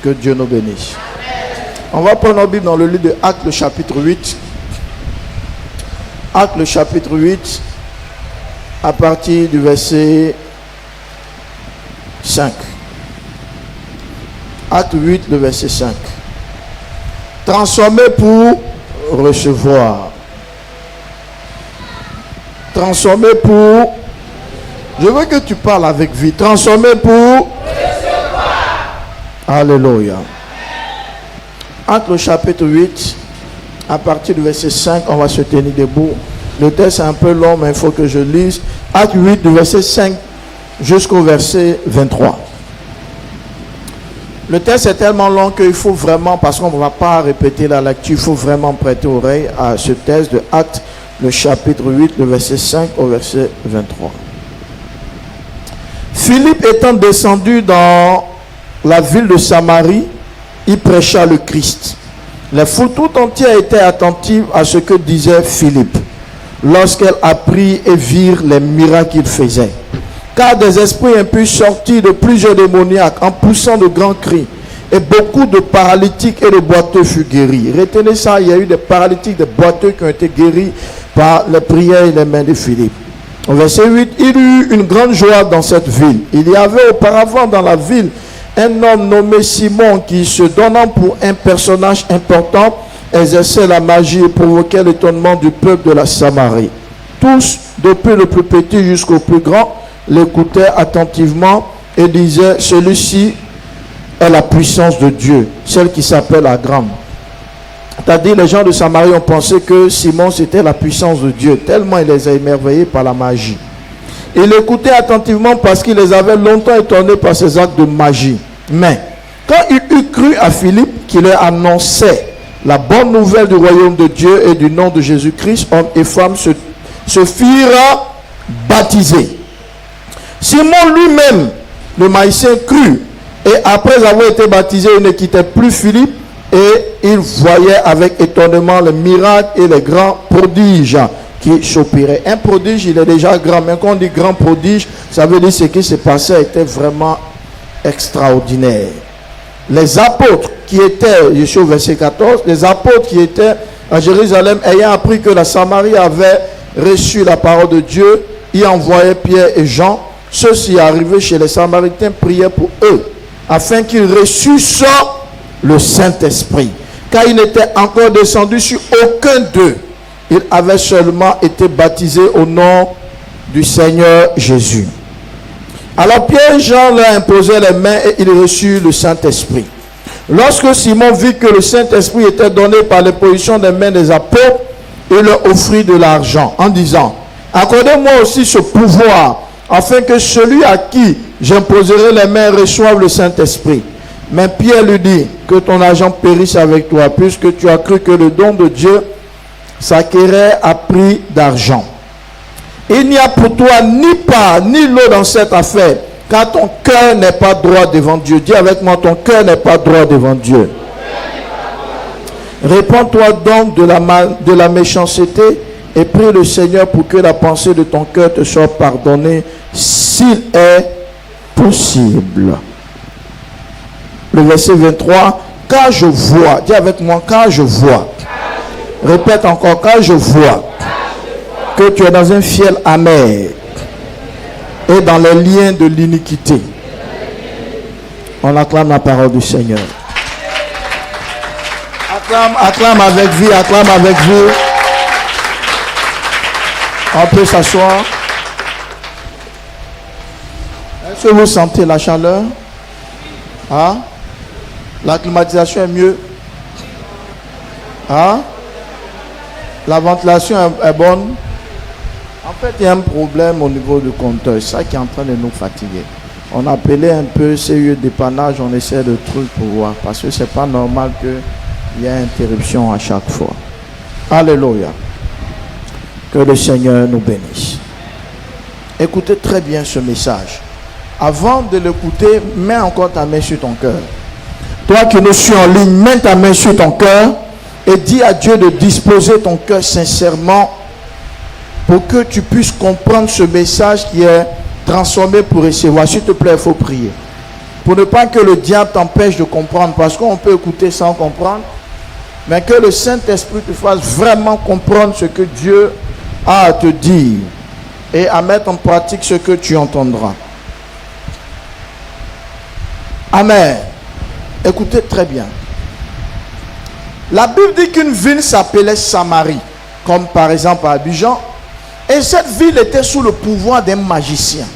Que Dieu nous bénisse. On va prendre nos Bibles dans le livre de Actes, le chapitre 8. Actes, le chapitre 8, à partir du verset 5. Acte 8, le verset 5. Transformé pour recevoir. Transformé pour... Je veux que tu parles avec vie. Transformé pour... recevoir. Alléluia. Acte, le chapitre 8, à partir du verset 5, on va se tenir debout. Le texte est un peu long, mais il faut que je lise. Acte 8, du verset 5 jusqu'au verset 23. Le texte est tellement long qu'il faut vraiment, parce qu'on ne va pas répéter la lecture, il faut vraiment prêter oreille à ce texte de Acte, le chapitre 8, le verset 5 au verset 23. Philippe étant descendu dans la ville de Samarie, il prêcha le Christ. La foule tout entière était attentive à ce que disait Philippe, lorsqu'elle apprit et virent les miracles qu'il faisait. Car des esprits impurs sortis de plusieurs démoniaques en poussant de grands cris, et beaucoup de paralytiques et de boiteux furent guéris. Retenez ça, il y a eu des paralytiques, des boiteux qui ont été guéris par les prières et les mains de Philippe. Au verset 8, il y eut une grande joie dans cette ville. Il y avait auparavant dans la ville un homme nommé Simon qui, se donnant pour un personnage important, exerçait la magie et provoquait l'étonnement du peuple de la Samarie. Tous, depuis le plus petit jusqu'au plus grand, l'écoutaient attentivement et disaient: celui-ci est la puissance de Dieu, celle qui s'appelle la grande. C'est-à-dire, les gens de Samarie ont pensé que Simon c'était la puissance de Dieu, tellement il les a émerveillés par la magie. Il écoutait attentivement parce qu'il les avait longtemps étonnés par ses actes de magie. Mais quand il eut cru à Philippe, qui leur annonçait la bonne nouvelle du royaume de Dieu et du nom de Jésus-Christ, hommes et femmes se firent baptiser. Simon lui-même, le Maïsien, crut, et après avoir été baptisé, il ne quittait plus Philippe, et il voyait avec étonnement les miracles et les grands prodiges qui s'opéraient. Un prodige, il est déjà grand, mais quand on dit grand prodige, ça veut dire ce qui se passait était vraiment extraordinaire. Les apôtres qui étaient, je suis au verset 14, les apôtres qui étaient à Jérusalem, ayant appris que la Samarie avait reçu la parole de Dieu, y envoyaient Pierre et Jean. Ceux-ci arrivés chez les Samaritains priaient pour eux, afin qu'ils reçussent le Saint-Esprit, car il n'était encore descendu sur aucun d'eux. Il avait seulement été baptisé au nom du Seigneur Jésus. Alors Pierre et Jean leur imposaient les mains et ils reçurent le Saint-Esprit. Lorsque Simon vit que le Saint-Esprit était donné par l'imposition des mains des apôtres, il leur offrit de l'argent en disant: accordez-moi aussi ce pouvoir, afin que celui à qui j'imposerai les mains reçoive le Saint-Esprit. Mais Pierre lui dit: que ton argent périsse avec toi, puisque tu as cru que le don de Dieu s'acquérait à prix d'argent. Il n'y a pour toi ni part ni lot dans cette affaire, car ton cœur n'est pas droit devant Dieu. Dis avec moi: ton cœur n'est pas droit devant Dieu. Répands-toi donc de la méchanceté et prie le Seigneur pour que la pensée de ton cœur te soit pardonnée, s'il est possible. Le verset 23, car je vois, dis avec moi, car je vois. Répète encore, car je vois que tu es dans un fiel amer et dans les liens de l'iniquité. On acclame la parole du Seigneur. Acclame avec vie, acclame avec vie. On peut s'asseoir. Est-ce que vous sentez la chaleur? Hein? La climatisation est mieux? Hein? La ventilation est bonne? En fait, il y a un problème au niveau du compteur. C'est ça qui est en train de nous fatiguer. On a appelé un peu ces lieux de dépannage, on essaie de trucs pour voir. Parce que c'est pas normal qu'il y ait interruption à chaque fois. Alléluia. Que le Seigneur nous bénisse. Écoutez très bien ce message. Avant de l'écouter, mets encore ta main sur ton cœur. Toi qui nous suis en ligne, mets ta main sur ton cœur et dis à Dieu de disposer ton cœur sincèrement pour que tu puisses comprendre ce message qui est transformé pour recevoir. S'il te plaît, il faut prier. Pour ne pas que le diable t'empêche de comprendre, parce qu'on peut écouter sans comprendre, mais que le Saint-Esprit te fasse vraiment comprendre ce que Dieu a à te dire et à mettre en pratique ce que tu entendras. Amen. Écoutez très bien. La Bible dit qu'une ville s'appelait Samarie, comme par exemple à Abidjan, et cette ville était sous le pouvoir d'un magicien.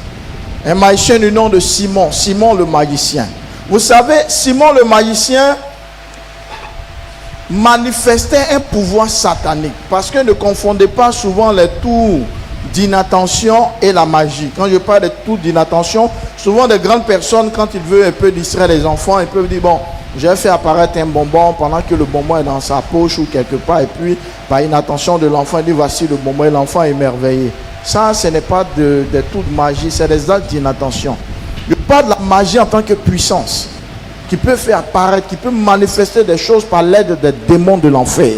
Un magicien du nom de Simon, Simon le magicien. Vous savez, Simon le magicien manifestait un pouvoir satanique, parce que ne confondez pas souvent les tours d'inattention et la magie. Quand je parle de tours d'inattention, souvent des grandes personnes, quand ils veulent un peu distraire les enfants, ils peuvent dire, bon, j'ai fait apparaître un bonbon pendant que le bonbon est dans sa poche ou quelque part, et puis par inattention de l'enfant, il dit, voici le bonbon, et l'enfant est émerveillé. Ça, ce n'est pas des tours de magie, c'est des actes d'inattention. Je parle de la magie en tant que puissance, qui peut faire apparaître, qui peut manifester des choses par l'aide des démons de l'enfer.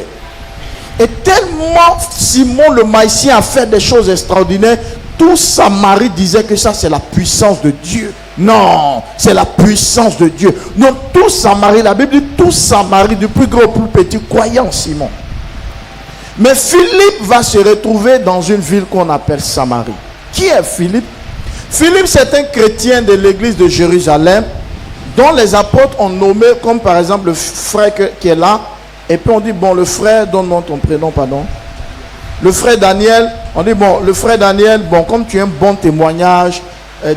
Et tellement Simon le magicien a fait des choses extraordinaires, tout Samarie disait que ça c'est la puissance de Dieu. Non, c'est la puissance de Dieu. Non, tout Samarie, la Bible dit tout Samarie, du plus gros au plus petit, croyant Simon. Mais Philippe va se retrouver dans une ville qu'on appelle Samarie. Qui est Philippe? Philippe, c'est un chrétien de l'église de Jérusalem, dont les apôtres ont nommé, comme par exemple le frère qui est là. Et puis on dit, bon, le frère, donne-moi ton prénom, pardon. Le frère Daniel, on dit, bon, le frère Daniel, bon, comme tu as un bon témoignage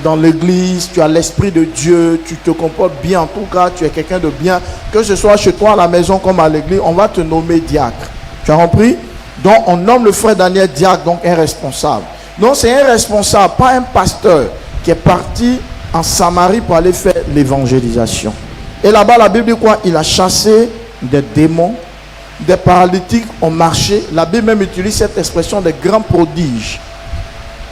dans l'église, tu as l'esprit de Dieu, tu te comportes bien, en tout cas, tu es quelqu'un de bien, que ce soit chez toi à la maison comme à l'église, on va te nommer diacre. Tu as compris? Donc on nomme le frère Daniel diacre, donc un responsable. Donc c'est un responsable, pas un pasteur, qui est parti en Samarie pour aller faire l'évangélisation. Et là-bas, la Bible dit quoi? Il a chassé des démons, des paralytiques ont marché. La Bible même utilise cette expression des grands prodiges.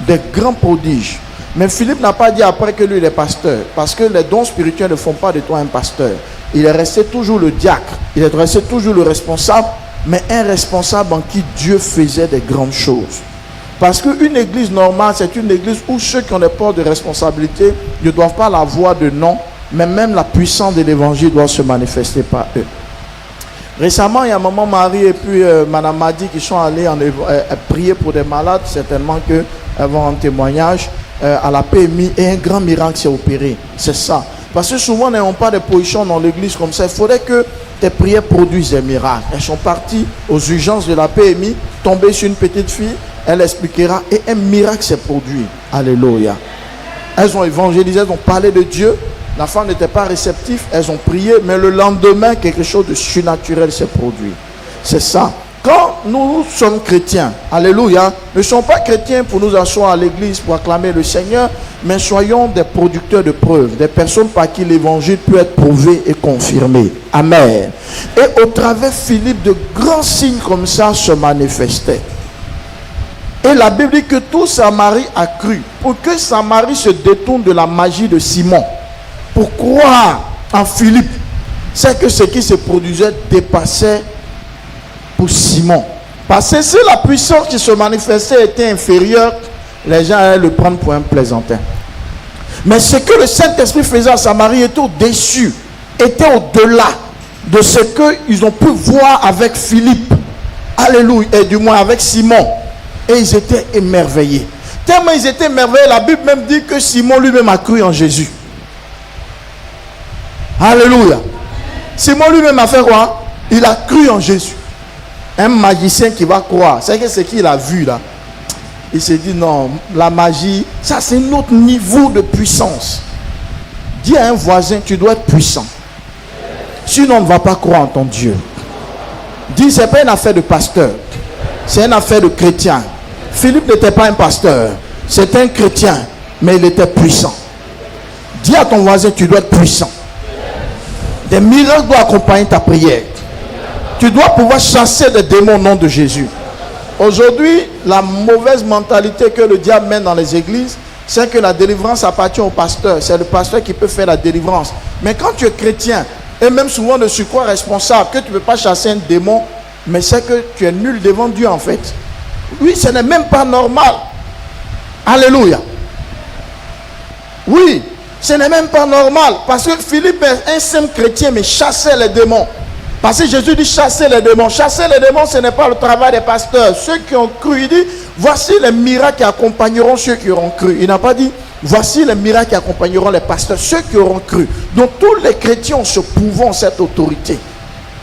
Des grands prodiges. Mais Philippe n'a pas dit après que lui il est pasteur, parce que les dons spirituels ne font pas de toi un pasteur. Il est resté toujours le diacre, il est resté toujours le responsable, mais un responsable en qui Dieu faisait des grandes choses. Parce qu'une église normale, c'est une église où ceux qui ont des postes de responsabilité ne doivent pas la voix de nom, mais même la puissance de l'évangile doit se manifester par eux. Récemment, il y a maman Marie et puis madame Madi qui sont allés prier pour des malades, certainement qu'elles vont en témoignage à la PMI, et un grand miracle s'est opéré. C'est ça. Parce que souvent, nous n'avons pas de position dans l'église comme ça. Il faudrait que tes prières produisent des miracles. Elles sont parties aux urgences de la PMI, tombées sur une petite fille, elle expliquera, et un miracle s'est produit. Alléluia. Elles ont évangélisé, elles ont parlé de Dieu. La femme n'était pas réceptive, elles ont prié, mais le lendemain, quelque chose de surnaturel s'est produit. C'est ça. Quand nous sommes chrétiens, alléluia, ne sommes pas chrétiens pour nous asseoir à l'église, pour acclamer le Seigneur, mais soyons des producteurs de preuves, des personnes par qui l'évangile peut être prouvé et confirmé. Amen. Et au travers Philippe, de grands signes comme ça se manifestaient. Et la Bible dit que tout Samarie a cru. Pour que Samarie se détourne de la magie de Simon, pour croire en Philippe, c'est que ce qui se produisait dépassait pour Simon. Parce que si la puissance qui se manifestait était inférieure, les gens allaient le prendre pour un plaisantin. Mais ce que le Saint-Esprit faisait à Samarie était au-dessus, était au-delà de ce qu'ils ont pu voir avec Philippe. Alléluia. Et du moins avec Simon. Et ils étaient émerveillés. Tellement ils étaient émerveillés, la Bible même dit que Simon lui-même a cru en Jésus. Alléluia. Simon lui-même a fait quoi? Il a cru en Jésus. Un magicien qui va croire, c'est que ce qu'il a vu là, il s'est dit non, la magie, ça c'est un autre niveau de puissance. Dis à un voisin, tu dois être puissant. Sinon on ne va pas croire en ton Dieu. Dis, c'est pas une affaire de pasteur, c'est une affaire de chrétien. Philippe n'était pas un pasteur, c'était un chrétien, mais il était puissant. Dis à ton voisin, tu dois être puissant. Des miracles doivent accompagner ta prière. Tu dois pouvoir chasser des démons au nom de Jésus. Aujourd'hui, la mauvaise mentalité que le diable mène dans les églises, c'est que la délivrance appartient au pasteur. C'est le pasteur qui peut faire la délivrance. Mais quand tu es chrétien, et même souvent de surcroît responsable, que tu ne peux pas chasser un démon, mais c'est que tu es nul devant Dieu en fait. Oui, ce n'est même pas normal. Alléluia. Oui, Ce n'est même pas normal. Parce que Philippe est un simple chrétien, mais chassait les démons. Parce que Jésus dit chasser les démons. Chasser les démons, ce n'est pas le travail des pasteurs. Ceux qui ont cru, il dit, voici les miracles qui accompagneront ceux qui auront cru. Il n'a pas dit, voici les miracles qui accompagneront les pasteurs, ceux qui auront cru. Donc tous les chrétiens ont ce pouvoir, cette autorité.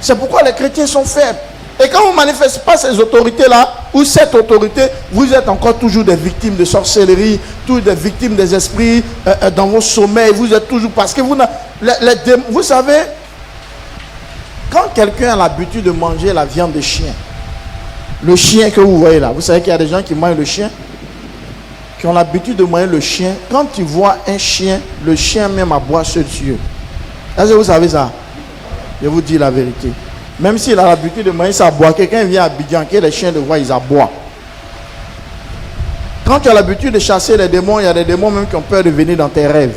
C'est pourquoi les chrétiens sont faibles. Et quand vous ne manifestez pas ces autorités-là, ou cette autorité, vous êtes encore toujours des victimes de sorcellerie, toujours des victimes des esprits dans vos sommeils. Vous êtes toujours... Parce que vous savez, quand quelqu'un a l'habitude de manger la viande de chien, le chien que vous voyez là, vous savez qu'il y a des gens qui mangent le chien, qui ont l'habitude de manger le chien. Quand tu vois un chien, le chien même aboie seul sur eux. Est-ce que vous savez ça? Je vous dis la vérité. Même s'il a l'habitude de manger, ça aboie. Quelqu'un vient à Abidjan, que les chiens le voient, ils aboient. Quand tu as l'habitude de chasser les démons, il y a des démons même qui ont peur de venir dans tes rêves.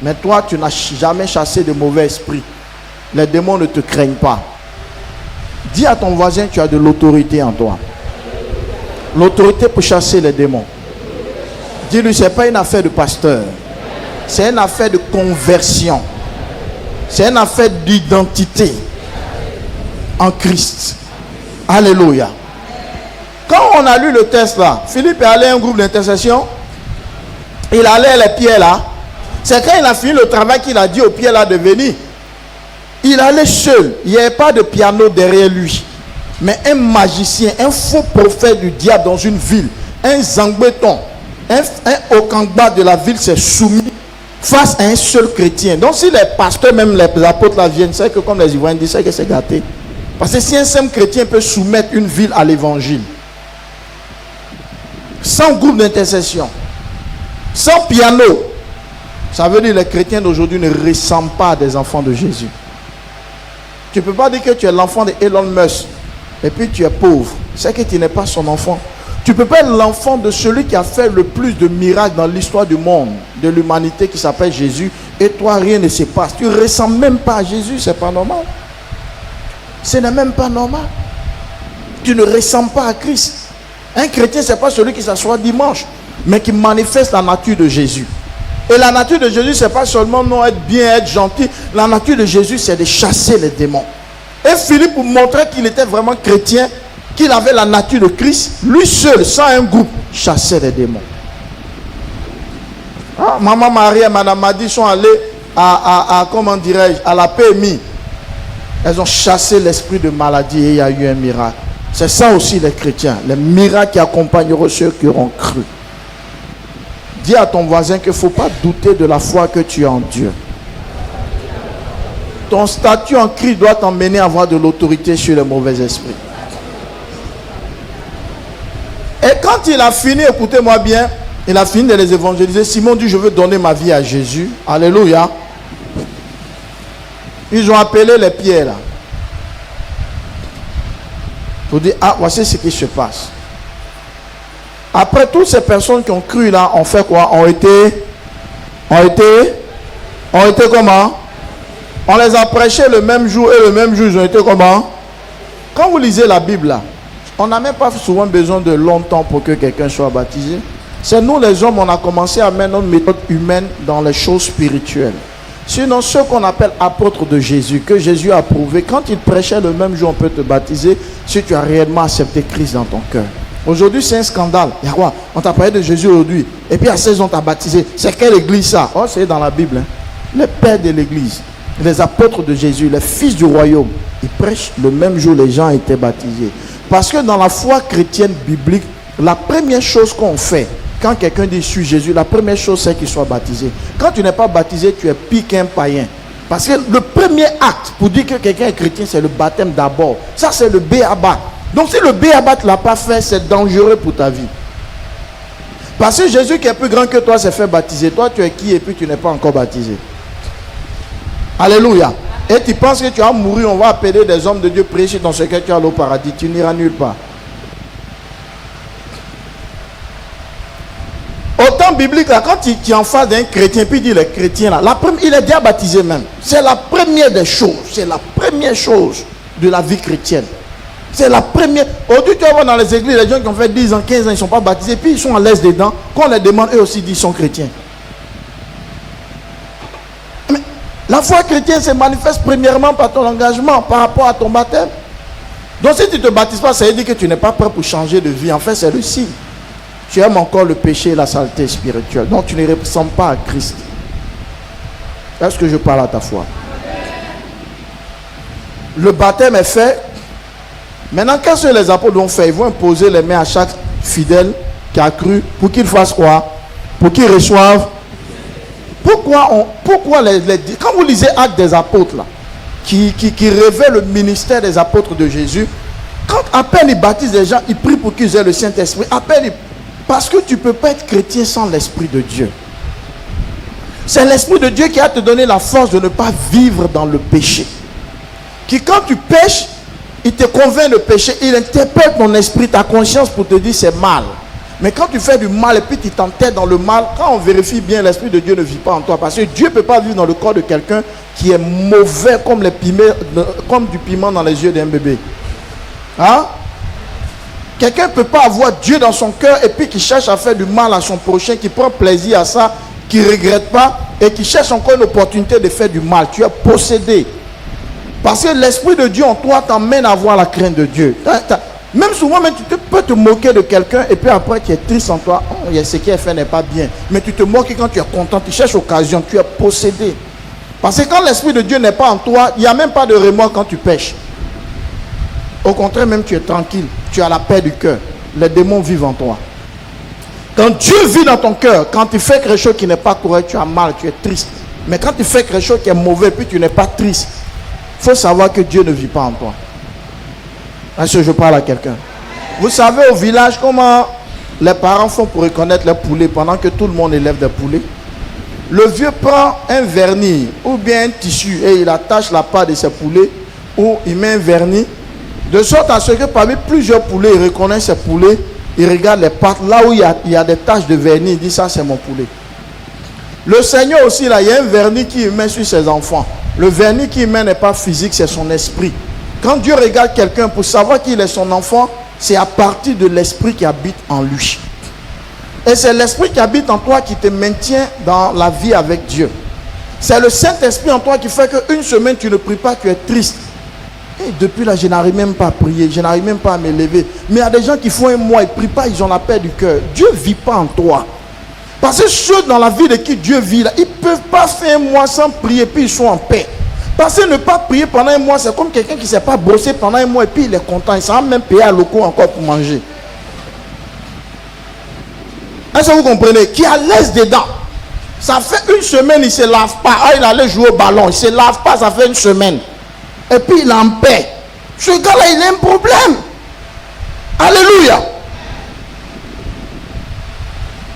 Mais toi, tu n'as jamais chassé de mauvais esprits. Les démons ne te craignent pas. Dis à ton voisin, tu as de l'autorité en toi. L'autorité pour chasser les démons. Dis-lui, ce n'est pas une affaire de pasteur. C'est une affaire de conversion. C'est une affaire d'identité en Christ. Alléluia. Quand on a lu le texte là, Philippe est allé à un groupe d'intercession. Il allait les pieds là. C'est quand il a fini le travail qu'il a dit aux pieds là de venir. Il allait seul. Il n'y avait pas de piano derrière lui. Mais un magicien, un faux prophète du diable dans une ville, un zangbeton, un okangba de la ville s'est soumis face à un seul chrétien. Donc si les pasteurs, même les apôtres là viennent, c'est que comme les Ivoiriens disent, c'est que c'est gâté. Parce que si un simple chrétien peut soumettre une ville à l'évangile, sans groupe d'intercession, sans piano, ça veut dire que les chrétiens d'aujourd'hui ne ressemblent pas à des enfants de Jésus. Tu ne peux pas dire que tu es l'enfant d'Elon Musk et puis tu es pauvre. C'est que tu n'es pas son enfant. Tu ne peux pas être l'enfant de celui qui a fait le plus de miracles dans l'histoire du monde, de l'humanité, qui s'appelle Jésus, et toi rien ne se passe. Tu ne ressembles même pas à Jésus, c'est pas normal. Ce n'est même pas normal. Tu ne ressembles pas à Christ. Un chrétien, ce n'est pas celui qui s'assoit dimanche, mais qui manifeste la nature de Jésus. Et la nature de Jésus, ce n'est pas seulement non être bien, être gentil. La nature de Jésus, c'est de chasser les démons. Et Philippe, pour montrer qu'il était vraiment chrétien, qu'il avait la nature de Christ, lui seul, sans un groupe, chassait les démons. Ah, Maman Marie et Madame Madi sont allées comment dirais-je, à la PMI. Elles ont chassé l'esprit de maladie et il y a eu un miracle. C'est ça aussi les chrétiens, les miracles qui accompagneront ceux qui auront cru. Dis à ton voisin qu'il ne faut pas douter de la foi que tu as en Dieu. Ton statut en Christ doit t'emmener à avoir de l'autorité sur les mauvais esprits. Et quand il a fini, écoutez-moi bien, il a fini de les évangéliser. Simon dit, je veux donner ma vie à Jésus. Alléluia. Ils ont appelé les pierres là. Pour dire, ah, voici ce qui se passe. Après, toutes ces personnes qui ont cru là, ont fait quoi? Ont été comment? On les a prêchés le même jour et le même jour, ils ont été comment? Quand vous lisez la Bible là, on n'a même pas souvent besoin de longtemps pour que quelqu'un soit baptisé. C'est nous les hommes, on a commencé à mettre notre méthode humaine dans les choses spirituelles. Sinon, ceux qu'on appelle apôtres de Jésus, que Jésus a approuvé, quand il prêchait le même jour, on peut te baptiser si tu as réellement accepté Christ dans ton cœur. Aujourd'hui, c'est un scandale. Il y a quoi? On t'a parlé de Jésus aujourd'hui. Et puis à 16 ans, on t'a baptisé. C'est quelle église ça? Oh, c'est dans la Bible. Hein? Les pères de l'église, les apôtres de Jésus, les fils du royaume, ils prêchent le même jour, les gens étaient baptisés. Parce que dans la foi chrétienne biblique, la première chose qu'on fait, quand quelqu'un dit sur Jésus, la première chose c'est qu'il soit baptisé. Quand tu n'es pas baptisé, tu es pire qu'un païen. Parce que le premier acte pour dire que quelqu'un est chrétien, c'est le baptême d'abord. Ça, c'est le B.A.B.A. Donc si le B.A.B.A. ne l'a pas fait, c'est dangereux pour ta vie. Parce que Jésus qui est plus grand que toi s'est fait baptiser. Toi, tu es qui et puis tu n'es pas encore baptisé. Alléluia. Et tu penses que tu vas mourir, on va appeler des hommes de Dieu prêcher dans ce que tu as au paradis. Tu n'iras nulle part. Au temps biblique, là, quand tu es en face d'un chrétien, puis il dit les chrétiens, là, il est déjà baptisé même. C'est la première des choses. C'est la première chose de la vie chrétienne. C'est la première. Aujourd'hui, tu vas voir dans les églises, les gens qui ont fait 10 ans, 15 ans, ils ne sont pas baptisés, puis ils sont à l'aise dedans. Quand on les demande, eux aussi disent qu'ils sont chrétiens. La foi chrétienne se manifeste premièrement par ton engagement, par rapport à ton baptême. Donc si tu ne te baptises pas, ça veut dire que tu n'es pas prêt pour changer de vie. En fait, c'est le signe. Tu aimes encore le péché et la saleté spirituelle. Donc tu ne ressembles pas à Christ. Est-ce que je parle à ta foi? Le baptême est fait. Maintenant, qu'est-ce que les apôtres vont faire? Ils vont imposer les mains à chaque fidèle qui a cru pour qu'il fasse quoi? Pour qu'il reçoive. Pourquoi quand vous lisez Actes des apôtres là, qui révèle le ministère des apôtres de Jésus, quand à peine ils baptisent les gens, ils prient pour qu'ils aient le Saint-Esprit. Parce que tu ne peux pas être chrétien sans l'Esprit de Dieu. C'est l'Esprit de Dieu qui a te donné la force de ne pas vivre dans le péché. Qui quand tu pêches, il te convainc de pécher, il interpelle ton esprit, ta conscience pour te dire c'est mal. Mais quand tu fais du mal et puis tu t'entêtes dans le mal, quand on vérifie bien, l'Esprit de Dieu ne vit pas en toi. Parce que Dieu ne peut pas vivre dans le corps de quelqu'un qui est mauvais comme du piment dans les yeux d'un bébé. Hein? Quelqu'un ne peut pas avoir Dieu dans son cœur et puis qui cherche à faire du mal à son prochain, qui prend plaisir à ça, qui ne regrette pas et qui cherche encore une opportunité de faire du mal. Tu es possédé. Parce que l'Esprit de Dieu en toi t'emmène à avoir la crainte de Dieu. Même souvent, même, tu peux te moquer de quelqu'un et puis après tu es triste en toi. Oh, ce qui est fait n'est pas bien. Mais tu te moques quand tu es content, tu cherches occasion, tu es possédé. Parce que quand l'Esprit de Dieu n'est pas en toi, il n'y a même pas de remords quand tu pêches. Au contraire, même tu es tranquille, tu as la paix du cœur. Les démons vivent en toi. Quand Dieu vit dans ton cœur, quand tu fais quelque chose qui n'est pas correct, tu as mal, tu es triste. Mais quand tu fais quelque chose qui est mauvais, puis tu n'es pas triste, il faut savoir que Dieu ne vit pas en toi. Est-ce que je parle à quelqu'un? Vous savez au village comment les parents font pour reconnaître les poulets pendant que tout le monde élève des poulets? Le vieux prend un vernis ou bien un tissu et il attache la part de ses poulets ou il met un vernis de sorte à ce que parmi plusieurs poulets, il reconnaît ses poulets, il regarde les pattes, là où il y a des taches de vernis, il dit ça c'est mon poulet. Le Seigneur aussi là, il y a un vernis qu'il met sur ses enfants. Le vernis qu'il met n'est pas physique, c'est son esprit. Quand Dieu regarde quelqu'un pour savoir qu'il est son enfant, c'est à partir de l'esprit qui habite en lui. Et c'est l'esprit qui habite en toi qui te maintient dans la vie avec Dieu. C'est le Saint-Esprit en toi qui fait qu'une semaine tu ne pries pas, tu es triste. Et depuis là, je n'arrive même pas à prier, je n'arrive même pas à me lever. Mais il y a des gens qui font un mois, ils ne prient pas, ils ont la paix du cœur. Dieu ne vit pas en toi. Parce que ceux dans la vie de qui Dieu vit, là, ils ne peuvent pas faire un mois sans prier, puis ils sont en paix. Parce que ne pas prier pendant un mois, c'est comme quelqu'un qui ne s'est pas bossé pendant un mois et puis il est content. Il s'en va même payer à locaux encore pour manger. Est-ce que vous comprenez? Qui est à l'aise dedans. Ça fait une semaine, il ne se lave pas. Ah, il allait jouer au ballon. Il ne se lave pas, ça fait une semaine. Et puis il est en paix. Ce gars-là, il a un problème. Alléluia.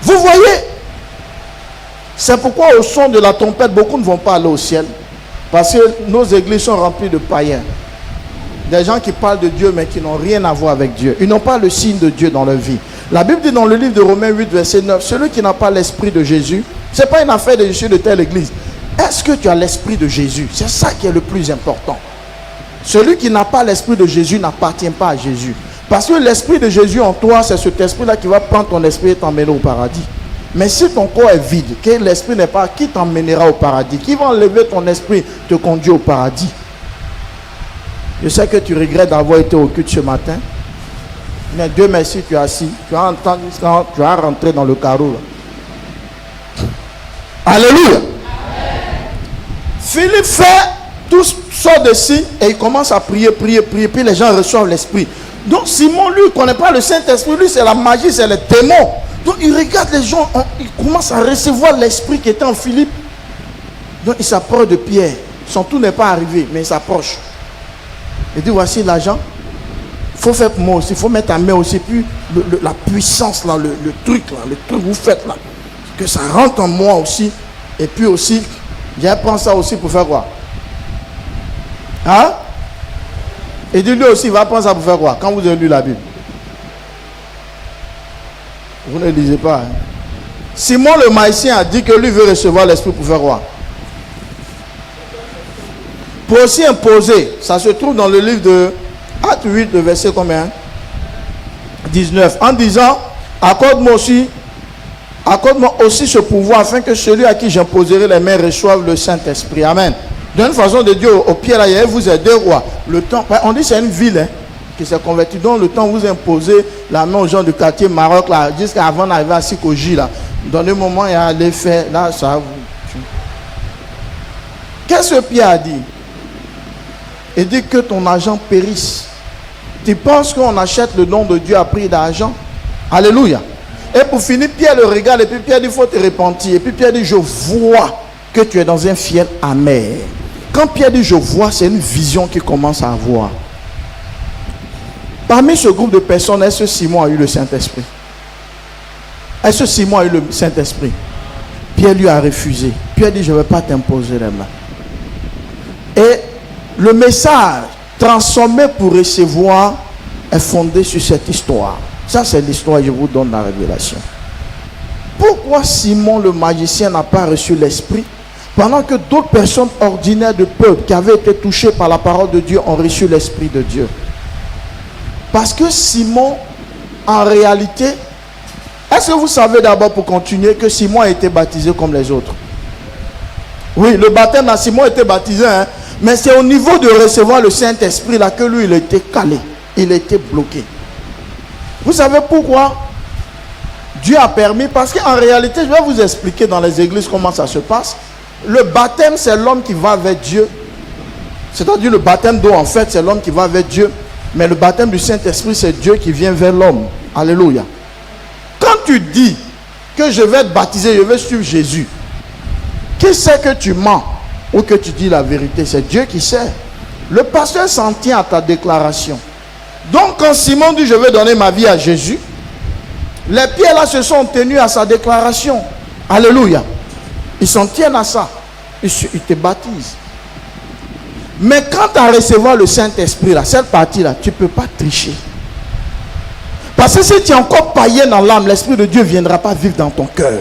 Vous voyez? C'est pourquoi au son de la trompette, beaucoup ne vont pas aller au ciel. Parce que nos églises sont remplies de païens. Des gens qui parlent de Dieu mais qui n'ont rien à voir avec Dieu. Ils n'ont pas le signe de Dieu dans leur vie. La Bible dit dans le livre de Romains 8, verset 9, celui qui n'a pas l'esprit de Jésus, ce n'est pas une affaire de Jésus de telle église. Est-ce que tu as l'esprit de Jésus? C'est ça qui est le plus important. Celui qui n'a pas l'esprit de Jésus n'appartient pas à Jésus. Parce que l'esprit de Jésus en toi, c'est cet esprit-là qui va prendre ton esprit et t'emmener au paradis. Mais si ton corps est vide, que l'esprit n'est pas, qui t'emmènera au paradis? Qui va enlever ton esprit, te conduire au paradis? Je sais que tu regrettes d'avoir été au culte ce matin. Mais Dieu merci, tu es assis. Tu as entendu ça, tu as rentré dans le carreau. Là. Alléluia. Amen. Philippe fait toutes sortes de signes et il commence à prier, puis les gens reçoivent l'esprit. Donc Simon, lui, ne connaît pas le Saint-Esprit, lui c'est la magie, c'est les démons. Donc il regarde les gens, il commence à recevoir l'esprit qui était en Philippe. Donc il s'approche de Pierre. Son tour n'est pas arrivé, mais il s'approche. Il dit, voici l'argent. Il faut faire pour moi aussi, il faut mettre ta main aussi, puis la puissance, là, le truc que vous faites là, que ça rentre en moi aussi. Et puis aussi, viens prendre ça aussi pour faire quoi? Hein? Et dit lui aussi, il va prendre ça pour faire quoi? Quand vous avez lu la Bible. Vous ne lisez pas. Hein? Simon le Maïsien a dit que lui veut recevoir l'esprit pour faire quoi? Pour aussi imposer. Ça se trouve dans le livre de Acte 8, le verset combien? 19. En disant, accorde-moi aussi Accorde-moi aussi ce pouvoir afin que celui à qui j'imposerai les mains reçoive le Saint-Esprit. Amen. D'une façon de Dieu, au pied là, il vous a deux rois. Le temps, on dit que c'est une ville qui s'est convertie. Donc le temps où vous imposez la main aux gens du quartier Maroc là, jusqu'à avant d'arriver à Sikoji là. Dans le moment, il y a l'effet là, ça vous. Qu'est-ce que Pierre a dit? Il dit que ton argent périsse. Tu penses qu'on achète le nom de Dieu à prix d'argent? Alléluia. Et pour finir, Pierre le regarde et puis Pierre dit, il faut te repentir. Et puis Pierre dit, je vois que tu es dans un fiel amer. Quand Pierre dit, je vois, c'est une vision qu'il commence à avoir. Parmi ce groupe de personnes, est-ce que Simon a eu le Saint-Esprit? Est-ce que Simon a eu le Saint-Esprit? Pierre lui a refusé. Pierre dit, je ne vais pas t'imposer les mains. Et le message transformé pour recevoir est fondé sur cette histoire. Ça, c'est l'histoire que je vous donne dans la révélation. Pourquoi Simon le magicien n'a pas reçu l'esprit pendant que d'autres personnes ordinaires de peuple qui avaient été touchées par la parole de Dieu ont reçu l'esprit de Dieu? Parce que Simon, en réalité, est-ce que vous savez d'abord pour continuer que Simon a été baptisé comme les autres? Oui, le baptême à Simon a été baptisé, hein, mais c'est au niveau de recevoir le Saint-Esprit là que lui il a été calé, il a été bloqué. Vous savez pourquoi Dieu a permis? Parce qu'en réalité, je vais vous expliquer dans les églises comment ça se passe. Le baptême, c'est l'homme qui va avec Dieu. C'est-à-dire le baptême d'eau, en fait, c'est l'homme qui va avec Dieu. Mais le baptême du Saint-Esprit, c'est Dieu qui vient vers l'homme. Alléluia. Quand tu dis que je vais être baptisé, je vais suivre Jésus, qui sait que tu mens ou que tu dis la vérité? C'est Dieu qui sait. Le pasteur s'en tient à ta déclaration. Donc quand Simon dit je vais donner ma vie à Jésus, les pieds là se sont tenus à sa déclaration. Alléluia. Ils s'en tiennent à ça. Ils te baptisent. Mais quand tu as recevoir le Saint-Esprit là, cette partie là, tu ne peux pas tricher. Parce que si tu es encore païen dans l'âme, l'Esprit de Dieu ne viendra pas vivre dans ton cœur.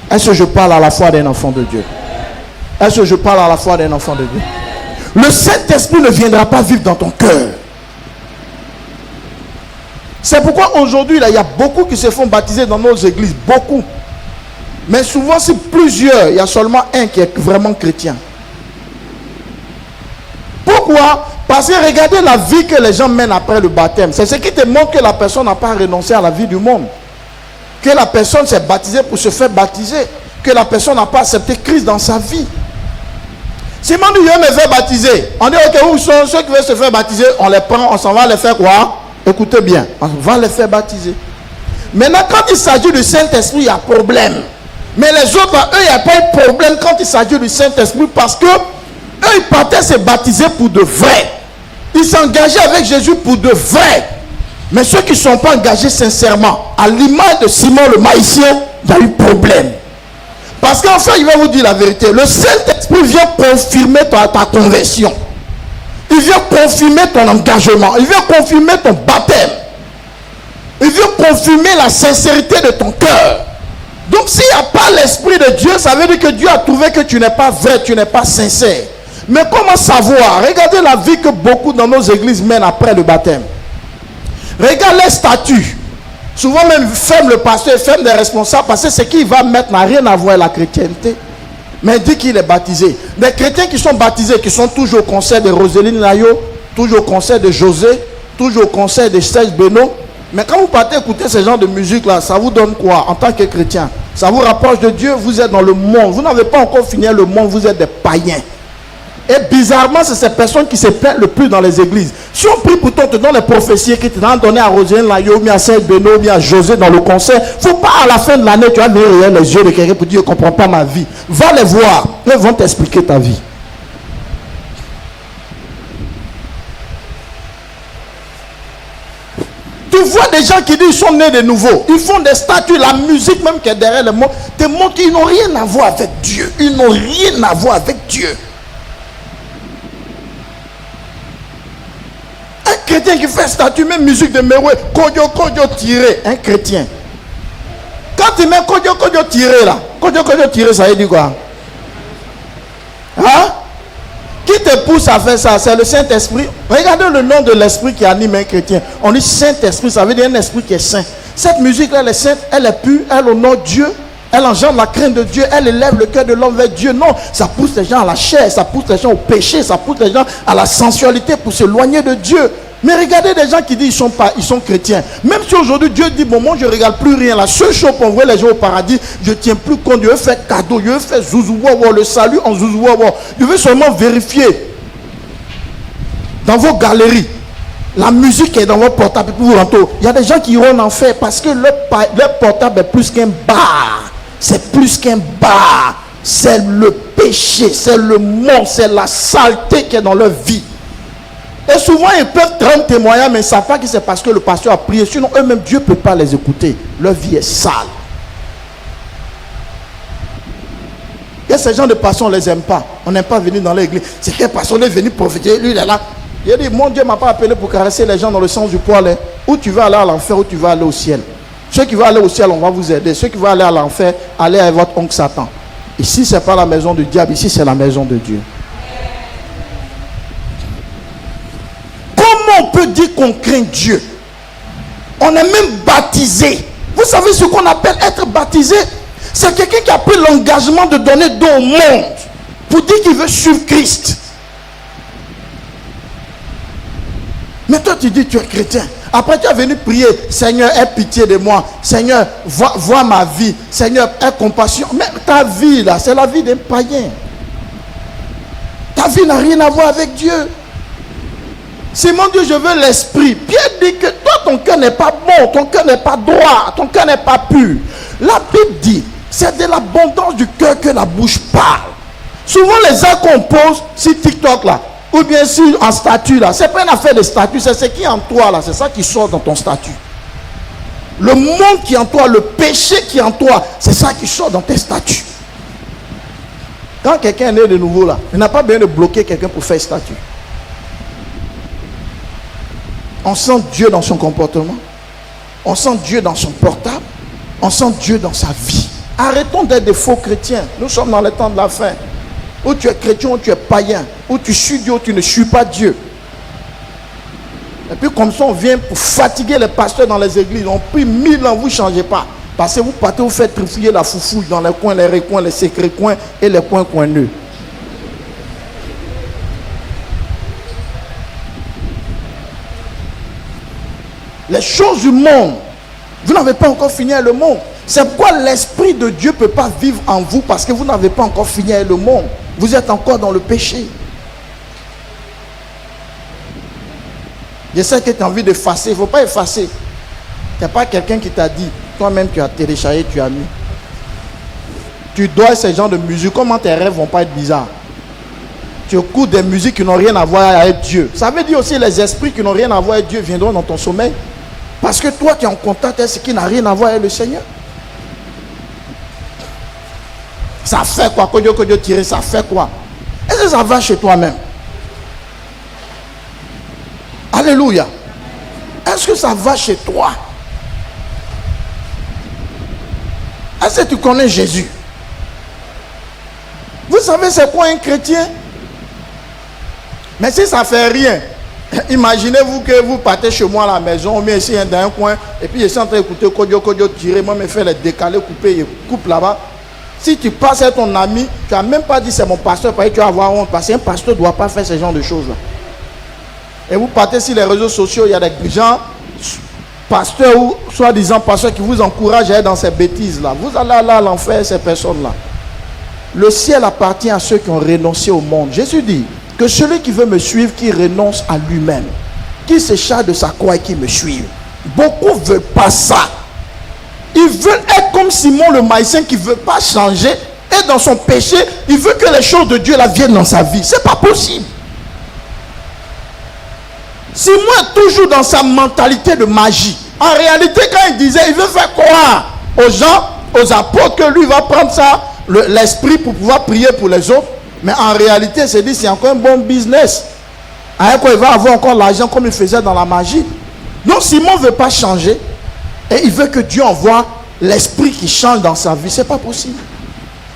Est-ce que je parle à la fois d'un enfant de Dieu? Est-ce que je parle à la fois d'un enfant de Dieu? Le Saint-Esprit ne viendra pas vivre dans ton cœur. C'est pourquoi aujourd'hui, il y a beaucoup qui se font baptiser dans nos églises. Beaucoup. Mais souvent, c'est plusieurs. Il y a seulement un qui est vraiment chrétien. Pourquoi? Parce que regardez la vie que les gens mènent après le baptême. C'est ce qui te montre que la personne n'a pas renoncé à la vie du monde. Que la personne s'est baptisée pour se faire baptiser. Que la personne n'a pas accepté Christ dans sa vie. Simon dit, je me fais baptiser. On dit, ok, où sont ceux qui veulent se faire baptiser? On les prend, on s'en va les faire quoi? Écoutez bien, on va les faire baptiser. Maintenant, quand il s'agit du Saint-Esprit, il y a problème. Mais les autres, eux, il n'y a pas eu de problème quand il s'agit du Saint-Esprit parce que eux, ils partaient se baptiser pour de vrai. Ils s'engageaient avec Jésus pour de vrai. Mais ceux qui ne sont pas engagés sincèrement, à l'image de Simon le magicien, il y a eu problème. Parce qu'en fait, il va vous dire la vérité. Le Saint-Esprit vient confirmer ta conversion. Il vient confirmer ton engagement. Il vient confirmer ton baptême. Il vient confirmer la sincérité de ton cœur. Donc s'il n'y a pas l'Esprit de Dieu, ça veut dire que Dieu a trouvé que tu n'es pas vrai, tu n'es pas sincère. Mais comment savoir? Regardez la vie que beaucoup dans nos églises mènent après le baptême. Regarde les statuts. Souvent même ferme le pasteur, ferme les responsables, parce que ce qu'il va mettre n'a rien à voir avec la chrétienté. Mais il dit qu'il est baptisé. Des chrétiens qui sont baptisés, qui sont toujours au conseil de Roseline Layo, toujours au conseil de José, toujours au conseil de Serge Benoît. Mais quand vous partez écouter ce genre de musique là, ça vous donne quoi en tant que chrétien? Ça vous rapproche de Dieu, vous êtes dans le monde. Vous n'avez pas encore fini le monde, vous êtes des païens. Et bizarrement, c'est ces personnes qui se plaignent le plus dans les églises. Si on prie pour toi, on te donne les prophéties qui te donnent donné à Roseline Layo, à Serge Benoît, à José dans le conseil. Il ne faut pas à la fin de l'année, tu vas venir les yeux de quelqu'un pour dire, je ne comprends pas ma vie. Va les voir, ils vont t'expliquer ta vie. Tu vois des gens qui disent qu'ils sont nés de nouveau. Ils font des statues, la musique même qui est derrière le monde, te montre qu'ils n'ont rien à voir avec Dieu. Ils n'ont rien à voir avec Dieu. Un chrétien qui fait statue, même musique de Meroué, Kodjo Kodjo tiré, un chrétien. Quand tu mets Kodjo Kodjo tiré là, Kodjo Kodjo tiré, ça veut dire quoi? Hein? Qui te pousse à faire ça? C'est le Saint-Esprit. Regardez le nom de l'esprit qui anime un chrétien. On dit Saint-Esprit, ça veut dire un esprit qui est saint. Cette musique-là, elle est sainte, elle est pure, elle honore Dieu, elle engendre la crainte de Dieu, elle élève le cœur de l'homme vers Dieu. Non, ça pousse les gens à la chair, ça pousse les gens au péché, ça pousse les gens à la sensualité pour s'éloigner de Dieu. Mais regardez des gens qui disent ils sont chrétiens. Même si aujourd'hui Dieu dit, bon, moi je ne regarde plus rien. La seule chose pour envoyer les gens au paradis, je ne tiens plus compte. Je veux faire cadeau, je veux faire zouzououou, le salut en zouzououou. Je veux seulement vérifier dans vos galeries. La musique est dans votre portable pour vous rentrer. Il y a des gens qui iront en enfer parce que leur portable est plus qu'un bar. C'est plus qu'un bar. C'est le péché, c'est le monde, c'est la saleté qui est dans leur vie. Et souvent ils peuvent rendre témoignage, mais ils ne savent pas que c'est parce que le pasteur a prié. Sinon eux-mêmes, Dieu ne peut pas les écouter. Leur vie est sale. Et ces gens de passion, on ne les aime pas. On n'aime pas venir dans l'église. C'est quel pasteur est venu prophétiser, lui il est là. Il a dit, mon Dieu ne m'a pas appelé pour caresser les gens dans le sens du poil. Où tu vas aller à l'enfer, où tu vas aller au ciel. Ceux qui vont aller au ciel, on va vous aider. Ceux qui vont aller à l'enfer, allez avec votre oncle Satan. Ici, ce n'est pas la maison du diable. Ici, c'est la maison de Dieu. Comment on peut dire qu'on craint Dieu? On est même baptisé. Vous savez ce qu'on appelle être baptisé? C'est quelqu'un qui a pris l'engagement de donner don au monde pour dire qu'il veut suivre Christ. Mais toi tu dis tu es chrétien. Après tu es venu prier, Seigneur aie pitié de moi. Seigneur vois ma vie. Seigneur aie compassion. Mais ta vie là, c'est la vie d'un païen. Ta vie n'a rien à voir avec Dieu. C'est mon Dieu, je veux l'esprit. Pierre dit que toi ton cœur n'est pas bon, ton cœur n'est pas droit, ton cœur n'est pas pur. La Bible dit, c'est de l'abondance du cœur que la bouche parle. Souvent les actes qu'on pose sur TikTok là, ou bien sûr en statut là, c'est pas une affaire de statut, c'est ce qui est en toi là, c'est ça qui sort dans ton statut. Le monde qui est en toi, le péché qui est en toi, c'est ça qui sort dans tes statuts. Quand quelqu'un est né de nouveau là, il n'a pas besoin de bloquer quelqu'un pour faire statut. On sent Dieu dans son comportement, on sent Dieu dans son portable, on sent Dieu dans sa vie. Arrêtons d'être des faux chrétiens. Nous sommes dans le temps de la fin. Ou tu es chrétien ou tu es païen. Ou tu suis Dieu ou tu ne suis pas Dieu. Et puis comme ça on vient pour fatiguer les pasteurs dans les églises. On prie 1000 ans, vous ne changez pas. Parce que vous partez, vous faites trifouiller la foufouille dans les coins, les recoins, les secrets coins et les coins coigneux. Les choses du monde, vous n'avez pas encore fini avec le monde. C'est pourquoi l'Esprit de Dieu ne peut pas vivre en vous, parce que vous n'avez pas encore fini avec le monde. Vous êtes encore dans le péché. Je sais que tu as envie d'effacer. Il ne faut pas effacer. Il n'y a pas quelqu'un qui t'a dit, toi-même tu as téléchargé, tu as mis. Tu dois ces genres de musique. Comment tes rêves ne vont pas être bizarres? Tu écoutes des musiques qui n'ont rien à voir avec Dieu. Ça veut dire aussi les esprits qui n'ont rien à voir avec Dieu viendront dans ton sommeil. Parce que toi tu es en contact avec ce qui n'a rien à voir avec le Seigneur. Ça fait quoi? Que Dieu tire, ça fait quoi? Est-ce que ça va chez toi-même? Alléluia. Est-ce que ça va chez toi? Est-ce que tu connais Jésus? Vous savez c'est quoi un chrétien? Mais si ça ne fait rien, imaginez-vous que vous partez chez moi à la maison, on met ici dans un coin, et puis je suis en train d'écouter Kodio tirer, moi me fait les décaler, couper, il coupe là-bas. Si tu passes à ton ami, tu n'as même pas dit c'est mon pasteur, parce que tu vas avoir honte, parce qu'un pasteur ne doit pas faire ce genre de choses-là. Et vous partez sur les réseaux sociaux, il y a des gens, pasteurs ou soi-disant pasteurs, qui vous encouragent à être dans ces bêtises-là. Vous allez aller à l'enfer, ces personnes-là. Le ciel appartient à ceux qui ont renoncé au monde. Jésus dit que celui qui veut me suivre, qui renonce à lui-même, qui se charge de sa croix et qui me suive. Beaucoup ne veulent pas ça. Ils veulent être comme Simon le Maïcien qui ne veut pas changer, et dans son péché, il veut que les choses de Dieu là viennent dans sa vie. Ce n'est pas possible. Simon est toujours dans sa mentalité de magie. En réalité, quand il disait, il veut faire croire aux gens, aux apôtres, que lui va prendre ça, l'esprit pour pouvoir prier pour les autres. Mais en réalité, il s'est dit, c'est encore un bon business. Avec quoi il va avoir encore l'argent comme il faisait dans la magie. Donc Simon ne veut pas changer. Et il veut que Dieu envoie l'esprit qui change dans sa vie. Ce n'est pas possible.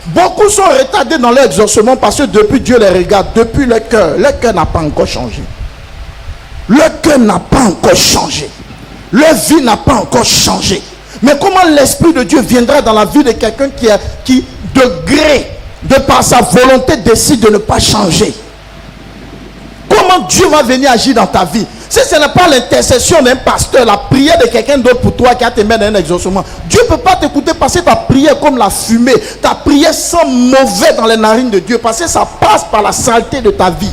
Beaucoup sont retardés dans leur exaucement parce que depuis Dieu les regarde, depuis le cœur n'a pas encore changé. Le cœur n'a pas encore changé. Leur vie n'a pas encore changé. Mais comment l'Esprit de Dieu viendra dans la vie de quelqu'un qui de gré, de par sa volonté, décide de ne pas changer? Comment Dieu va venir agir dans ta vie? Si ce n'est pas l'intercession d'un pasteur, la prière de quelqu'un d'autre pour toi qui a te mis dans un exaucement, Dieu ne peut pas t'écouter parce que ta prière comme la fumée, ta prière sent mauvais dans les narines de Dieu parce que ça passe par la saleté de ta vie.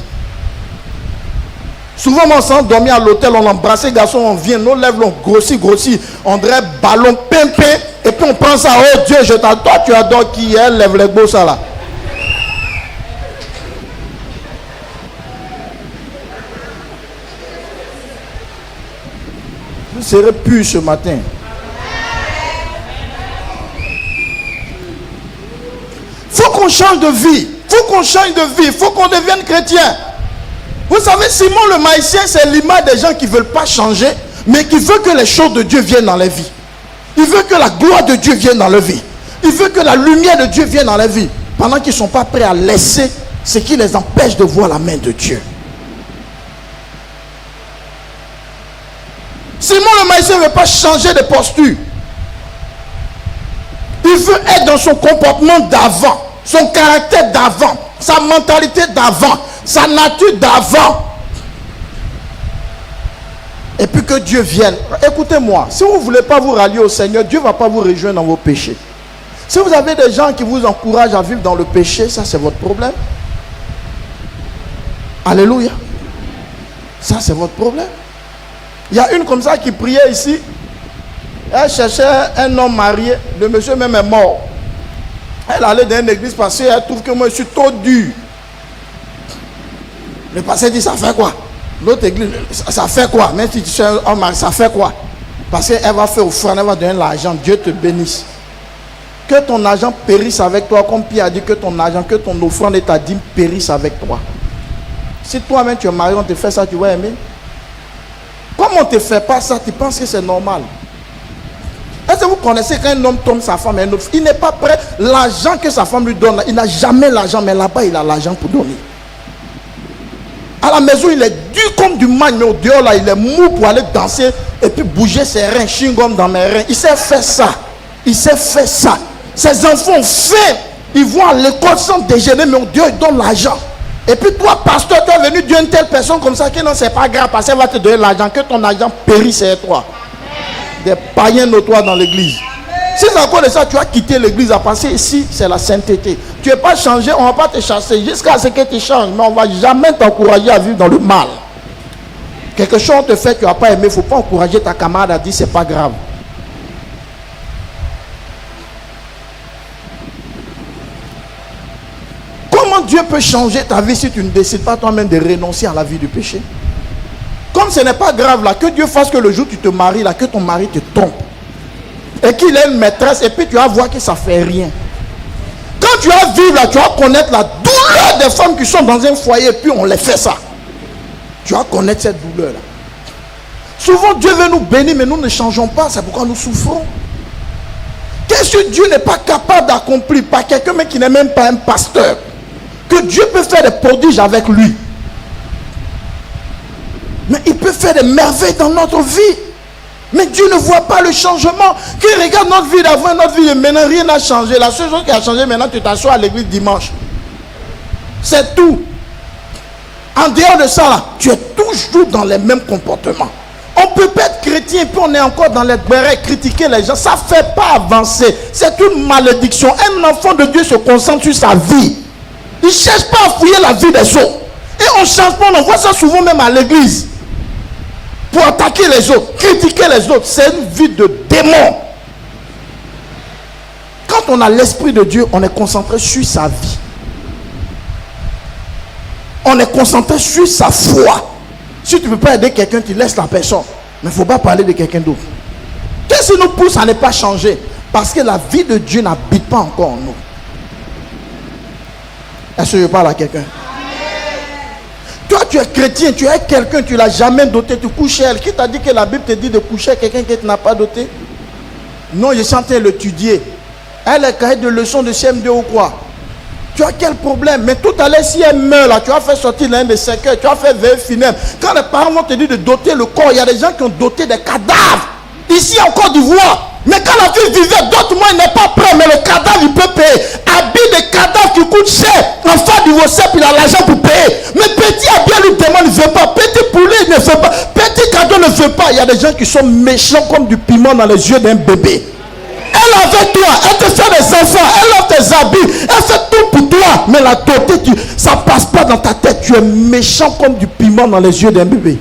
Souvent, on s'en dormit à l'hôtel, on embrassait les garçons, on vient, nos lèvres l'ont grossi, on dirait ballon pimpé, et puis on prend ça, oh Dieu, je t'adore. Toi, tu adores qui? Elle lève les beaux, ça là. Vous serez pur ce matin. Faut qu'on change de vie. Faut qu'on change de vie. Faut qu'on devienne chrétien. Vous savez, Simon le Maïsien, c'est l'image des gens qui ne veulent pas changer, mais qui veulent que les choses de Dieu viennent dans leur vie. Il veut que la gloire de Dieu vienne dans leur vie. Il veut que la lumière de Dieu vienne dans leur vie. Pendant qu'ils ne sont pas prêts à laisser ce qui les empêche de voir la main de Dieu. Simon le Maïsien ne veut pas changer de posture. Il veut être dans son comportement d'avant, son caractère d'avant, sa mentalité d'avant, sa nature d'avant. Et puis que Dieu vienne. Écoutez-moi, si vous ne voulez pas vous rallier au Seigneur, Dieu ne va pas vous rejoindre dans vos péchés. Si vous avez des gens qui vous encouragent à vivre dans le péché, ça c'est votre problème. Alléluia. Ça c'est votre problème. Il y a une comme ça qui priait ici. Elle cherchait un homme marié. Le monsieur même est mort. Elle allait dans une église parce qu'elle trouve que moi je suis trop dur. Le pasteur dit, ça fait quoi? L'autre église, ça fait quoi? Même si tu es un homme marié, ça fait quoi? Parce qu'elle va faire offrande, elle va donner l'argent. Dieu te bénisse. Que ton argent périsse avec toi, comme Pierre a dit, que ton argent, que ton offrande et ta dîme périssent avec toi. Si toi-même tu es marié, on te fait ça, tu vas aimer? Comme on ne te fait pas ça, tu penses que c'est normal? Est-ce que vous connaissez qu'un homme tombe sa femme et un autre, il n'est pas prêt, l'argent que sa femme lui donne, il n'a jamais l'argent, mais là-bas il a l'argent pour donner. À la maison il est dur comme du mangue, mais au dehors là il est mou pour aller danser et puis bouger ses reins, chewing-gum dans mes reins. Il sait faire ça. Il sait faire ça. Ses enfants ont fait, ils vont à l'école sans déjeuner, mais au dehors ils donnent l'argent. Et puis toi, pasteur, tu es venu dire une telle personne comme ça que non, c'est pas grave parce qu'elle va te donner l'argent, que ton argent périsse c'est toi. Des païens notoires dans l'église. Si c'est encore de ça, tu as quitté l'église à passer ici, c'est la sainteté. Tu n'es pas changé, on ne va pas te chasser jusqu'à ce que tu changes, mais on ne va jamais t'encourager à vivre dans le mal. Quelque chose te fait, tu n'as pas aimé, il ne faut pas encourager ta camarade à dire c'est pas grave. Comment Dieu peut changer ta vie si tu ne décides pas toi-même de renoncer à la vie du péché? Comme ce n'est pas grave là, que Dieu fasse que le jour où tu te maries là, que ton mari te trompe. Et qu'il ait une maîtresse et puis tu vas voir que ça ne fait rien. Quand tu vas vivre là, tu vas connaître la douleur des femmes qui sont dans un foyer et puis on les fait ça. Tu vas connaître cette douleur là. Souvent Dieu veut nous bénir mais nous ne changeons pas, c'est pourquoi nous souffrons. Qu'est-ce que Dieu n'est pas capable d'accomplir par quelqu'un mais qui n'est même pas un pasteur? Que Dieu peut faire des prodiges avec lui. Mais il peut faire des merveilles dans notre vie. Mais Dieu ne voit pas le changement. Qu'il regarde notre vie d'avant, notre vie de maintenant, rien n'a changé. La seule chose qui a changé maintenant, tu t'assois à l'église dimanche. C'est tout. En dehors de ça, là, tu es toujours dans les mêmes comportements. On peut pas être chrétien et puis on est encore dans les bérets, critiquer les gens. Ça ne fait pas avancer. C'est une malédiction. Un enfant de Dieu se concentre sur sa vie. Il ne cherche pas à fouiller la vie des autres. Et on ne change pas. On voit ça souvent même à l'église. Pour attaquer les autres, critiquer les autres, c'est une vie de démon. Quand on a l'Esprit de Dieu, on est concentré sur sa vie. On est concentré sur sa foi. Si tu ne peux pas aider quelqu'un, tu laisses la personne. Mais il ne faut pas parler de quelqu'un d'autre. Qu'est-ce qui nous pousse à ne pas changer? Parce que la vie de Dieu n'habite pas encore en nous. Est-ce que je parle à quelqu'un? Toi, tu es chrétien, tu es quelqu'un, tu ne l'as jamais doté, tu couches elle. Qui t'a dit que la Bible te dit de coucher quelqu'un que tu n'as pas doté? Non, je suis en train de l'étudier. Elle est cahier de leçons de CM2 ou quoi? Tu as quel problème? Mais tout à l'heure, si elle meurt là, tu as fait sortir l'un de ses cœurs, tu as fait veille funèbre. Quand les parents vont te dire de doter le corps, il y a des gens qui ont doté des cadavres. ici en Côte d'Ivoire. Mais quand la vie vivait, d'autres mois, il n'est pas prêt, mais le cadavre, il peut payer. Habit des cadavres qui coûtent cher. Enfant divorcé, puis il a l'argent pour payer. Mais petit habit lui demande, ne veut pas. Petit poulet, il ne veut pas. Petit cadeau ne veut pas. Il y a des gens qui sont méchants comme du piment dans les yeux d'un bébé. Elle est avec toi, elle te fait des enfants, elle offre tes habits, elle fait tout pour toi. Mais la doté, ça ne passe pas dans ta tête. Tu es méchant comme du piment dans les yeux d'un bébé.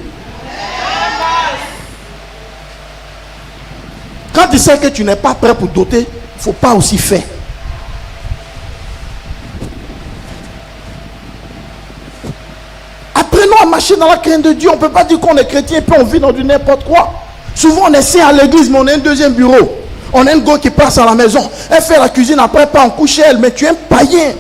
Quand tu sais que tu n'es pas prêt pour doter, il ne faut pas aussi faire. Apprenons à marcher dans la crainte de Dieu. On ne peut pas dire qu'on est chrétien et puis on vit dans du n'importe quoi. Souvent on essaie à l'église, mais on a un deuxième bureau. On a une go qui passe à la maison. Elle fait la cuisine, après pas en couche elle. Mais tu es un païen.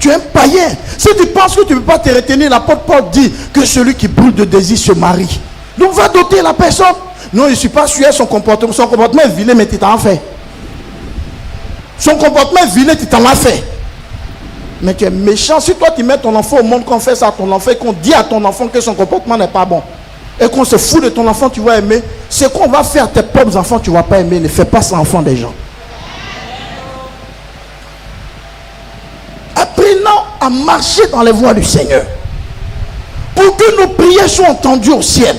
Tu es un païen. Si tu penses que tu ne peux pas te retenir, l'apôtre Paul dit que celui qui brûle de désir se marie. Donc va doter la personne. Non, je ne suis pas sûr de son comportement. Son comportement est vilain, mais tu t'en as fait. Son comportement est vilain, tu t'en as fait. Mais tu es méchant. Si toi tu mets ton enfant au monde, qu'on fait ça à ton enfant et qu'on dit à ton enfant que son comportement n'est pas bon, et qu'on se fout de ton enfant, tu vas aimer. Ce qu'on va faire à tes propres enfants, tu ne vas pas aimer. Ne fais pas ça enfant des gens. Apprenons à marcher dans les voies du Seigneur. Pour que nos prières soient entendues au ciel.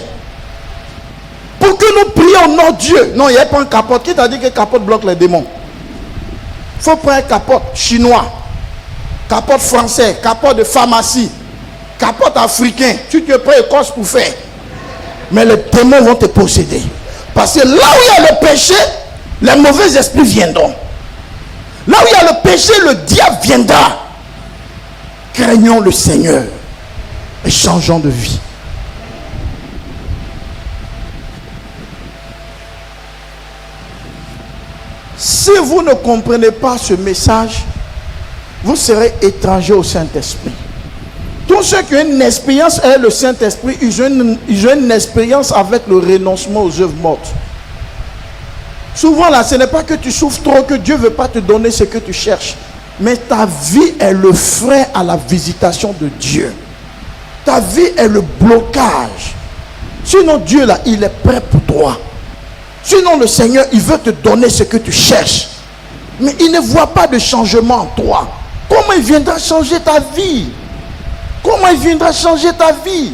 Pour que nous prions non Dieu. Non, il n'y a pas un capote. Qui t'a dit que capote bloque les démons? Il faut prendre un capote chinois, capote français, capote de pharmacie, capote africain. Tu te prends Écosse pour faire. Mais les démons vont te posséder. Parce que là où il y a le péché, les mauvais esprits viendront. Là où il y a le péché, le diable viendra. Craignons le Seigneur et changeons de vie. Si vous ne comprenez pas ce message, vous serez étranger au Saint-Esprit. Tous ceux qui ont une expérience avec le Saint-Esprit, ils ont une expérience avec le renoncement aux œuvres mortes. Souvent là, ce n'est pas que tu souffres trop, que Dieu ne veut pas te donner ce que tu cherches. Mais ta vie est le frein à la visitation de Dieu. Ta vie est le blocage. Sinon Dieu là, il est prêt pour toi. Sinon le Seigneur, il veut te donner ce que tu cherches. Mais il ne voit pas de changement en toi. Comment il viendra changer ta vie? Comment il viendra changer ta vie?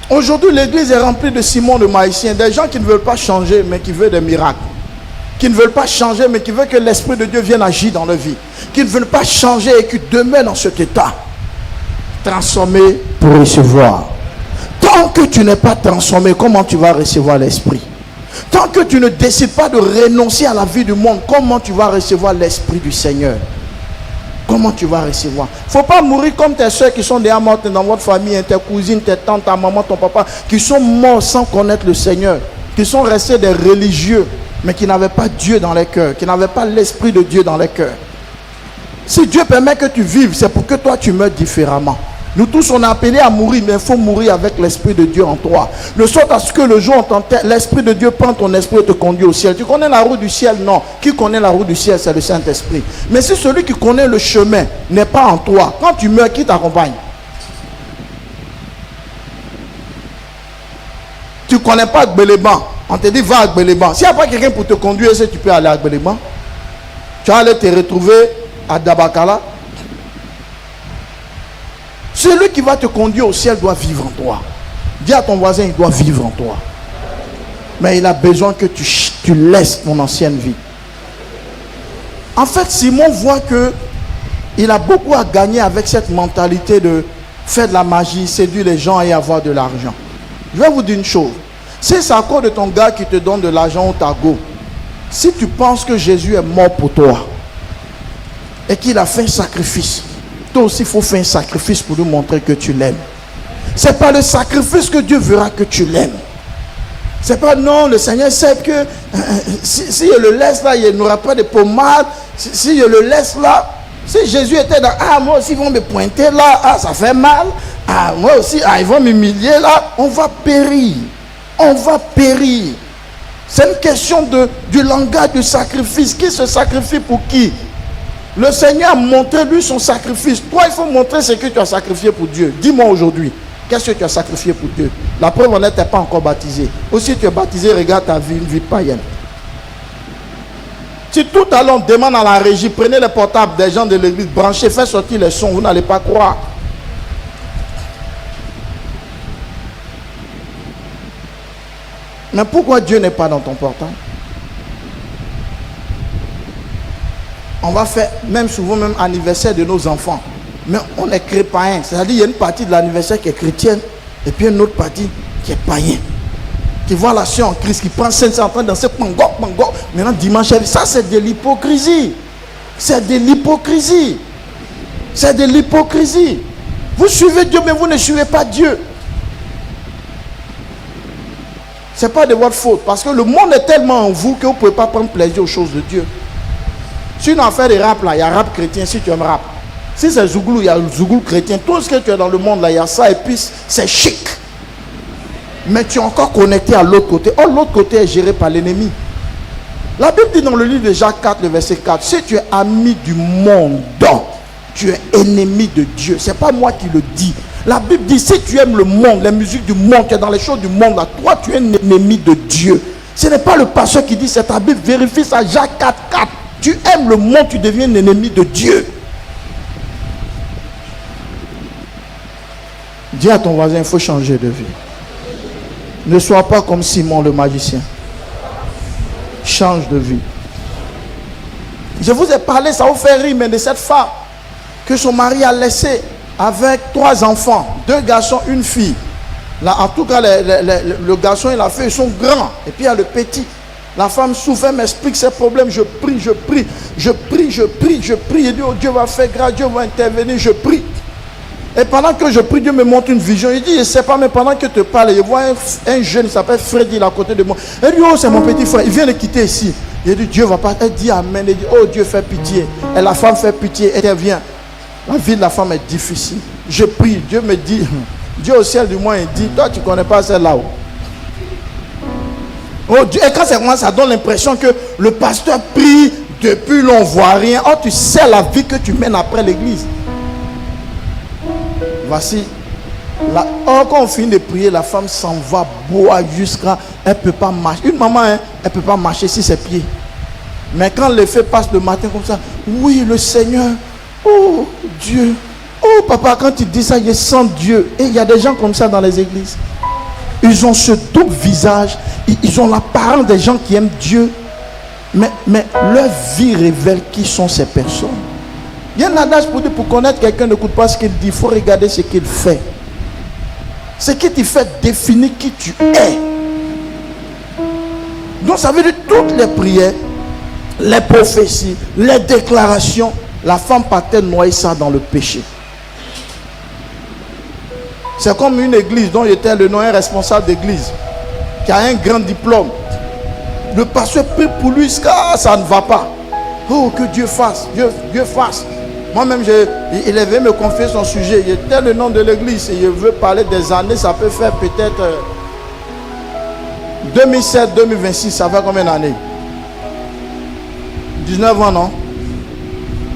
Aujourd'hui, l'église est remplie de Simon de Maïsien, des gens qui ne veulent pas changer, mais qui veulent des miracles. Qui ne veulent pas changer, mais qui veulent que l'Esprit de Dieu vienne agir dans leur vie. Qui ne veulent pas changer et qui demeurent dans cet état. Transformé pour recevoir. Tant que tu n'es pas transformé, comment tu vas recevoir l'Esprit? Tant que tu ne décides pas de renoncer à la vie du monde, comment tu vas recevoir l'Esprit du Seigneur? Comment tu vas recevoir? Il ne faut pas mourir comme tes soeurs qui sont déjà mortes dans votre famille, tes cousines, tes tantes, ta maman, ton papa, qui sont morts sans connaître le Seigneur, qui sont restés des religieux, mais qui n'avaient pas Dieu dans les cœurs, qui n'avaient pas l'Esprit de Dieu dans les cœurs. Si Dieu permet que tu vives, c'est pour que toi tu meurs différemment. Nous tous, on est appelés à mourir, mais il faut mourir avec l'Esprit de Dieu en toi. De sorte à ce que le jour où l'Esprit de Dieu prend ton esprit et te conduit au ciel. Tu connais la route du ciel? Non. Qui connaît la route du ciel? C'est le Saint-Esprit. Mais si celui qui connaît le chemin n'est pas en toi, quand tu meurs, qui t'accompagne? Tu ne connais pas Gbéléban. On te dit va à Gbéléban. S'il n'y a pas quelqu'un pour te conduire, est-ce que tu peux aller à Gbéléban? Tu vas aller te retrouver à Dabakala. Celui qui va te conduire au ciel doit vivre en toi. Dis à ton voisin, il doit vivre en toi. Mais il a besoin que tu laisses ton ancienne vie. En fait, Simon voit que il a beaucoup à gagner avec cette mentalité de faire de la magie, séduire les gens et avoir de l'argent. Je vais vous dire une chose. Si c'est à cause de ton gars qui te donne de l'argent ou ta go, si tu penses que Jésus est mort pour toi et qu'il a fait un sacrifice, toi aussi il faut faire un sacrifice pour lui montrer que tu l'aimes. C'est pas le sacrifice que Dieu verra que tu l'aimes. C'est pas non, le Seigneur sait que si je le laisse là, il n'aura pas de pommade. Si je le laisse là, si Jésus était dans, moi aussi ils vont me pointer là, ça fait mal. Moi aussi, ils vont m'humilier là, on va périr. On va périr. C'est une question du langage du sacrifice. Qui se sacrifie pour qui? Le Seigneur a montré lui son sacrifice. Toi, il faut montrer ce que tu as sacrifié pour Dieu. Dis-moi aujourd'hui. Qu'est-ce que tu as sacrifié pour Dieu? La preuve en est, tu n'es pas encore baptisé. Aussi, tu es baptisé, regarde ta vie, une vie païenne. Si tout à l'heure on demande à la régie, prenez les portables des gens de l'église, branchez, faites sortir les sons, vous n'allez pas croire. Mais pourquoi Dieu n'est pas dans ton portable? On va faire, même souvent, même anniversaire de nos enfants. Mais on est chrétien. C'est-à-dire qu'il y a une partie de l'anniversaire qui est chrétienne et puis une autre partie qui est païenne. Qui voit la sœur en Christ, qui prend scène, en train de danser, pango, pango. Maintenant, dimanche, ça c'est de l'hypocrisie. C'est de l'hypocrisie. C'est de l'hypocrisie. Vous suivez Dieu, mais vous ne suivez pas Dieu. Ce n'est pas de votre faute. Parce que le monde est tellement en vous que vous ne pouvez pas prendre plaisir aux choses de Dieu. Si une affaire de rap, là, il y a rap chrétien, si tu aimes rap. Si c'est Zouglou, il y a Zouglou chrétien. Tout ce que tu as dans le monde, là, il y a ça et puis c'est chic. Mais tu es encore connecté à l'autre côté. Oh, l'autre côté est géré par l'ennemi. La Bible dit dans le livre de Jacques 4, le verset 4, si tu es ami du monde, tu es ennemi de Dieu. Ce n'est pas moi qui le dis. La Bible dit, si tu aimes le monde, les musiques du monde, tu es dans les choses du monde, là, toi, tu es un ennemi de Dieu. Ce n'est pas le pasteur qui dit, c'est ta Bible, vérifie ça, Jacques 4, 4. Tu aimes le monde, tu deviens un ennemi de Dieu. Dis à ton voisin, il faut changer de vie. Ne sois pas comme Simon le magicien. Change de vie. Je vous ai parlé, ça vous fait rire, mais de cette femme que son mari a laissé avec 3 enfants, 2 garçons, 1 fille. Là, en tout cas, le garçon et la fille sont grands. Et puis il y a le petit. La femme souffre, elle m'explique ses problèmes. Je prie, je prie, je prie, je prie, je prie. Et dit, oh, Dieu va faire grâce, Dieu va intervenir, je prie. Et pendant que je prie, Dieu me montre une vision. Il dit, je ne sais pas, mais pendant que je te parle, je vois un jeune, il s'appelle Freddy, là, à côté de moi. Elle dit, oh, c'est mon petit frère, il vient de quitter ici. Il dit, Dieu va pas. Elle dit, amen. Elle dit, oh, Dieu fait pitié. Et la femme fait pitié, elle vient. La vie de la femme est difficile. Je prie, Dieu me dit, Dieu au ciel du moins, il dit, toi, tu ne connais pas celle-là. Oh, Dieu. Et quand c'est moi, ça donne l'impression que le pasteur prie depuis l'on ne voit rien. Oh, tu sais la vie que tu mènes après l'église. Voici, quand on finit de prier, la femme s'en va boire jusqu'à... Elle ne peut pas marcher. Une maman, hein, elle ne peut pas marcher sur ses pieds. Mais quand l'effet passe le matin comme ça, oui, le Seigneur, oh Dieu, oh papa, quand tu dis ça, je sens Dieu. Et il y a des gens comme ça dans les églises. Ils ont ce double visage, ils ont l'apparence des gens qui aiment Dieu, mais leur vie révèle qui sont ces personnes. Il y a un adage pour dire, pour connaître quelqu'un, n'écoute pas ce qu'il dit, il faut regarder ce qu'il fait. Ce qui te fait définir qui tu es. Donc ça veut dire toutes les prières, les prophéties, les déclarations, la femme partait noyer ça dans le péché. C'est comme une église dont j'étais le nom, un responsable d'église, qui a un grand diplôme. Le pasteur prie pour lui, ça ne va pas. Oh, que Dieu fasse, Dieu fasse. Moi-même, il est venu me confier son sujet. Il était le nom de l'église et je veux parler des années. Ça peut faire peut-être 2007-2026. Ça fait combien d'années? 19 ans, non?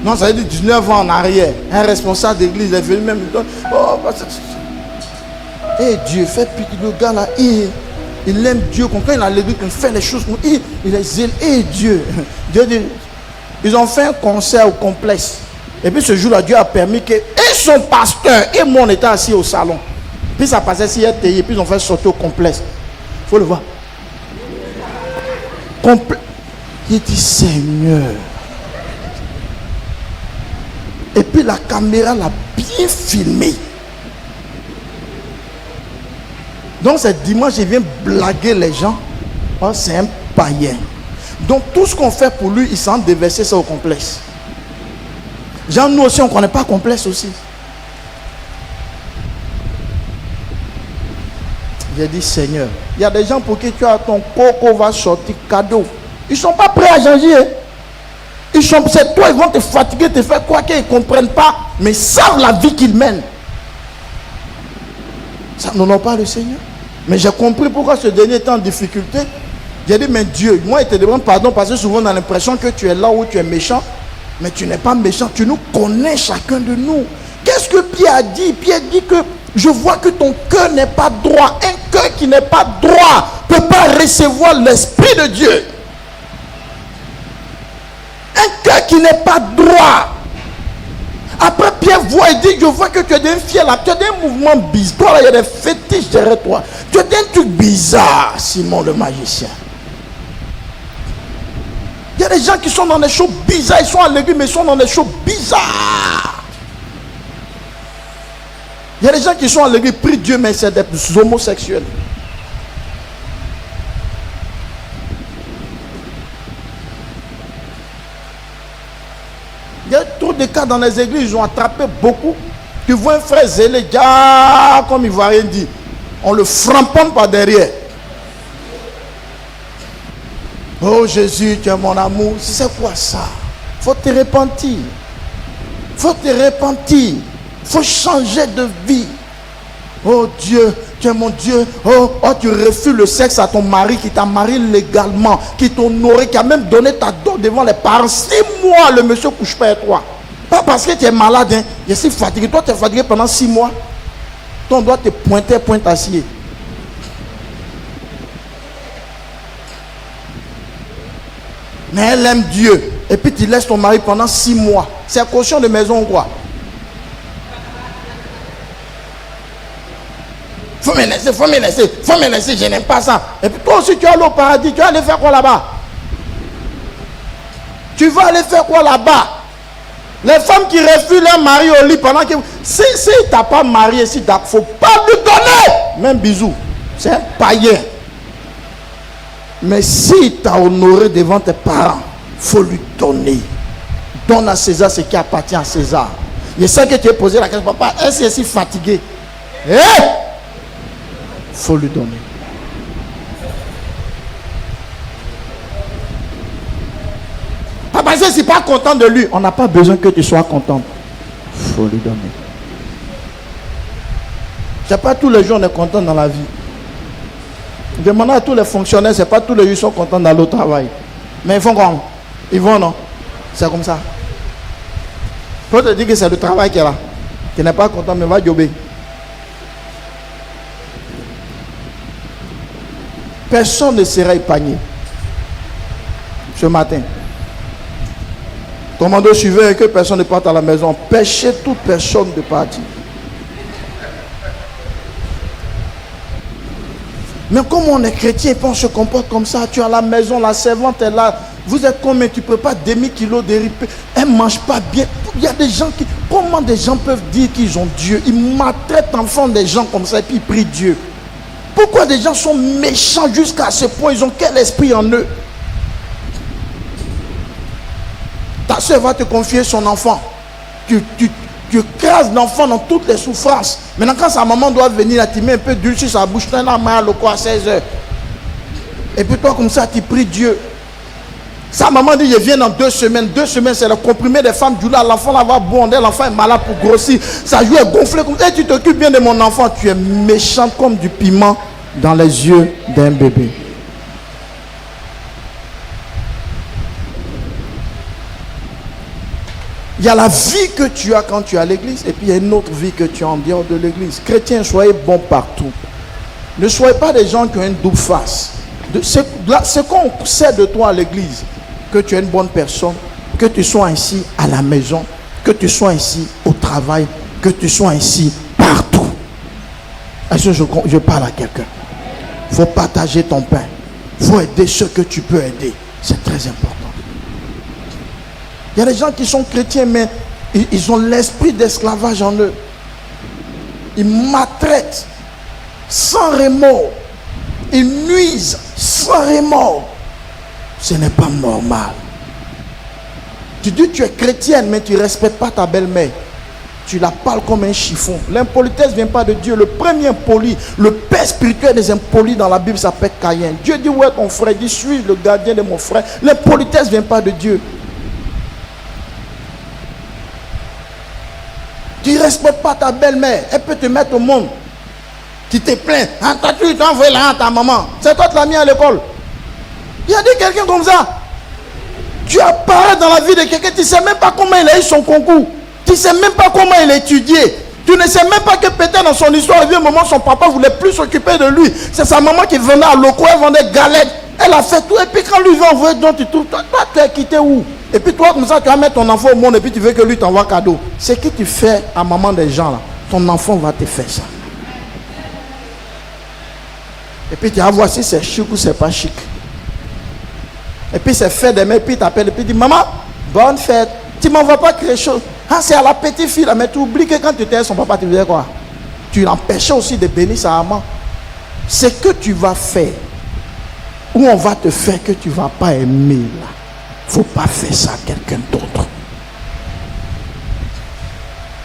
Non, ça veut dire 19 ans en arrière. Un responsable d'église est venu même. Oh, Dieu, fait pitié. Le gars là, il aime Dieu. Quand il a l'église, il fait les choses. Il est zélé. Dieu. Dieu dit, ils ont fait un concert au complexe. Et puis ce jour-là, Dieu a permis que et son pasteur et moi on était assis au salon. Puis ça passait si et puis ils ont fait sortir au complexe. Il faut le voir. Il dit Seigneur. Et puis la caméra l'a bien filmé. Donc c'est dimanche, je viens blaguer les gens. Oh, c'est un païen. Donc tout ce qu'on fait pour lui, il s'en déverser ça au complexe. Genre nous aussi on ne connaît pas complexe aussi. J'ai dit Seigneur, il y a des gens pour qui tu as ton coco va sortir cadeau. Ils ne sont pas prêts à changer. C'est toi, ils vont te fatiguer, te faire quoi qu'ils ne comprennent pas, mais ils savent la vie qu'ils mènent. Ça n'honore pas le Seigneur. Mais j'ai compris pourquoi ce dernier est en difficulté. J'ai dit, mais Dieu, moi, il te demande pardon parce que souvent on a l'impression que tu es là où tu es méchant. Mais tu n'es pas méchant, tu nous connais chacun de nous. Qu'est-ce que Pierre a dit? Pierre dit que Je vois que ton cœur n'est pas droit. Un cœur qui n'est pas droit ne peut pas recevoir l'Esprit de Dieu. Un cœur qui n'est pas droit. Après, Pierre voit et dit, je vois que tu as des fiers là, tu as des mouvements bizarres, il y a des fétiches derrière toi. Tu as des trucs bizarres, Simon le magicien. Il y a des gens qui sont dans des choses bizarres, ils sont à l'église, mais ils sont dans des choses bizarres. Il y a des gens qui sont à l'église, prient Dieu, mais c'est des homosexuels. Il y a trop de cas dans les églises, ils ont attrapé beaucoup. Tu vois un frère zélé, comme il ne va rien dire. On le framponne par derrière. Oh Jésus, tu es mon amour. C'est quoi ça? Il faut te repentir. Il faut te repentir. Il faut changer de vie. Oh Dieu, tu es mon Dieu. Oh, tu refuses le sexe à ton mari qui t'a marié légalement, qui t'a honoré, qui a même donné ta dot devant les parents. 6 mois, le monsieur couche pas avec toi. Pas parce que tu es malade, hein. Je suis fatigué. Toi, tu es fatigué pendant 6 mois. Ton doigt te pointer, pointe acier. Mais elle aime Dieu. Et puis tu laisses ton mari pendant 6 mois. C'est caution de maison ou quoi? Faut me laisser, je n'aime pas ça. Et puis toi aussi tu vas aller au paradis, tu vas aller faire quoi là-bas? Tu vas aller faire quoi là-bas? Les femmes qui refusent leur mari au lit pendant que... Si il t'a pas marié, il ne faut pas lui donner. Même bisous. C'est un païen. Mais s'il t'a honoré devant tes parents, il faut lui donner. Donne à César ce qui appartient à César. Je sais que tu as posé la question, papa, est-ce que je suis fatigué? Faut lui donner. Pas parce que je ne suis pas content de lui. On n'a pas besoin que tu sois content. Faut lui donner. C'est pas tous les jours on est content dans la vie. Demandez à tous les fonctionnaires, c'est pas tous les jours ils sont contents dans le travail. Mais ils font quoi? Ils vont, non? C'est comme ça. Faut te dire que c'est le travail qui est là. Tu n'es pas content, mais va jobber. Personne ne sera épargné. Ce matin, commando suivait que personne ne parte à la maison. Empêchez toute personne de partir. Mais comme on est chrétien et puis on se comporte comme ça, tu es à la maison, la servante est là. Vous êtes combien? Tu peux pas demi-kilo de riz. Elle ne mange pas bien. Il y a des gens qui... Comment des gens peuvent dire qu'ils ont Dieu? Ils maltraitent enfants des gens comme ça et puis ils prient Dieu. Pourquoi des gens sont méchants jusqu'à ce point? Ils ont quel esprit en eux? Ta soeur va te confier son enfant. Tu écrases l'enfant dans toutes les souffrances. Maintenant, quand sa maman doit venir, tu mets un peu d'huile sur sa bouche, tu as la main à 16 heures. Et puis toi, comme ça, tu pries Dieu. Sa maman dit, je viens dans 2 semaines. 2 semaines, c'est le comprimé des femmes du là. L'enfant là va bonder, l'enfant est malade pour grossir. Sa joue est gonflée. Et tu t'occupes bien de mon enfant. Tu es méchant comme du piment dans les yeux d'un bébé. Il y a la vie que tu as quand tu es à l'église. Et puis il y a une autre vie que tu as en dehors de l'église. Chrétiens, soyez bons partout. Ne soyez pas des gens qui ont une double face. Ce qu'on sait de toi à l'église, que tu es une bonne personne, que tu sois ici à la maison, que tu sois ici au travail, que tu sois ici partout. Est-ce que je parle à quelqu'un? Il faut partager ton pain. Il faut aider ceux que tu peux aider. C'est très important. Il y a des gens qui sont chrétiens, mais ils ont l'esprit d'esclavage en eux. Ils maltraitent sans remords. Ils nuisent sans remords. Ce n'est pas normal. Tu dis que tu es chrétienne, mais tu ne respectes pas ta belle-mère. Tu la parles comme un chiffon. L'impolitesse ne vient pas de Dieu. Le premier impoli, le père spirituel des impolis dans la Bible s'appelle Caïn. Dieu dit, où est ton frère? Il dit, suis le gardien de mon frère. L'impolitesse ne vient pas de Dieu. Tu ne respectes pas ta belle-mère. Elle peut te mettre au monde. Tu te plains. Ah, tu t'as envoyé là à ta maman. C'est toi qui l'as mis à l'école. Il y a dit quelqu'un comme ça. Tu apparais dans la vie de quelqu'un. Tu ne sais même pas comment il a eu son concours. Tu ne sais même pas comment il a étudié. Tu ne sais même pas que peut-être dans son histoire, il y a un moment, son papa ne voulait plus s'occuper de lui. C'est sa maman qui venait à Loco, elle vendait galettes. Elle a fait tout. Et puis quand lui veut envoyer, donc tu trouves, toi, tu es quitté où? Et puis toi, comme ça, tu vas mettre ton enfant au monde et puis tu veux que lui t'envoie cadeau. C'est que tu fais à maman des gens là. Ton enfant va te faire ça. Et puis tu vas voir si c'est chic ou c'est pas chic. Et puis c'est fait des mains, et puis il t'appelle, et puis il dit, maman, bonne fête. Tu ne m'envoies pas quelque chose. Ah, c'est à la petite fille là, mais tu oublies que quand tu étais son papa, tu faisais quoi? Tu l'empêchais aussi de bénir sa maman. Ce que tu vas faire, ou on va te faire que tu ne vas pas aimer là. Il ne faut pas faire ça à quelqu'un d'autre.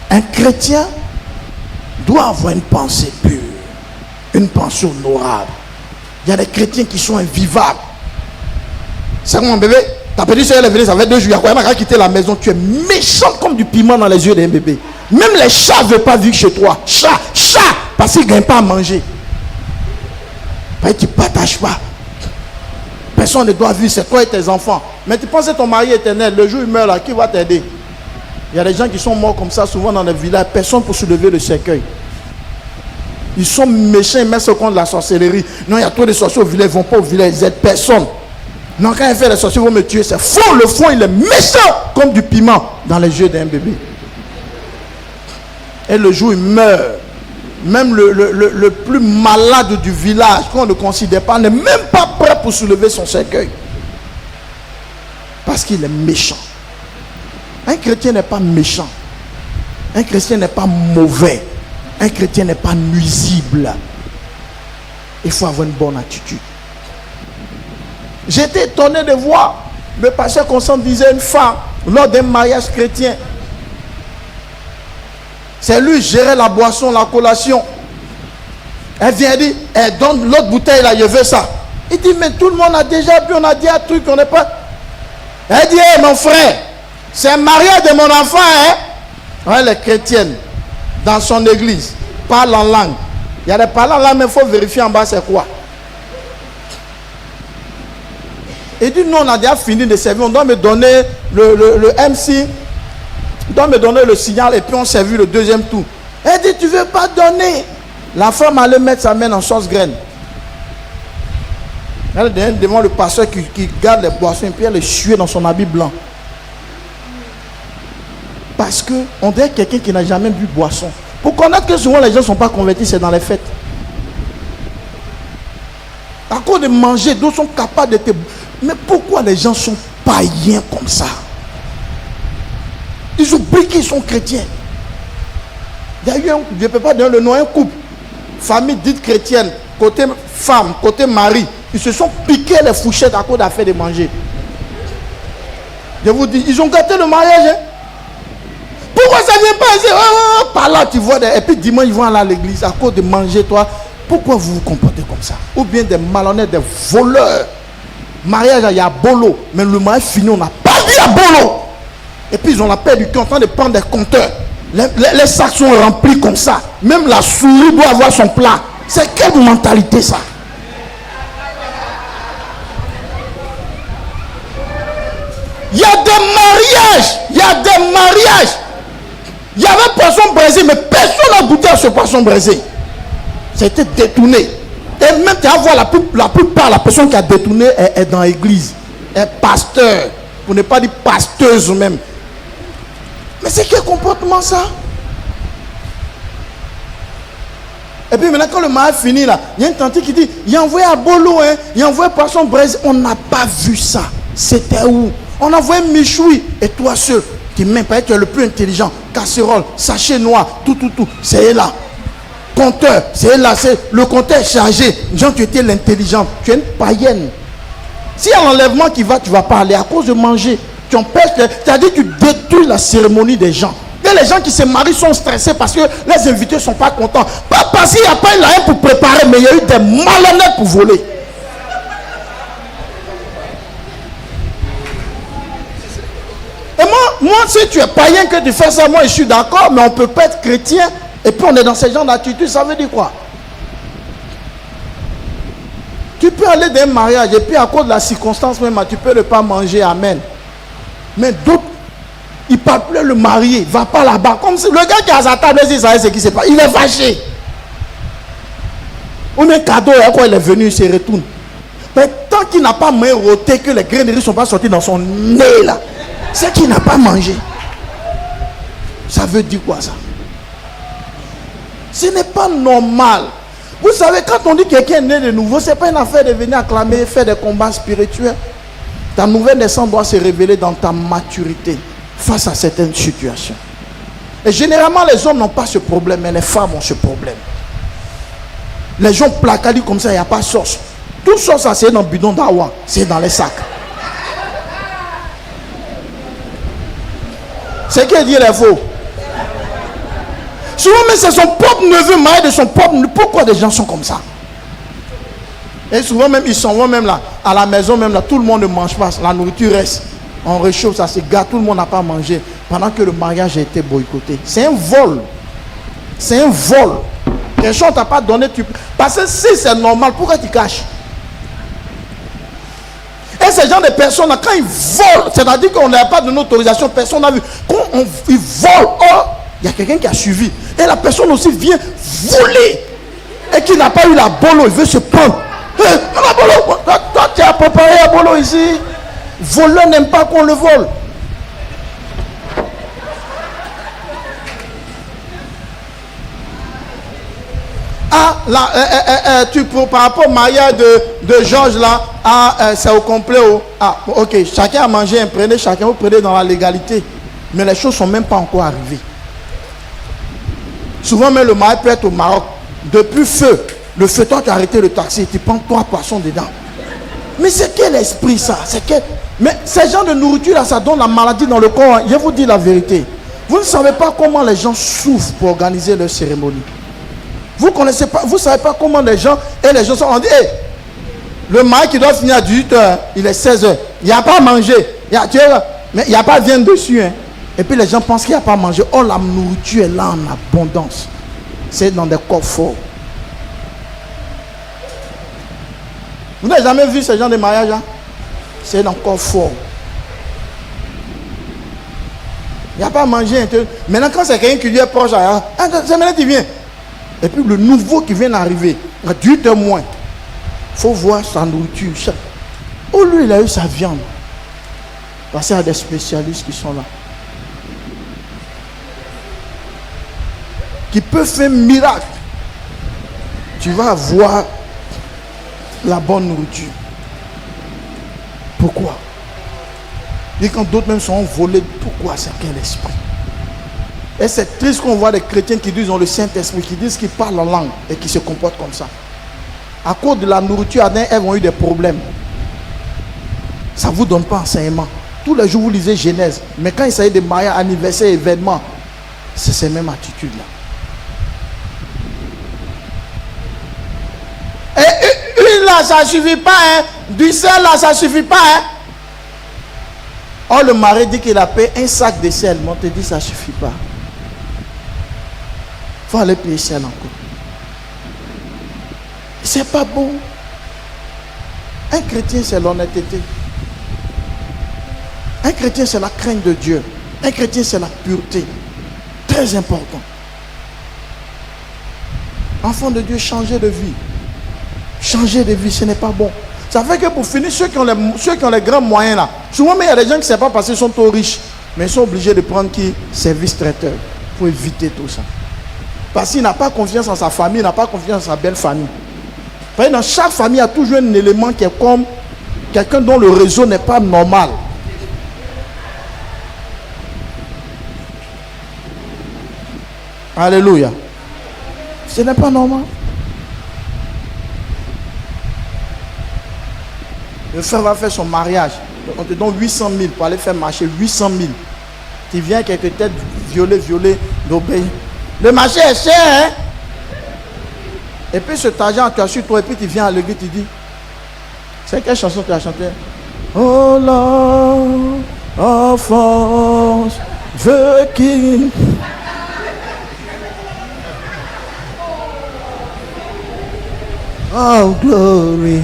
Un chrétien doit avoir une pensée pure, une pensée honorable. Il y a des chrétiens qui sont invivables. C'est mon bébé, ta petite soeur est venue, ça fait 2 jours, elle m'a quitté la maison. Tu es méchant comme du piment dans les yeux d'un bébé. Même les chats ne veulent pas vivre chez toi. Chat, parce qu'ils ne gagnent pas à manger. Parce que tu ne partages pas. Personne ne doit vivre, c'est toi et tes enfants. Mais tu penses que ton mari éternel, le jour où il meurt là, qui va t'aider? Il y a des gens qui sont morts comme ça, souvent dans les villages, personne pour soulever le cercueil. Ils sont méchants, ils mettent ce contre la sorcellerie. Non, il y a trop de sorciers au village, ils ne vont pas au village, ils aident personne. Non, quand il fait les sorciers, ils vont me tuer. C'est faux, le fond, il est méchant comme du piment dans les yeux d'un bébé. Et le jour où il meurt, même le plus malade du village, qu'on ne considère pas, n'est même pas prêt pour soulever son cercueil. Parce qu'il est méchant. Un chrétien n'est pas méchant. Un chrétien n'est pas mauvais. Un chrétien n'est pas nuisible. Il faut avoir une bonne attitude. J'étais étonné de voir le pasteur Constant disait une femme lors d'un mariage chrétien. C'est lui qui gérait la boisson, la collation. Elle vient dire, elle donne l'autre bouteille là, je veux ça. Il dit, mais tout le monde a déjà bu, on a dit un truc, on n'est pas. Elle dit, hey, mon frère, c'est un mariage de mon enfant, hein? Ouais, elle est chrétienne, dans son église, parle en langue. Il y a des parlants en langue, mais il faut vérifier en bas c'est quoi. Il dit, nous on a déjà fini de servir, on doit me donner le MC, on doit me donner le signal et puis on servit le deuxième tour. Elle dit, tu ne veux pas donner? La femme allait mettre sa main en sauce graine. Elle est devant le pasteur qui garde les boissons et puis elle est suée dans son habit blanc. Parce qu'on dirait quelqu'un qui n'a jamais bu boisson. Pour connaître que souvent les gens ne sont pas convertis, c'est dans les fêtes. À cause de manger, d'autres sont capables de te... Mais pourquoi les gens sont païens comme ça? Ils oublient qu'ils sont chrétiens. Il y a eu un, je ne peux pas donner le nom, un couple, famille dite chrétienne, côté femme, côté mari, ils se sont piqués les fourchettes à cause d'affaires de manger. Je vous dis, ils ont gâté le mariage. Hein? Pourquoi ça ne vient pas ici? Par là, tu vois, et puis dimanche, ils vont aller à l'église à cause de manger, toi. Pourquoi vous vous comportez comme ça? Ou bien des malhonnêtes, des voleurs. Mariage, il y a bolo, mais le mariage fini, on n'a pas dit à bolo. Et puis ils ont la paix du cœur en train de prendre des compteurs. Les sacs sont remplis comme ça. Même la souris doit avoir son plat. C'est quelle mentalité ça? Il y a des mariages. Il y a des mariages. Il y avait poisson braisé, mais personne n'a goûté à ce poisson braisé. C'était détourné. Et même tu vas voir la plupart, la personne qui a détourné est dans l'église. Est pasteur. Pour ne pas dire pasteuse même. Mais c'est quel comportement ça? Et puis maintenant quand le mariage finit là, il y a une tante qui dit, il a envoyé à Bolo, hein, il a envoyé poisson braisé. On n'a pas vu ça. C'était où? On a envoyé Michoui. Et toi seul, tu n'es même pas, tu es le plus intelligent. Casserole, sachet noir, tout. C'est là. Compteur, c'est là. Le compteur est chargé. Jean, tu étais l'intelligent. Tu es une païenne. S'il y a l'enlèvement qui va, tu ne vas pas aller à cause de manger. Tu empêches, c'est-à-dire tu détruis la cérémonie des gens. Et les gens qui se marient sont stressés parce que les invités ne sont pas contents. Pas parce qu'il n'y a pas une laine pour préparer, mais il y a eu des malhonnêtes pour voler. Et moi, si tu es païen que tu fais ça, moi je suis d'accord, mais on ne peut pas être chrétien et puis on est dans ce genre d'attitude, ça veut dire quoi? Tu peux aller dans un mariage et puis à cause de la circonstance même, tu peux ne pas manger, amen. Mais d'autres, Il ne parle plus le marié. Va pas là-bas. Comme si le gars qui est à sa table, il sait ce qui se passe. Il est fâché. Ou un cadeau, quand il est venu, il se retourne. Mais tant qu'il n'a pas roté, que les graineries ne sont pas sorties dans son nez là, c'est qu'il n'a pas mangé. Ça veut dire quoi ça? Ce n'est pas normal. Vous savez, quand on dit que quelqu'un est né de nouveau, ce n'est pas une affaire de venir acclamer, faire des combats spirituels. Ta nouvelle naissance doit se révéler dans ta maturité face à certaines situations. Et généralement, les hommes n'ont pas ce problème, mais les femmes ont ce problème. Les gens placardent comme ça, il n'y a pas de sauce. Tout ça, c'est dans le bidon d'Awa, c'est dans les sacs. C'est qui dit les faux. Souvent, mais c'est son propre neveu, marié de son propre neveu. Pourquoi des gens sont comme ça? Et souvent, même, ils s'en vont même là, à la maison, même là, tout le monde ne mange pas. La nourriture reste. On réchauffe, ça se gâte, tout le monde n'a pas mangé. Pendant que le mariage a été boycotté. C'est un vol. C'est un vol. Quelque chose ne t'a pas donné. Parce que si c'est normal, pourquoi tu caches? Et ces gens de personnes, quand ils volent, c'est-à-dire qu'on n'a pas de autorisation, personne n'a vu. Quand ils volent, oh, il y a quelqu'un qui a suivi. Et la personne aussi vient voler. Et qui n'a pas eu la bolo, il veut se prendre. La bolo, toi tu as préparé la bolo ici. Voleur n'aime pas qu'on le vole. Ah, là, par rapport au mariage de Georges là, c'est au complet. Ok, chacun a mangé, prenez, chacun vous prenez dans la légalité. Mais les choses ne sont même pas encore arrivées. Souvent même le mariage peut être au Maroc. Depuis le feu, toi tu as arrêté le taxi, tu prends 3 poissons dedans. Mais c'est quel esprit ça? Mais ces gens de nourriture là, ça donne la maladie dans le corps. Je vous dis la vérité. Vous ne savez pas comment les gens souffrent pour organiser leur cérémonie. Vous connaissez pas, vous savez pas comment les gens sont en dit, hey, le mariage qui doit finir à 18h, il est 16h. Il n'y a pas à manger. Mais il n'y a pas de viande dessus. Hein. Et puis les gens pensent qu'il n'y a pas à manger. Oh, la nourriture est là en abondance. C'est dans des coffres forts. Vous n'avez jamais vu ce genre de mariage là? C'est dans le coffre fort. Il n'y a pas à manger. Maintenant, quand c'est quelqu'un qui lui est proche, c'est maintenant qu'il vient. Et puis le nouveau qui vient d'arriver, à 18h moins, il faut voir sa nourriture. Oh, lui, il a eu sa viande. Parce qu'il y a des spécialistes qui sont là. Qui peuvent faire un miracle. Tu vas avoir la bonne nourriture. Pourquoi? Et quand d'autres même sont volés, pourquoi? C'est quel esprit? Et c'est triste qu'on voit des chrétiens qui disent ont le Saint-Esprit, qui disent qu'ils parlent en langue et qui se comportent comme ça. À cause de la nourriture, Adam et Ève ont eu des problèmes. Ça ne vous donne pas enseignement. Tous les jours, vous lisez Genèse. Mais quand il s'agit de mariage, anniversaire, événement, c'est ces mêmes attitudes-là. Et une là, ça ne suffit pas. Hein. Du sel là, ça ne suffit pas. Hein. Oh, le mari dit qu'il a payé un sac de sel. Mais on te dit ça ne suffit pas. Il faut aller payer sel encore. C'est pas bon. Un chrétien, c'est l'honnêteté. Un chrétien, c'est la crainte de Dieu. Un chrétien, c'est la pureté. Très important. Enfant de Dieu, changer de vie. Changer de vie, ce n'est pas bon. Ça fait que pour finir, ceux qui ont les grands moyens là, souvent mais il y a des gens qui ne savent pas parce qu'ils sont trop riches, mais ils sont obligés de prendre qui? Service traiteur. Il faut éviter tout ça. Parce qu'il n'a pas confiance en sa famille, il n'a pas confiance en sa belle famille. Parce que dans chaque famille, il y a toujours un élément qui est comme quelqu'un dont le réseau n'est pas normal. Alléluia. Ce n'est pas normal. Le frère va faire son mariage. On te donne 800 000 pour aller faire marcher 800 000. Tu viens avec quelques têtes violées d'obéir. Le marché est cher, hein? Et puis cet argent, tu as su toi, et puis tu viens à l'église, tu dis, c'est quelle chanson tu as chanté? Oh là, enfance, veux qu'il... Oh glory,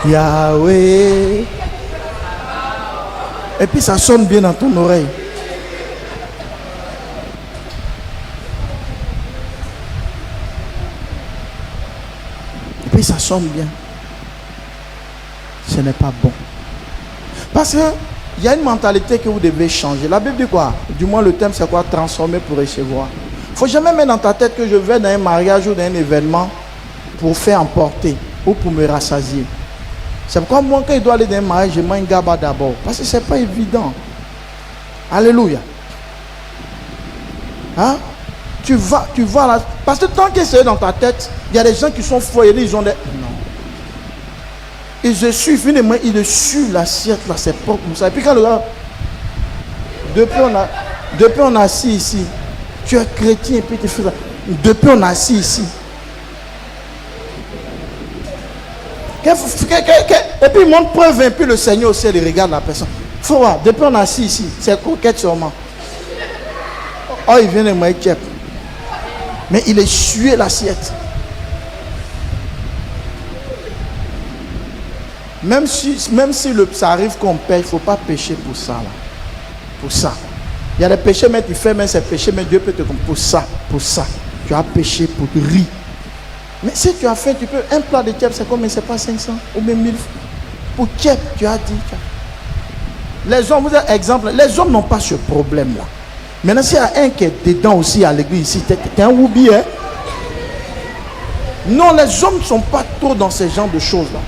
Yahweh. Et puis ça sonne bien dans ton oreille. puis ça sonne bien. Ce n'est pas bon. Parce qu'il y a une mentalité que vous devez changer. La Bible dit quoi? Du moins le thème c'est quoi? Transformer pour recevoir. Il ne faut jamais mettre dans ta tête que je vais dans un mariage ou dans un événement pour faire emporter ou pour me rassasier. C'est pourquoi moi quand je dois aller dans un mariage, je mange gaba d'abord. Parce que ce n'est pas évident. Alléluia. Hein? Tu vas là. Parce que tant que c'est dans ta tête, il y a des gens qui sont foyés, ils ont des... Non. Ils se suivent, finalement, ils suivent l'assiette, là, c'est propre comme ça. Et puis quand le gars... Depuis on est assis ici. Tu es chrétien et puis tu fais ça. Depuis on est assis ici. Et puis il montre preuve un peu le Seigneur aussi, il regarde la personne. Il faut voir, depuis on est assis ici, c'est coquette sûrement. Oh, il vient de moi et mais il est sué l'assiette. Même si ça arrive qu'on paye, il ne faut pas pécher pour ça. Là. Pour ça. Il y a des péchés, mais tu fais, mais c'est péché, mais Dieu peut te comprendre. Pour ça. Tu as péché pour rire. Mais si tu as fait, tu peux, un plat de tchèp, c'est combien? C'est pas 500 ou même 1000 francs. Pour tchèp, tu as dit. Les hommes, vous avez exemple, les hommes n'ont pas ce problème-là. Maintenant, s'il y a un qui est dedans aussi à l'église ici, t'es un oublié. Hein? Non, les hommes ne sont pas trop dans ce genre de choses-là.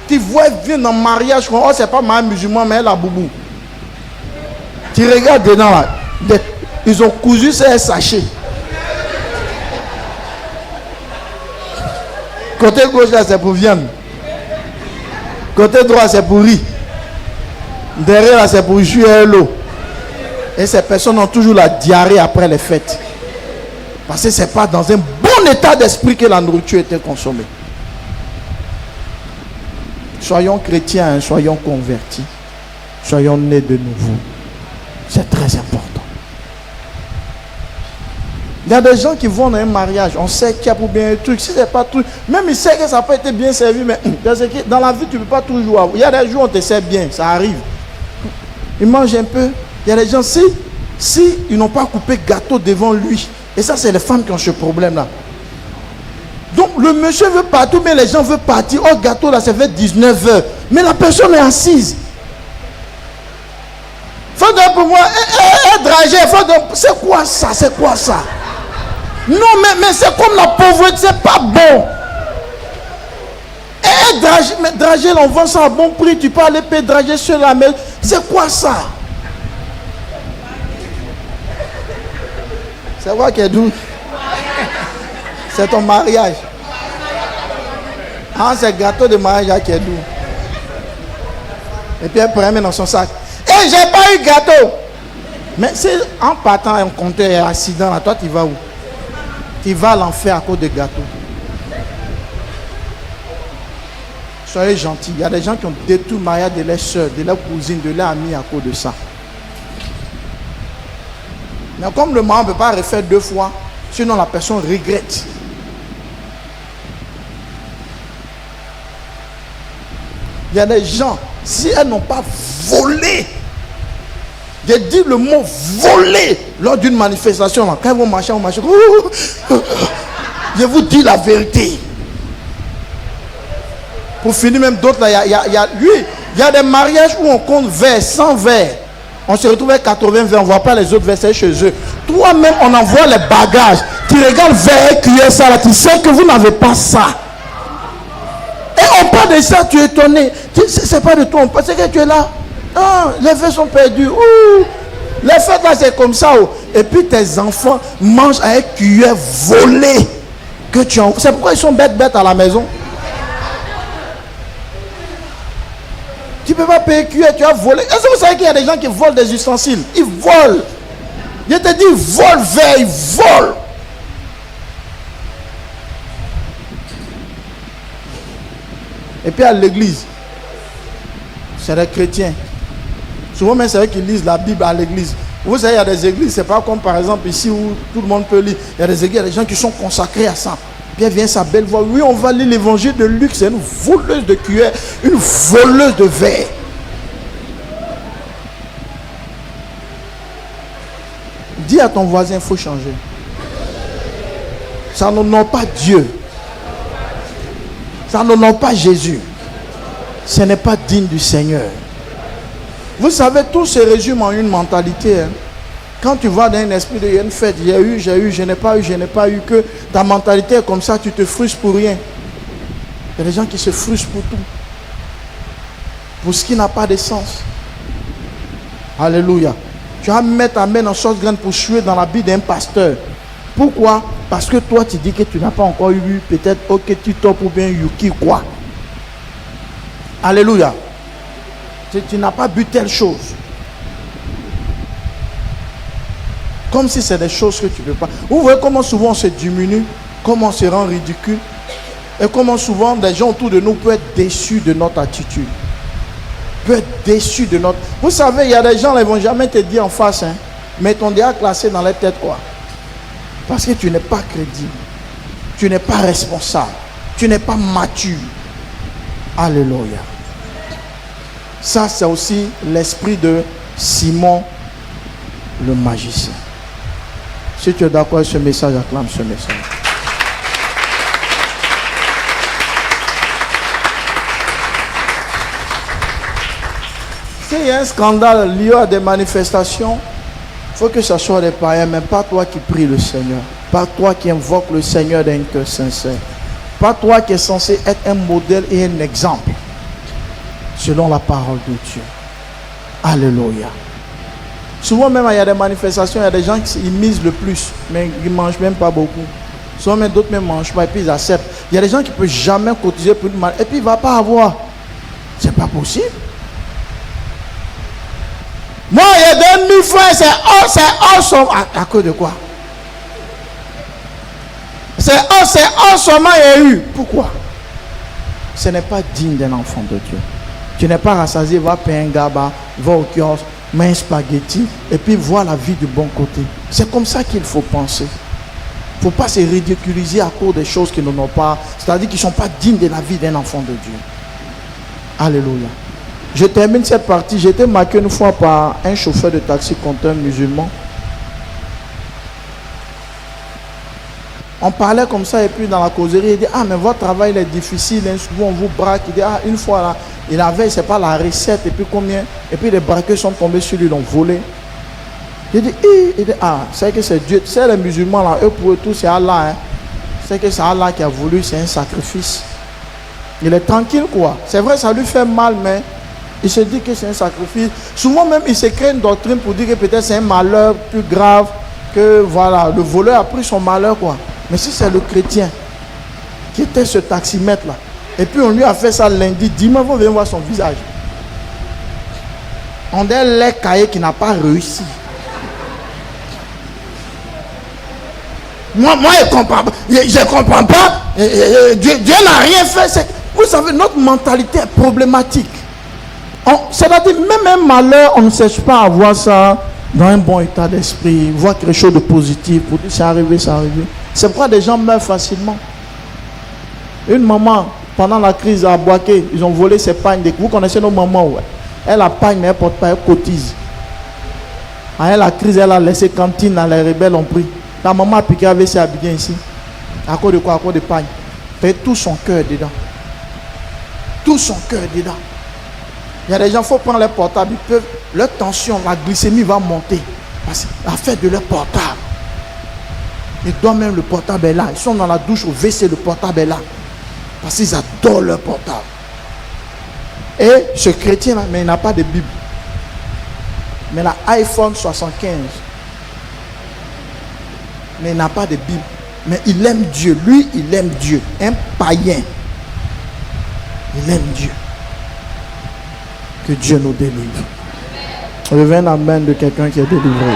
Tu vois, ils viennent en mariage, oh, c'est pas ma musulman, mais elle a boubou. Tu regardes dedans, là, ils ont cousu ces sachets. Côté gauche, là, c'est pour viande. Côté droit, c'est pour riz. Derrière, là, c'est pour jus et l'eau. Et ces personnes ont toujours la diarrhée après les fêtes. Parce que ce n'est pas dans un bon état d'esprit que la nourriture était consommée. Soyons chrétiens, hein, soyons convertis. Soyons nés de nouveau. C'est très important. Il y a des gens qui vont dans un mariage, on sait qu'il y a pour bien un truc. Si c'est pas tout, même il sait que ça n'a pas été bien servi, mais dans la vie, tu ne peux pas toujours avoir. Il y a des jours où on te sert bien, ça arrive. Il mange un peu. Il y a des gens, si ils n'ont pas coupé gâteau devant lui, et ça, c'est les femmes qui ont ce problème-là. Donc, le monsieur veut partir, mais les gens veulent partir. Oh, gâteau, là, ça fait 19h. Mais la personne est assise. Faut donc pour moi, dragé, c'est quoi ça? C'est quoi ça? Non, mais c'est comme la pauvreté, c'est pas bon. Mais dragé, on vend ça à bon prix, tu peux aller payer dragé sur la maison. C'est quoi ça? C'est quoi qui est doux? C'est ton mariage. Ah, c'est le gâteau de mariage qui est doux. Et puis elle prend dans son sac. Et j'ai pas eu gâteau. Mais si en partant un compteur et un accident, là, toi tu vas où? Tu vas à l'enfer à cause de gâteau. Soyez gentils. Il y a des gens qui ont détruit le mariage de leurs soeurs, de leurs cousines, de leurs amis à cause de ça. Mais comme le mariage ne peut pas refaire 2 fois, sinon la personne regrette. Il y a des gens, si elles n'ont pas volé, j'ai dit le mot voler lors d'une manifestation, là, quand ils vont marcher, je vous dis la vérité. Pour finir, même d'autres, il y a des mariages où on compte vers 100 verres. On se retrouve avec 80 verres, on ne voit pas les autres verres chez eux. Toi-même, on envoie les bagages. Tu regardes verre, cuillère, ça, là, tu sais que vous n'avez pas ça. Et on parle de ça, tu es étonné. C'est pas de toi, on pense que tu es là. Ah, les verres sont perdus. Ouh. Les fêtes là, c'est comme ça. Oh. Et puis tes enfants mangent avec cuillère volée. C'est pourquoi ils sont bêtes à la maison. Tu ne peux pas payer cuillère, tu as volé. Est-ce que vous savez qu'il y a des gens qui volent des ustensiles? Ils volent. Je te dis, ils volent verre, ils volent. Et puis à l'église, c'est des chrétiens. Souvent même c'est eux qui lisent la Bible à l'église. Vous savez, il y a des églises, c'est pas comme par exemple ici où tout le monde peut lire. Il y a des églises, il y a des gens qui sont consacrés à ça. Puis elle vient sa belle voix. Oui, on va lire l'évangile de Luc, c'est une voleuse de cuillère, une voleuse de verre. Dis à ton voisin, il faut changer. Ça n'honore pas Dieu. Ça n'honore pas Jésus. Ce n'est pas digne du Seigneur. Vous savez, tout se résume en une mentalité. Hein. Quand tu vas dans un esprit de une fête, j'ai eu, je n'ai pas eu, que ta mentalité est comme ça, tu te frustres pour rien. Il y a des gens qui se frustrent pour tout. Pour ce qui n'a pas de sens. Alléluia. Tu vas mettre ta main en sauce graine pour chouer dans la vie d'un pasteur. Pourquoi? Parce que toi, tu dis que tu n'as pas encore eu peut-être Oketitop ou bien Yuki quoi. Alléluia. Tu n'as pas bu telle chose. Comme si c'est des choses que tu ne peux pas. Vous voyez comment souvent on se diminue, comment on se rend ridicule. Et comment souvent des gens autour de nous peuvent être déçus de notre attitude. Peuvent être déçus de notre... Vous savez, il y a des gens, ils ne vont jamais te dire en face, hein, mais t'ont déjà classé dans la tête quoi. Parce que tu n'es pas crédible. Tu n'es pas responsable. Tu n'es pas mature. Alléluia. Ça, c'est aussi l'esprit de Simon le magicien. Si tu es d'accord avec ce message, acclame ce message. S'il y a un scandale lié à des manifestations, il faut que ce soit des païens, mais pas toi qui prie le Seigneur. Pas toi qui invoque le Seigneur d'un cœur sincère. Pas toi qui es censé être un modèle et un exemple. Selon la parole de Dieu. Alléluia. Souvent même il y a des manifestations, il y a des gens qui misent le plus, mais ils ne mangent même pas beaucoup. Souvent même d'autres ne mangent pas et puis ils acceptent. Il y a des gens qui ne peuvent jamais cotiser pour une mal et puis il ne va pas avoir. C'est pas possible. Moi, il y a 2000 frères, c'est awesome. À cause de quoi? C'est awesome, il y a eu. Pourquoi? Ce n'est pas digne d'un enfant de Dieu. Tu n'es pas rassasié, va payer un gaba, va au kiosque, mets un spaghetti et puis vois la vie du bon côté. C'est comme ça qu'il faut penser. Il ne faut pas se ridiculiser à cause des choses qui n'ont pas, c'est-à-dire qui ne sont pas dignes de la vie d'un enfant de Dieu. Alléluia. Je termine cette partie. J'ai été marqué une fois par un chauffeur de taxi contre un musulman. On parlait comme ça et puis dans la causerie, il dit, ah mais votre travail est difficile, hein, souvent on vous braque. Il dit, ah une fois là, il avait, c'est pas la recette et puis combien, et puis les braqueurs sont tombés sur lui, ils l'ont volé. Il dit, ah, c'est que c'est Dieu, c'est les musulmans là, eux pour eux tous c'est Allah, hein. C'est que c'est Allah qui a voulu, c'est un sacrifice. Il est tranquille quoi. C'est vrai, ça lui fait mal, mais il se dit que c'est un sacrifice. Souvent même, il se crée une doctrine pour dire que peut-être c'est un malheur plus grave, que voilà, le voleur a pris son malheur quoi. Mais si c'est le chrétien qui était ce taximètre là, et puis on lui a fait ça lundi, dimanche, vous venez voir son visage. On a les cahiers qui n'a pas réussi. Moi je comprends pas. Je comprends pas. Dieu n'a rien fait. Vous savez, notre mentalité est problématique. C'est-à-dire, même un malheur, on ne cherche pas à voir ça dans un bon état d'esprit, voir quelque chose de positif, pour dire c'est arrivé, c'est arrivé. C'est pourquoi des gens meurent facilement. Une maman, pendant la crise à Boaké, ils ont volé ses pagnes. Vous connaissez nos mamans, ouais. Elle a pagne, mais elle ne porte pas, elle cotise. À la crise, elle a laissé cantine, les rebelles ont pris. La maman a piqué avec ses habillés ici. À cause de quoi? À cause de pagne. Fait tout son cœur dedans. Tout son cœur dedans. Il y a des gens, il faut prendre les portables, ils peuvent, leur tension, la glycémie va monter. Parce qu'à fait de leur portable. Ils doivent même le portable est là. Ils sont dans la douche au WC, le portable est là. Parce qu'ils adorent leur portable. Et ce chrétien-là, mais il n'a pas de Bible. Mais il a iPhone 75. Mais il n'a pas de Bible. Mais il aime Dieu. Lui, il aime Dieu. Un païen. Il aime Dieu. Que Dieu nous délivre. Je veux un amen de quelqu'un qui est délivré.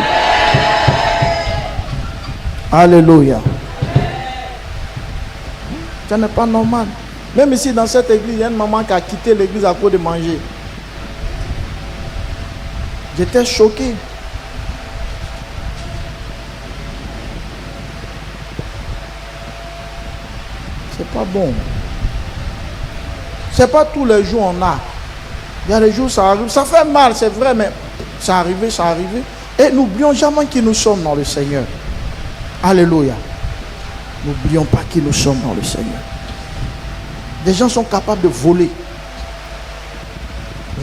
Alléluia. Ça n'est pas normal. Même ici dans cette église, il y a une maman qui a quitté l'église à cause de manger. J'étais choqué. C'est pas bon. C'est pas tous les jours on a. Il y a des jours ça arrive. Ça fait mal, c'est vrai, mais ça arrive, ça arrive. Et n'oublions jamais qui nous sommes dans le Seigneur. Alléluia. N'oublions pas qui nous sommes dans le Seigneur. Des gens sont capables de voler.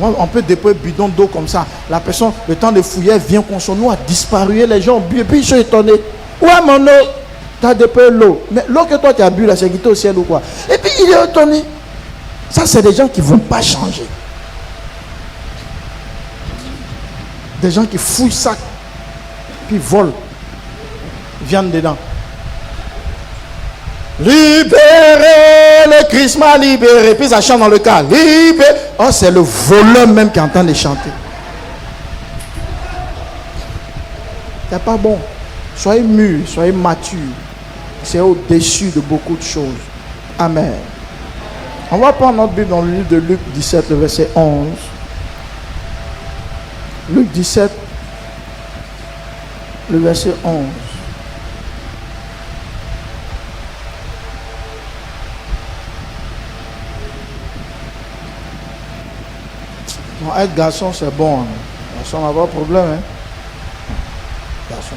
On peut déposer un bidon d'eau comme ça. La personne, le temps de fouiller, vient qu'on son eau a disparu. Les gens ont bu et puis ils sont étonnés. Ouais, mon eau, tu as déposé l'eau. Mais l'eau que toi tu as bu, là, c'est quitté au ciel ou quoi? Et puis il est étonné. Ça, c'est des gens qui ne vont pas changer. Des gens qui fouillent ça, puis volent, viennent dedans. Libéré, le Christ m'a libéré. Puis ça chante dans le cas. Libéré. Oh, c'est le voleur même qui est en train de chanter. C'est pas bon. Soyez mûrs, soyez matures. C'est au-dessus de beaucoup de choses. Amen. On va prendre notre Bible dans le livre de Luc 17, le verset 11. Luc 17, le verset 11. Non, être garçon, c'est bon. Hein. Garçon, on n'a pas de problème. Hein. Garçon.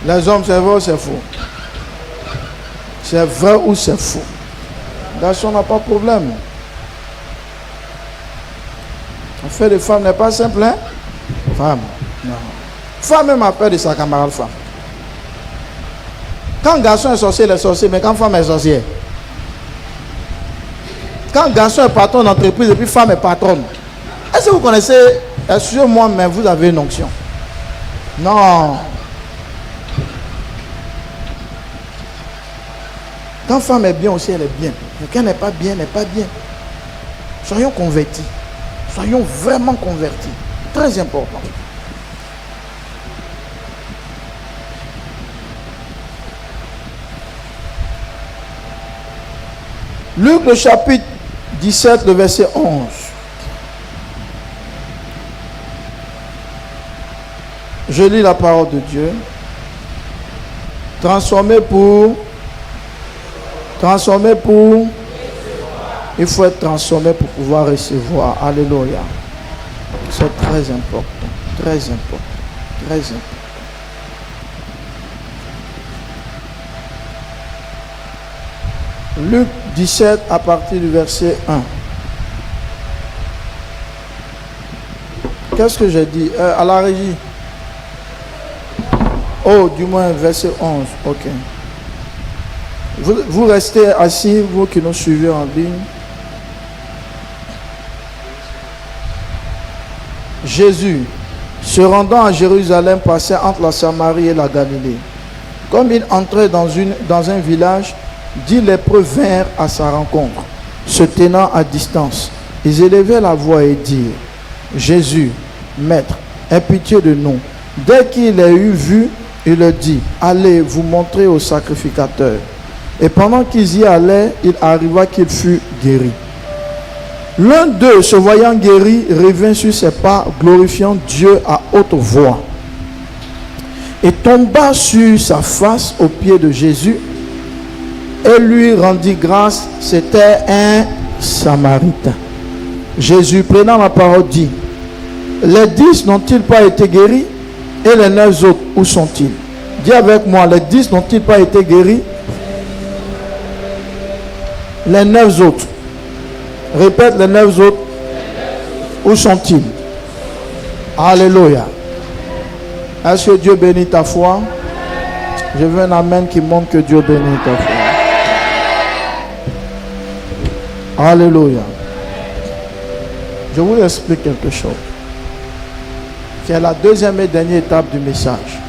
Les hommes, c'est vrai ou c'est faux? C'est vrai ou c'est faux? Garçon, on n'a pas de problème. Affaire de femme n'est pas simple, hein? Femme, non. Femme même a peur de sa camarade femme. Quand garçon est sorcier, il est sorcier, mais quand femme est sorcière. Quand garçon est patron d'entreprise et puis femme est patronne. Est-ce que vous connaissez, excusez-moi, mais vous avez une onction? Non. Quand femme est bien aussi, elle est bien. Mais quand elle n'est pas bien, elle n'est pas bien. Soyons convertis. Soyons vraiment convertis. Très important. Luc, le chapitre 17, le verset 11. Je lis la parole de Dieu. Transformer pour. Il faut être transformé pour pouvoir recevoir. Alléluia. C'est très important. Très important. Très important. Luc 17 à partir du verset 1. Qu'est-ce que j'ai dit? À la régie. Oh, du moins verset 11. Ok. Vous restez assis, vous qui nous suivez en ligne. Jésus, se rendant à Jérusalem, passait entre la Samarie et la Galilée. Comme il entrait dans un village, 10 lépreux vinrent à sa rencontre, se tenant à distance. Ils élevaient la voix et dirent: Jésus, Maître, aie pitié de nous. Dès qu'il les eut vus, il leur dit: allez vous montrer au sacrificateur. Et pendant qu'ils y allaient, il arriva qu'il fut guéri. L'un d'eux, se voyant guéri, revint sur ses pas, glorifiant Dieu à haute voix, et tomba sur sa face aux pieds de Jésus et lui rendit grâce. C'était un Samaritain. Jésus, prenant la parole, dit: les 10 n'ont-ils pas été guéris? Et les 9 autres, où sont-ils? Dis avec moi, les 10 n'ont-ils pas été guéris? Les 9 autres. Répète, les 9 autres. Où sont-ils? Alléluia. Est-ce que Dieu bénit ta foi? Je veux un amen qui montre que Dieu bénit ta foi. Alléluia. Je vous explique quelque chose. C'est la deuxième et dernière étape du message.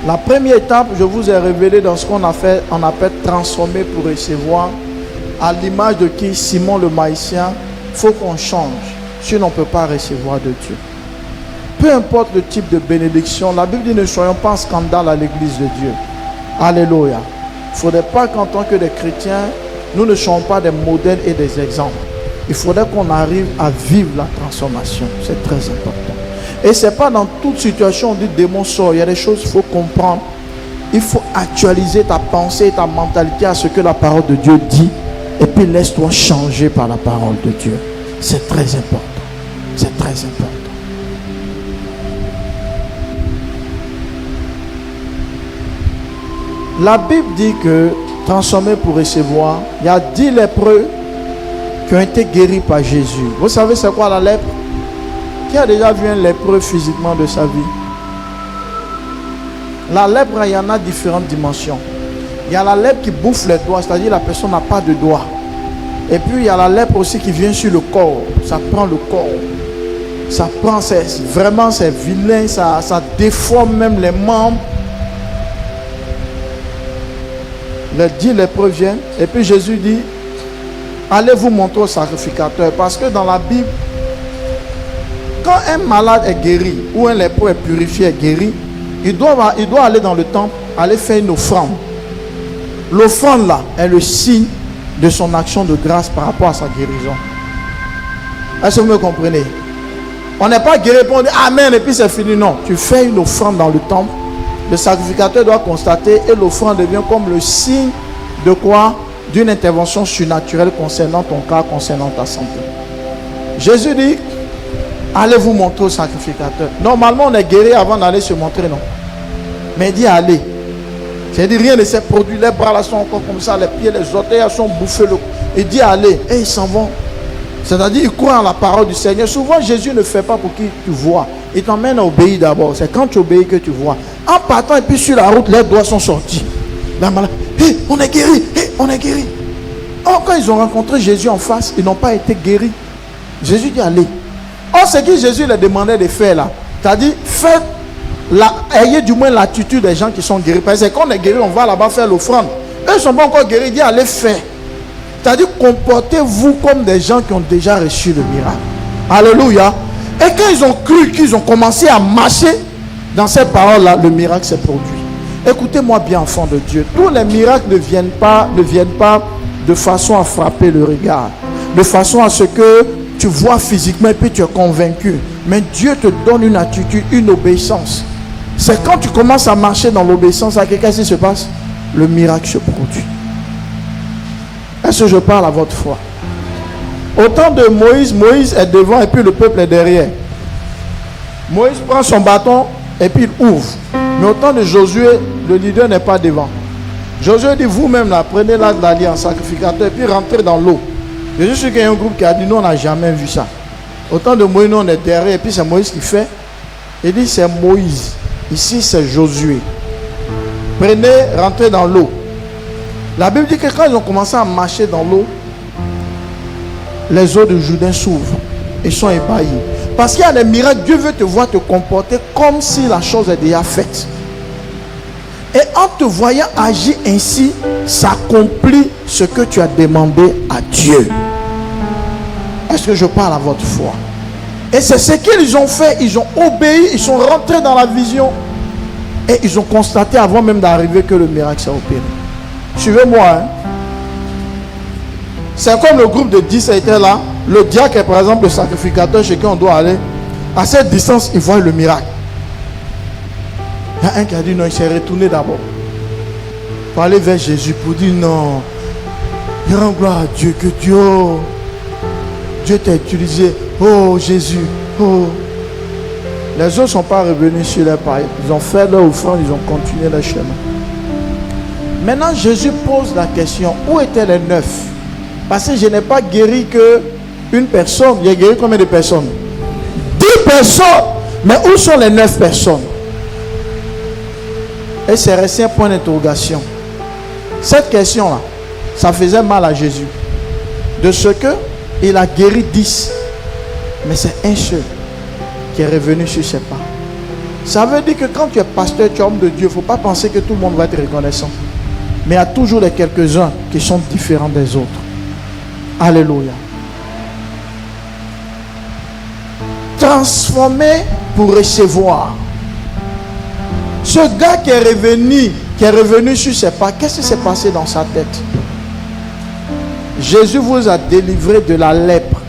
La première étape, je vous ai révélé dans ce qu'on appelle transformer pour recevoir. À l'image de qui? Simon le Maïsien. Il faut qu'on change, sinon on ne peut pas recevoir de Dieu. Peu importe le type de bénédiction, la Bible dit: ne soyons pas en scandale à l'église de Dieu. Alléluia. Il ne faudrait pas qu'en tant que des chrétiens, nous ne soyons pas des modèles et des exemples. Il faudrait qu'on arrive à vivre la transformation. C'est très important. Et ce n'est pas dans toute situation où on dit démon sort. Il y a des choses qu'il faut comprendre. Il faut actualiser ta pensée et ta mentalité à ce que la parole de Dieu dit. Et puis laisse-toi changer par la parole de Dieu. C'est très important. C'est très important. La Bible dit que transformés pour recevoir. Il y a 10 lépreux qui ont été guéris par Jésus. Vous savez c'est quoi la lèpre? Qui a déjà vu un lépreux physiquement de sa vie? La lèpre, il y en a différentes dimensions. Il y a la lèpre qui bouffe les doigts, c'est-à-dire la personne n'a pas de doigts. Et puis il y a la lèpre aussi qui vient sur le corps. Ça prend le corps. Ça prend, vraiment c'est vilain, ça déforme même les membres. Les 10 lépreux viennent et puis Jésus dit, allez vous montrer au sacrificateur. Parce que dans la Bible, quand un malade est guéri ou un lépreux est purifié, est guéri, il doit aller dans le temple, aller faire une offrande. L'offrande là est le signe de son action de grâce par rapport à sa guérison. Est-ce que vous me comprenez? On n'est pas guéri pour dire Amen et puis c'est fini. Non, tu fais une offrande dans le temple. Le sacrificateur doit constater et l'offrande devient comme le signe de quoi? D'une intervention surnaturelle concernant ton cas, concernant ta santé. Jésus dit, allez vous montrer au sacrificateur. Normalement, on est guéri avant d'aller se montrer, non? Mais il dit allez. C'est-à-dire rien ne s'est produit. Les bras là sont encore comme ça, les pieds, les orteils sont bouffés. Il dit allez. Et ils s'en vont. C'est-à-dire ils croient en la parole du Seigneur. Souvent, Jésus ne fait pas pour que tu vois. Il t'emmène à obéir d'abord. C'est quand tu obéis que tu vois. En partant et puis sur la route, les doigts sont sortis. La malade, hey, on est guéri, hey, on est guéri. Or, quand ils ont rencontré Jésus en face, ils n'ont pas été guéris. Jésus dit allez. Or, ce que Jésus leur demandait de faire là, c'est-à-dire faites ayez du moins l'attitude des gens qui sont guéris. Parce que quand on est guéri, on va là-bas faire l'offrande. Eux ne sont pas encore guéris, il dit allez faire. C'est-à-dire comportez-vous comme des gens qui ont déjà reçu le miracle. Alléluia. Et quand ils ont cru, qu'ils ont commencé à marcher dans ces paroles-là, le miracle s'est produit. Écoutez-moi bien, enfants de Dieu. Tous les miracles ne viennent pas de façon à frapper le regard, de façon à ce que tu vois physiquement et puis tu es convaincu. Mais Dieu te donne une attitude, une obéissance. C'est quand tu commences à marcher dans l'obéissance à quelqu'un, qu'est-ce qui se passe? Le miracle se produit. Est-ce que je parle à votre foi? Au temps de Moïse, Moïse est devant et puis le peuple est derrière. Moïse prend son bâton et puis il ouvre. Mais au temps de Josué, le leader n'est pas devant. Josué dit, vous-même là, prenez là de l'alliance sacrificateur et puis rentrez dans l'eau. Je suis sûr qu'il y a un groupe qui a dit, nous on n'a jamais vu ça. Au temps de Moïse, nous on est derrière et puis c'est Moïse qui fait. Il dit, c'est Moïse. Ici c'est Josué. Prenez, rentrez dans l'eau. La Bible dit que quand ils ont commencé à marcher dans l'eau, les eaux de Jourdain s'ouvrent. Ils sont ébahis. Parce qu'il y a des miracles, Dieu veut te voir te comporter comme si la chose est déjà faite. Et en te voyant agir ainsi, ça accomplit ce que tu as demandé à Dieu. Est-ce que je parle à votre foi? Et c'est ce qu'ils ont fait. Ils ont obéi, ils sont rentrés dans la vision. Et ils ont constaté avant même d'arriver que le miracle s'est opéré. Suivez-moi. Hein? C'est comme le groupe de 10 était là. Le diacre est par exemple le sacrificateur chez qui on doit aller. À cette distance, il voit le miracle. Il y a un qui a dit non, il s'est retourné d'abord. Pour aller vers Jésus pour dire non. Il rend gloire à Dieu que Dieu t'a utilisé. Oh Jésus. Oh. Les autres ne sont pas revenus sur les pas. Ils ont fait leur offrande, ils ont continué leur chemin. Maintenant, Jésus pose la question, où étaient les 9? Parce que je n'ai pas guéri que une personne. J'ai guéri combien de personnes? 10 personnes. Mais où sont les 9 personnes? Et c'est resté un point d'interrogation. Cette question-là, ça faisait mal à Jésus. De ce que il a guéri 10. Mais c'est un seul qui est revenu sur ses pas. Ça veut dire que quand tu es pasteur, tu es homme de Dieu, il ne faut pas penser que tout le monde va être reconnaissant. Mais il y a toujours les quelques-uns qui sont différents des autres. Alléluia. Transformé pour recevoir. Ce gars qui est revenu sur ses pas, qu'est-ce qui s'est passé dans sa tête? Jésus vous a délivré de la lèpre.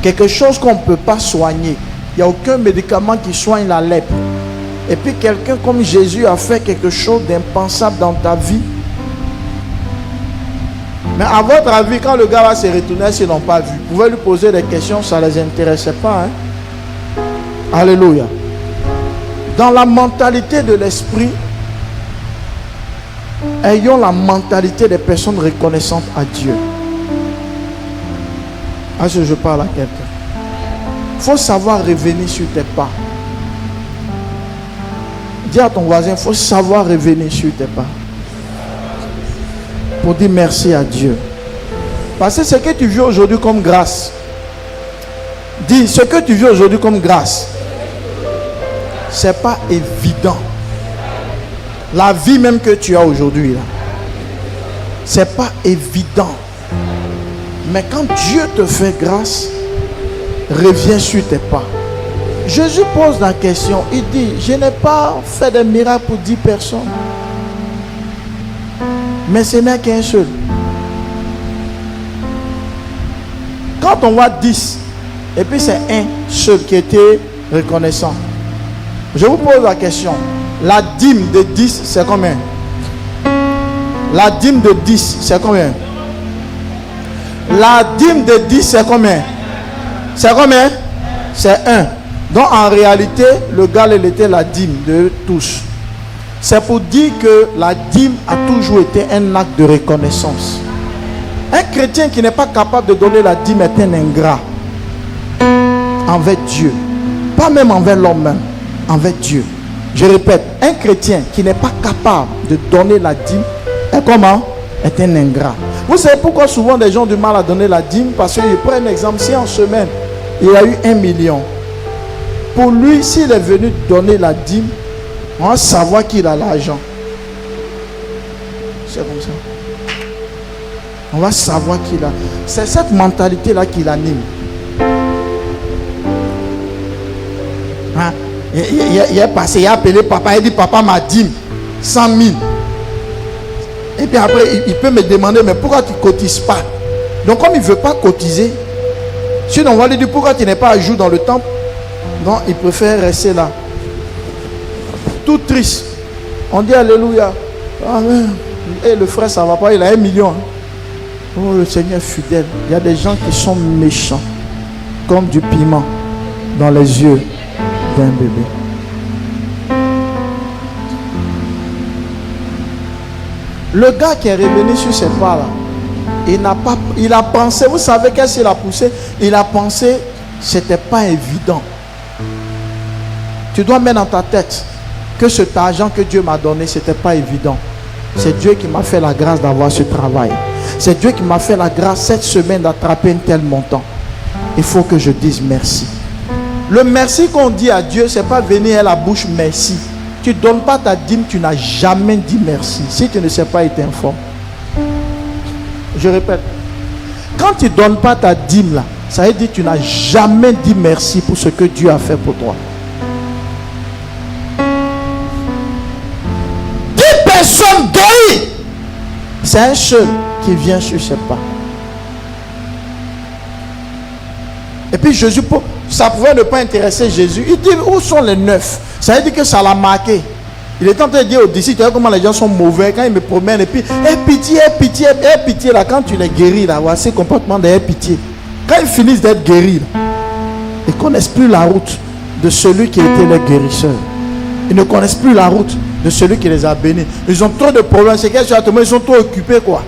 Quelque chose qu'on ne peut pas soigner. Il n'y a aucun médicament qui soigne la lèpre. Et puis quelqu'un comme Jésus a fait quelque chose d'impensable dans ta vie. Mais à votre avis, quand le gars va se retourner, s'ils n'ont pas vu, vous pouvez lui poser des questions, ça ne les intéressait pas. Hein? Alléluia. Dans la mentalité de l'esprit, Ayons la mentalité des personnes reconnaissantes à Dieu. Est-ce que je parle à quelqu'un? Il faut savoir revenir sur tes pas. Dis à ton voisin, il faut savoir revenir sur tes pas. Pour dire merci à Dieu. Parce que ce que tu vis aujourd'hui comme grâce. Dis, ce que tu vis aujourd'hui comme grâce. C'est pas évident. La vie même que tu as aujourd'hui là. C'est pas évident. Mais quand Dieu te fait grâce, reviens sur tes pas. Jésus pose la question. Il dit, je n'ai pas fait de miracle pour 10 personnes. Mais ce n'est qu'un seul. Quand on voit 10, et puis c'est un seul qui était reconnaissant. Je vous pose la question. La dîme de 10, c'est combien? La dîme de 10, c'est combien? La dîme de 10, c'est combien? C'est combien? C'est 1. Donc en réalité, le gars, il était la dîme de tous. C'est pour dire que la dîme a toujours été un acte de reconnaissance. Un chrétien qui n'est pas capable de donner la dîme est un ingrat envers Dieu. Pas même envers l'homme même, envers Dieu. Je répète, un chrétien qui n'est pas capable de donner la dîme est comment? Est un ingrat. Vous savez pourquoi souvent des gens ont du mal à donner la dîme? Parce que je prends un exemple, si en semaine il a eu 1 million, pour lui, s'il est venu donner la dîme, on va savoir qu'il a l'argent. C'est comme ça. On va savoir qu'il a. C'est cette mentalité-là qui l'anime. Hein? Il est passé, il a appelé papa, il dit papa m'a dîme 100 000. Et puis après, il peut me demander, mais pourquoi tu ne cotises pas? Donc comme il ne veut pas cotiser, sinon on va lui dire pourquoi tu n'es pas à jour dans le temple. Donc il préfère rester là. Tout triste. On dit alléluia. Amen. Et le frère, ça ne va pas, il a 1 million. Oh, le Seigneur est fidèle. Il y a des gens qui sont méchants, comme du piment dans les yeux d'un bébé. Le gars qui est revenu sur ses pas là, il a pensé, vous savez qu'est-ce qu'il a poussé? Il a pensé, c'était pas évident. Tu dois mettre dans ta tête que cet argent que Dieu m'a donné, c'était pas évident. C'est Dieu qui m'a fait la grâce d'avoir ce travail. C'est Dieu qui m'a fait la grâce cette semaine d'attraper un tel montant. Il faut que je dise merci. Le merci qu'on dit à Dieu, c'est pas venir à la bouche merci. Tu ne donnes pas ta dîme, tu n'as jamais dit merci. Si tu ne sais pas, il t'informe. Je répète. Quand tu ne donnes pas ta dîme là, ça veut dire que tu n'as jamais dit merci pour ce que Dieu a fait pour toi. 10 personnes guéries. C'est un seul qui vient sur ses pas. Et puis Jésus, ça pouvait ne pas intéresser Jésus. Il dit, où sont les 9? Ça veut dire que ça l'a marqué. Il est en train de dire aux disciples, tu vois comment les gens sont mauvais quand ils me promènent. Et puis, aie pitié, aie pitié, aie pitié. Là, quand tu les guéris, là, voici le comportement de aie pitié. Quand ils finissent d'être guéris, là, ils ne connaissent plus la route de celui qui était leur guérisseur. Ils ne connaissent plus la route de celui qui les a bénis. Ils ont trop de problèmes. C'est qu'ils sont trop occupés, quoi.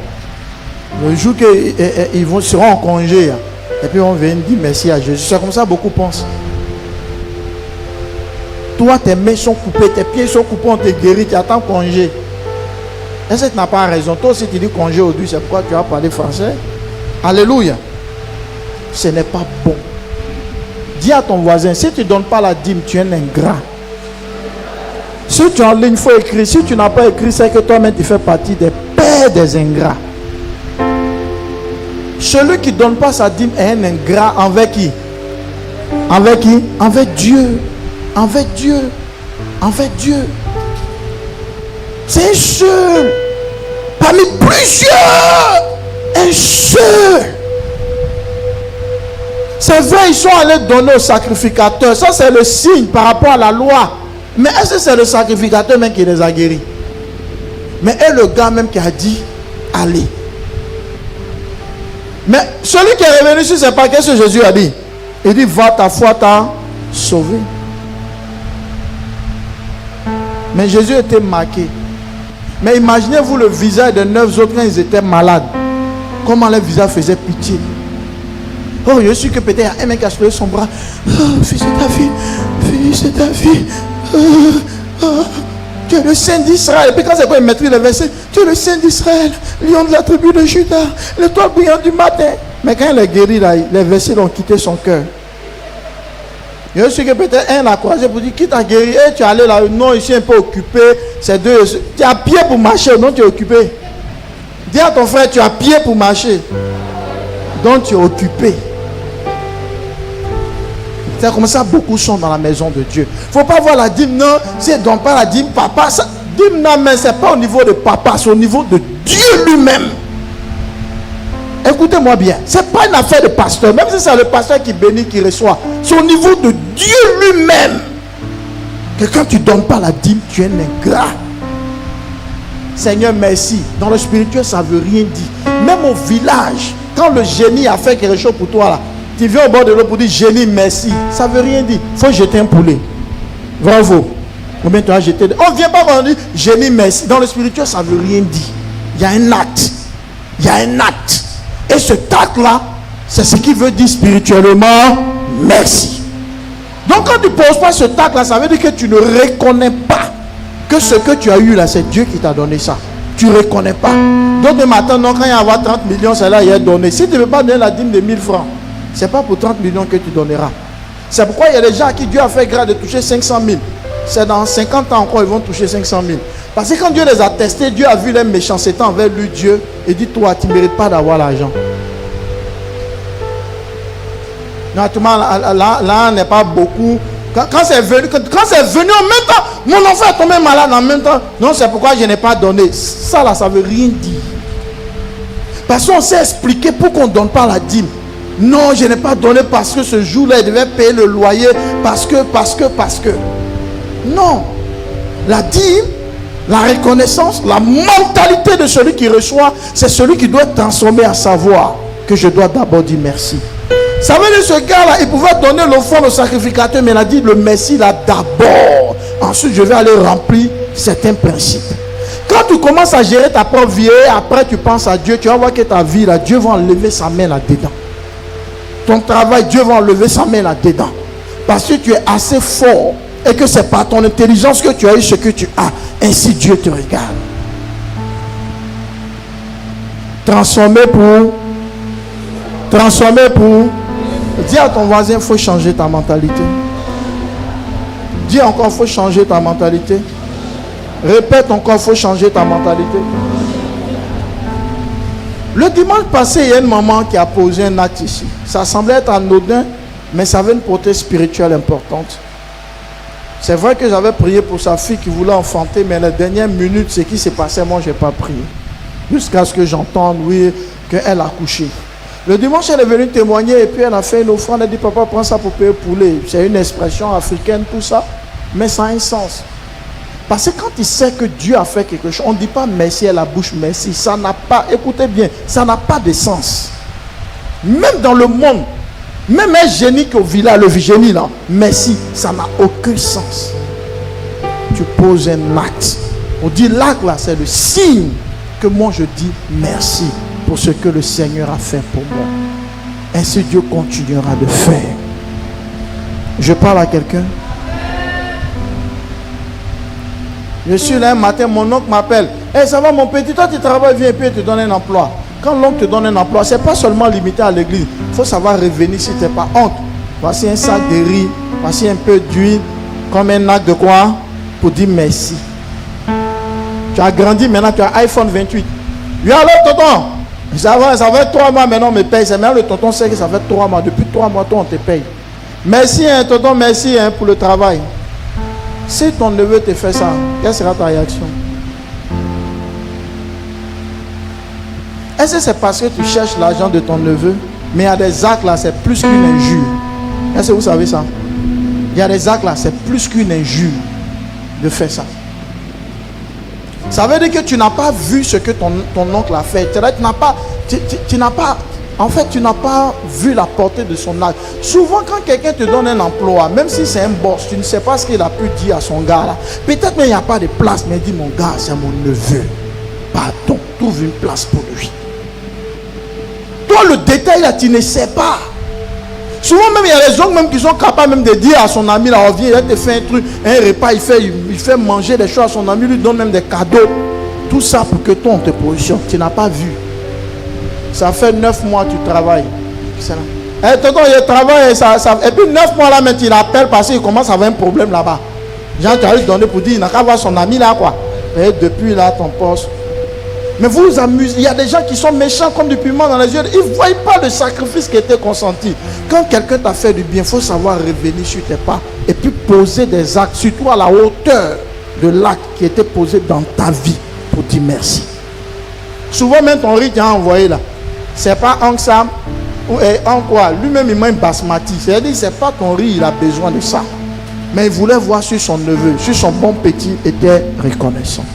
Le jour qu'ils seront en congé, là, et puis on vient dire merci à Jésus. C'est comme ça beaucoup pensent. Toi, tes mains sont coupées, tes pieds sont coupés, on te guérit, tu attends congé. Est-ce que tu n'as pas raison? Toi aussi tu dis congé aujourd'hui, c'est pourquoi tu vas parler français. Alléluia. Ce n'est pas bon. Dis à ton voisin, si tu ne donnes pas la dîme, tu es un ingrat. Si tu es en ligne, il faut écrire. Si tu n'as pas écrit, c'est que toi-même tu fais partie des pères des ingrats. Celui qui ne donne pas sa dîme est un ingrat envers qui? Envers qui? Envers Dieu. Envers Dieu. Envers Dieu. C'est un seul. Parmi plusieurs. Un seul. C'est vrai, ils sont allés donner au sacrificateur. Ça, c'est le signe par rapport à la loi. Mais est-ce que c'est le sacrificateur même qui les a guéris? Mais est le gars même qui a dit, allez. Mais celui qui est revenu sur ses pas, qu'est-ce que Jésus a dit? Il dit, va, ta foi t'a sauvé. Mais Jésus était marqué. Mais imaginez-vous le visage de 9 autres quand ils étaient malades. Comment leur visage faisait pitié. Oh, je suis que peut-être un mec qui a soulé son bras. Oh, fils de David, fils de David. Tu es le Saint d'Israël. Et puis quand c'est quoi, il maîtrise le verset. Tu es le Saint d'Israël, lion de la tribu de Juda, l'étoile brillante du matin. Mais quand il est guéri, là, les versets ont quitté son cœur. Je suis que peut-être un l'a croisé pour dire, qui t'a guéri? Et tu es allé là, non, je suis un peu occupé. C'est deux. Tu as pied pour marcher, non, tu es occupé. Dis à ton frère, tu as pied pour marcher. Donc tu es occupé. C'est comme ça, beaucoup sont dans la maison de Dieu. Il ne faut pas voir la dîme, non, si elle ne donne pas la dîme, papa, ça, dîme, non, mais ce n'est pas au niveau de papa, c'est au niveau de Dieu lui-même. Écoutez-moi bien, ce n'est pas une affaire de pasteur, même si c'est le pasteur qui bénit, qui reçoit, c'est au niveau de Dieu lui-même. Que quand tu ne donnes pas la dîme, tu es un ingrat. Seigneur, merci. Dans le spirituel, ça ne veut rien dire. Même au village, quand le génie a fait quelque chose pour toi, là, tu viens au bord de l'eau pour dire génie, merci. Ça ne veut rien dire. Il faut jeter un poulet. Bravo. Combien tu as jeté? On ne vient pas quand on dit génie, merci. Dans le spirituel, ça ne veut rien dire. Il y a un acte. Il y a un acte. Et ce acte-là, c'est ce qui veut dire spirituellement merci. Donc quand tu ne poses pas ce acte-là, ça veut dire que tu ne reconnais pas que ce que tu as eu là, c'est Dieu qui t'a donné ça. Tu ne reconnais pas. Donc le matin, non, quand il y a 30 millions, c'est là il est donné. Si tu ne veux pas donner la dîme de 1000 francs, ce n'est pas pour 30 millions que tu donneras. C'est pourquoi il y a des gens à qui Dieu a fait grâce de toucher 500 000. C'est dans 50 ans encore, ils vont toucher 500 000. Parce que quand Dieu les a testés, Dieu a vu leur méchanceté envers lui, Dieu, et dit, toi, tu ne mérites pas d'avoir l'argent. Naturellement, là n'est pas beaucoup. Quand c'est venu en même temps, mon enfant est tombé malade en même temps. Non, c'est pourquoi je n'ai pas donné. Ça là, ça ne veut rien dire. Parce qu'on s'est expliqué pourquoi on ne donne pas la dîme. Non, je n'ai pas donné parce que ce jour-là, il devait payer le loyer. Parce que. Non. La dîme, la reconnaissance, la mentalité de celui qui reçoit, c'est celui qui doit transformer à savoir que je dois d'abord dire merci. Ça veut dire ce gars-là, il pouvait donner l'offrande au sacrificateur, mais il a dit le merci là d'abord. Ensuite, je vais aller remplir certains principes. Quand tu commences à gérer ta propre vie, après tu penses à Dieu, tu vas voir que ta vie là, Dieu va enlever sa main là-dedans. Ton travail, Dieu va enlever sa main là-dedans. Parce que tu es assez fort et que c'est par ton intelligence que tu as eu ce que tu as. Ainsi Dieu te regarde. Transformer pour. Dis à ton voisin, il faut changer ta mentalité. Dis encore, il faut changer ta mentalité. Répète encore, il faut changer ta mentalité. Le dimanche passé, il y a une maman qui a posé un acte ici. Ça semblait être anodin, mais ça avait une portée spirituelle importante. C'est vrai que j'avais prié pour sa fille qui voulait enfanter, mais la dernière minute, ce qui s'est passé, moi, je n'ai pas prié. Jusqu'à ce que j'entende, oui, qu'elle a couché. Le dimanche, elle est venue témoigner et puis elle a fait une offrande. Elle a dit, papa, prends ça pour payer le poulet. C'est une expression africaine, tout ça, mais ça a un sens. Parce que quand il sait que Dieu a fait quelque chose, on ne dit pas merci à la bouche, merci. Ça n'a pas, écoutez bien, ça n'a pas de sens. Même dans le monde, même un génie qui est au village, le génie là, merci, ça n'a aucun sens. Tu poses un acte. On dit l'acte là, c'est le signe que moi je dis merci pour ce que le Seigneur a fait pour moi. Ainsi Dieu continuera de faire. Je parle à quelqu'un. Je suis là un matin, mon oncle m'appelle. Hey, ça va mon petit, toi tu travailles, viens et puis il te donne un emploi. Quand l'oncle te donne un emploi, ce n'est pas seulement limité à l'église. Il faut savoir revenir si tu n'es pas honte. Voici un sac de riz, voici un peu d'huile, comme un acte de quoi? Pour dire merci. Tu as grandi, maintenant tu as iPhone 28. Oui, alors tonton, ça fait 3 mois maintenant on me paye. C'est maintenant le tonton sait que ça fait 3 mois. Depuis 3 mois, toi on te paye. Merci hein, tonton, merci hein, pour le travail. Si ton neveu te fait ça, quelle sera ta réaction? Est-ce que c'est parce que tu cherches l'argent de ton neveu? Mais il y a des actes là, c'est plus qu'une injure. Est-ce que vous savez ça? Il y a des actes là, c'est plus qu'une injure de faire ça. Ça veut dire que tu n'as pas vu ce que ton oncle a fait. Tu n'as pas En fait, tu n'as pas vu la portée de son acte. Souvent, quand quelqu'un te donne un emploi, même si c'est un boss, tu ne sais pas ce qu'il a pu dire à son gars là. Peut-être qu'il n'y a pas de place, mais il dit, mon gars, c'est mon neveu. Pardon, trouve une place pour lui. Toi, le détail là, tu ne sais pas. Souvent même, il y a des gens même qui sont capables même de dire à son ami, là, reviens, il te fait un truc, un repas, il fait manger des choses à son ami, lui donne même des cadeaux. Tout ça pour que toi, on te positionne. Tu n'as pas vu. Ça fait 9 mois que tu travailles. Et tonton, il travaille, et puis 9 mois là, maintenant, il appelle parce qu'il commence à avoir un problème là-bas. Jean, tu as lui donné pour dire, il n'a qu'à voir son ami là, quoi. Et depuis là, ton poste. Mais vous vous amusez. Il y a des gens qui sont méchants comme du piment dans les yeux. Ils ne voient pas le sacrifice qui était consenti. Quand quelqu'un t'a fait du bien, il faut savoir revenir sur tes pas et puis poser des actes, surtout à la hauteur de l'acte qui était posé dans ta vie pour dire merci. Souvent, même ton riz qui a envoyé là, c'est pas en Sam ou en quoi. Lui-même, il m'a basmati. C'est-à-dire, c'est pas ton riz, il a besoin de ça. Mais il voulait voir sur son neveu, sur son bon petit, était reconnaissant.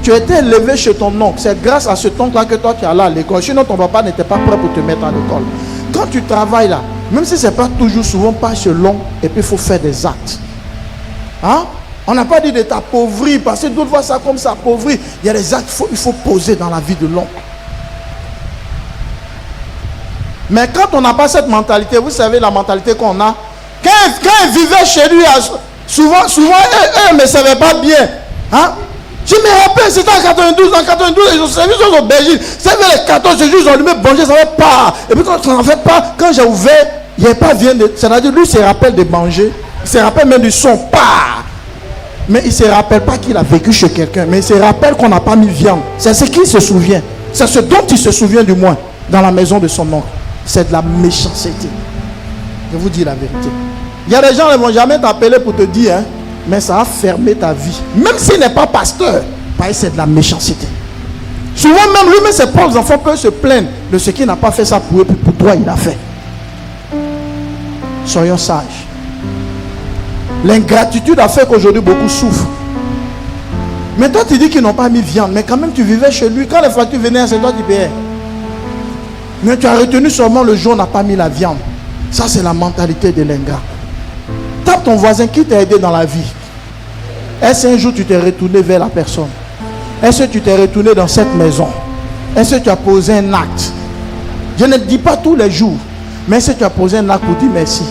Tu étais élevé chez ton oncle. C'est grâce à cet oncle-là que toi tu es allé à l'école. Sinon, ton papa n'était pas prêt pour te mettre à l'école. Quand tu travailles là, même si ce n'est pas toujours, souvent pas selon, et puis il faut faire des actes. Hein? On n'a pas dit de t'appauvrir, parce que d'autres voient ça comme ça, appauvrir. Il y a des actes qu'il faut poser dans la vie de l'oncle. Mais quand on n'a pas cette mentalité, vous savez la mentalité qu'on a, quand il vivait chez lui, souvent, eux ne savaient pas bien. Hein? Je me rappelle, c'était en 92, ils ont servi aux aubergines. C'est vers les 14 jours, ils ont allumé manger, ça ne fait pas. Et puis quand ça n'en fait pas, quand j'ai ouvert, il n'y avait pas viande. C'est-à-dire, lui, il se rappelle de manger. Il se rappelle même du son, pas. Mais il ne se rappelle pas qu'il a vécu chez quelqu'un. Mais il se rappelle qu'on n'a pas mis viande. C'est ce qu'il se souvient. C'est ce dont il se souvient du moins dans la maison de son oncle. C'est de la méchanceté. Je vous dis la vérité. Il y a des gens qui ne vont jamais t'appeler pour te dire, hein, mais ça a fermé ta vie. Même s'il n'est pas pasteur, c'est de la méchanceté. Souvent même lui-même, ses propres enfants peuvent se plaindre de ce qu'il n'a pas fait ça pour eux, puis pour toi il a fait. Soyons sages. L'ingratitude a fait qu'aujourd'hui beaucoup souffrent. Mais toi tu dis qu'ils n'ont pas mis viande, mais quand même tu vivais chez lui. Quand les factures venaient, c'est toi qui payais. Mais tu as retenu seulement le jour où on n'a pas mis la viande. Ça c'est la mentalité de l'ingrat. Tape ton voisin qui t'a aidé dans la vie. Est-ce un jour tu t'es retourné vers la personne? Est-ce que tu t'es retourné dans cette maison? Est-ce que tu as posé un acte? Je ne dis pas tous les jours, mais est-ce que tu as posé un acte pour dire merci?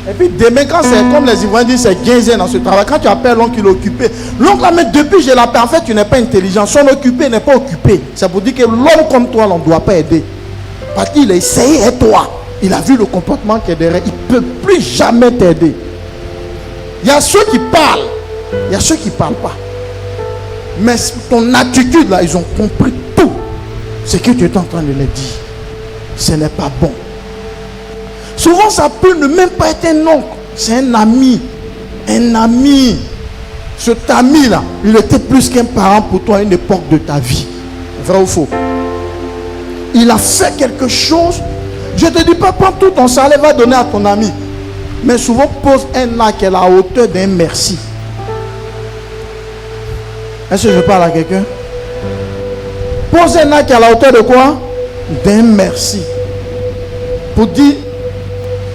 Et puis demain, quand c'est comme les Ivoiriens disent, c'est 15 dans ce travail. Quand tu appelles l'oncle, il est occupé. L'oncle là, mais depuis je l'appelle, en fait tu n'es pas intelligent. Son occupé n'est pas occupé. Ça pour dire que l'homme comme toi, on ne doit pas aider. Parce qu'il a essayé et toi. Il a vu le comportement qui est derrière. Il ne peut plus jamais t'aider. Il y a ceux qui parlent. Il y a ceux qui ne parlent pas. Mais ton attitude là, ils ont compris tout ce que tu es en train de leur dire. Ce n'est pas bon. Souvent ça peut ne même pas être un oncle. C'est un ami. Un ami. Cet ami là, il était plus qu'un parent pour toi à une époque de ta vie. Vrai ou faux? Il a fait quelque chose. Je ne te dis pas, prends tout ton salaire, va donner à ton ami. Mais souvent, pose un acte à la hauteur d'un merci. Est-ce que je parle à quelqu'un? Pose un acte à la hauteur de quoi? D'un merci. Pour dire,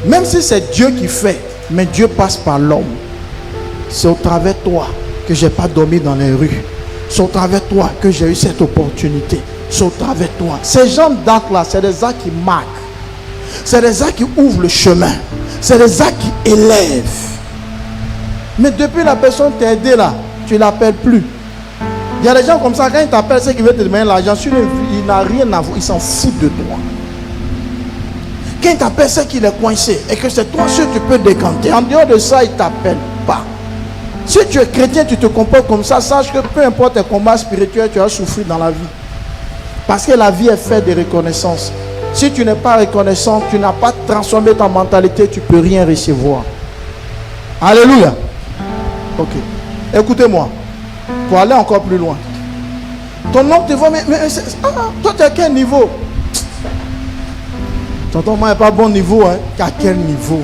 même si c'est Dieu qui fait, mais Dieu passe par l'homme. C'est au travers de toi que je n'ai pas dormi dans les rues. C'est au travers de toi que j'ai eu cette opportunité. C'est au travers de toi. Ces gens d'actes-là, c'est des actes qui marquent. C'est des actes qui ouvrent le chemin. C'est des actes qui élèvent. Mais depuis la personne t'a aidé là, tu ne l'appelles plus. Il y a des gens comme ça, quand ils t'appellent, c'est qu'ils veulent te demander l'argent. Il n'a rien à voir, il s'en fout de toi. Quand il t'appelle, c'est qu'il est coincé. Et que c'est toi seul que tu peux décanter. En dehors de ça, il ne t'appelle pas. Si tu es chrétien, tu te comportes comme ça, sache que peu importe tes combats spirituels, tu as souffert dans la vie. Parce que la vie est faite de reconnaissance. Si tu n'es pas reconnaissant, tu n'as pas transformé ta mentalité, tu ne peux rien recevoir. Alléluia. Ok. Écoutez-moi. Pour aller encore plus loin. Ton oncle te voit, mais toi tu es à quel niveau? Tonton, moi, il n'est pas bon niveau. Hein? À quel niveau?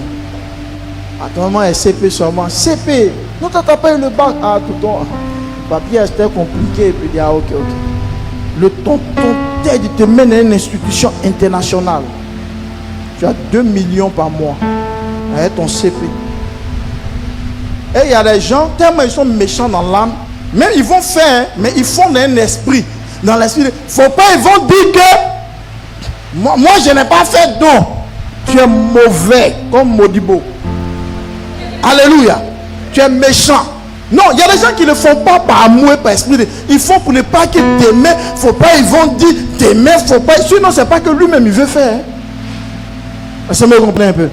Attends, moi, il est CP seulement. CP. Non, tu n'as pas eu le bac. Ah, tonton. Le papier, c'était compliqué. Et puis, il dit, ah, ok. ton tête, il te mène à une institution internationale. Tu as 2 millions par mois avec ton CP. Et il y a des gens, tellement ils sont méchants dans l'âme, même ils vont faire, mais ils font un esprit. Dans l'esprit, faut pas, ils vont dire que moi je n'ai pas fait don. Tu es mauvais, comme Modibo. Alléluia. Tu es méchant. Non, il y a des gens qui ne le font pas par amour et par esprit. Ils font pour ne pas qu'ils t'aiment. Faut pas, ils vont dire t'aimer, faut pas. Sinon, c'est pas que lui-même il veut faire. Ça me comprend un peu.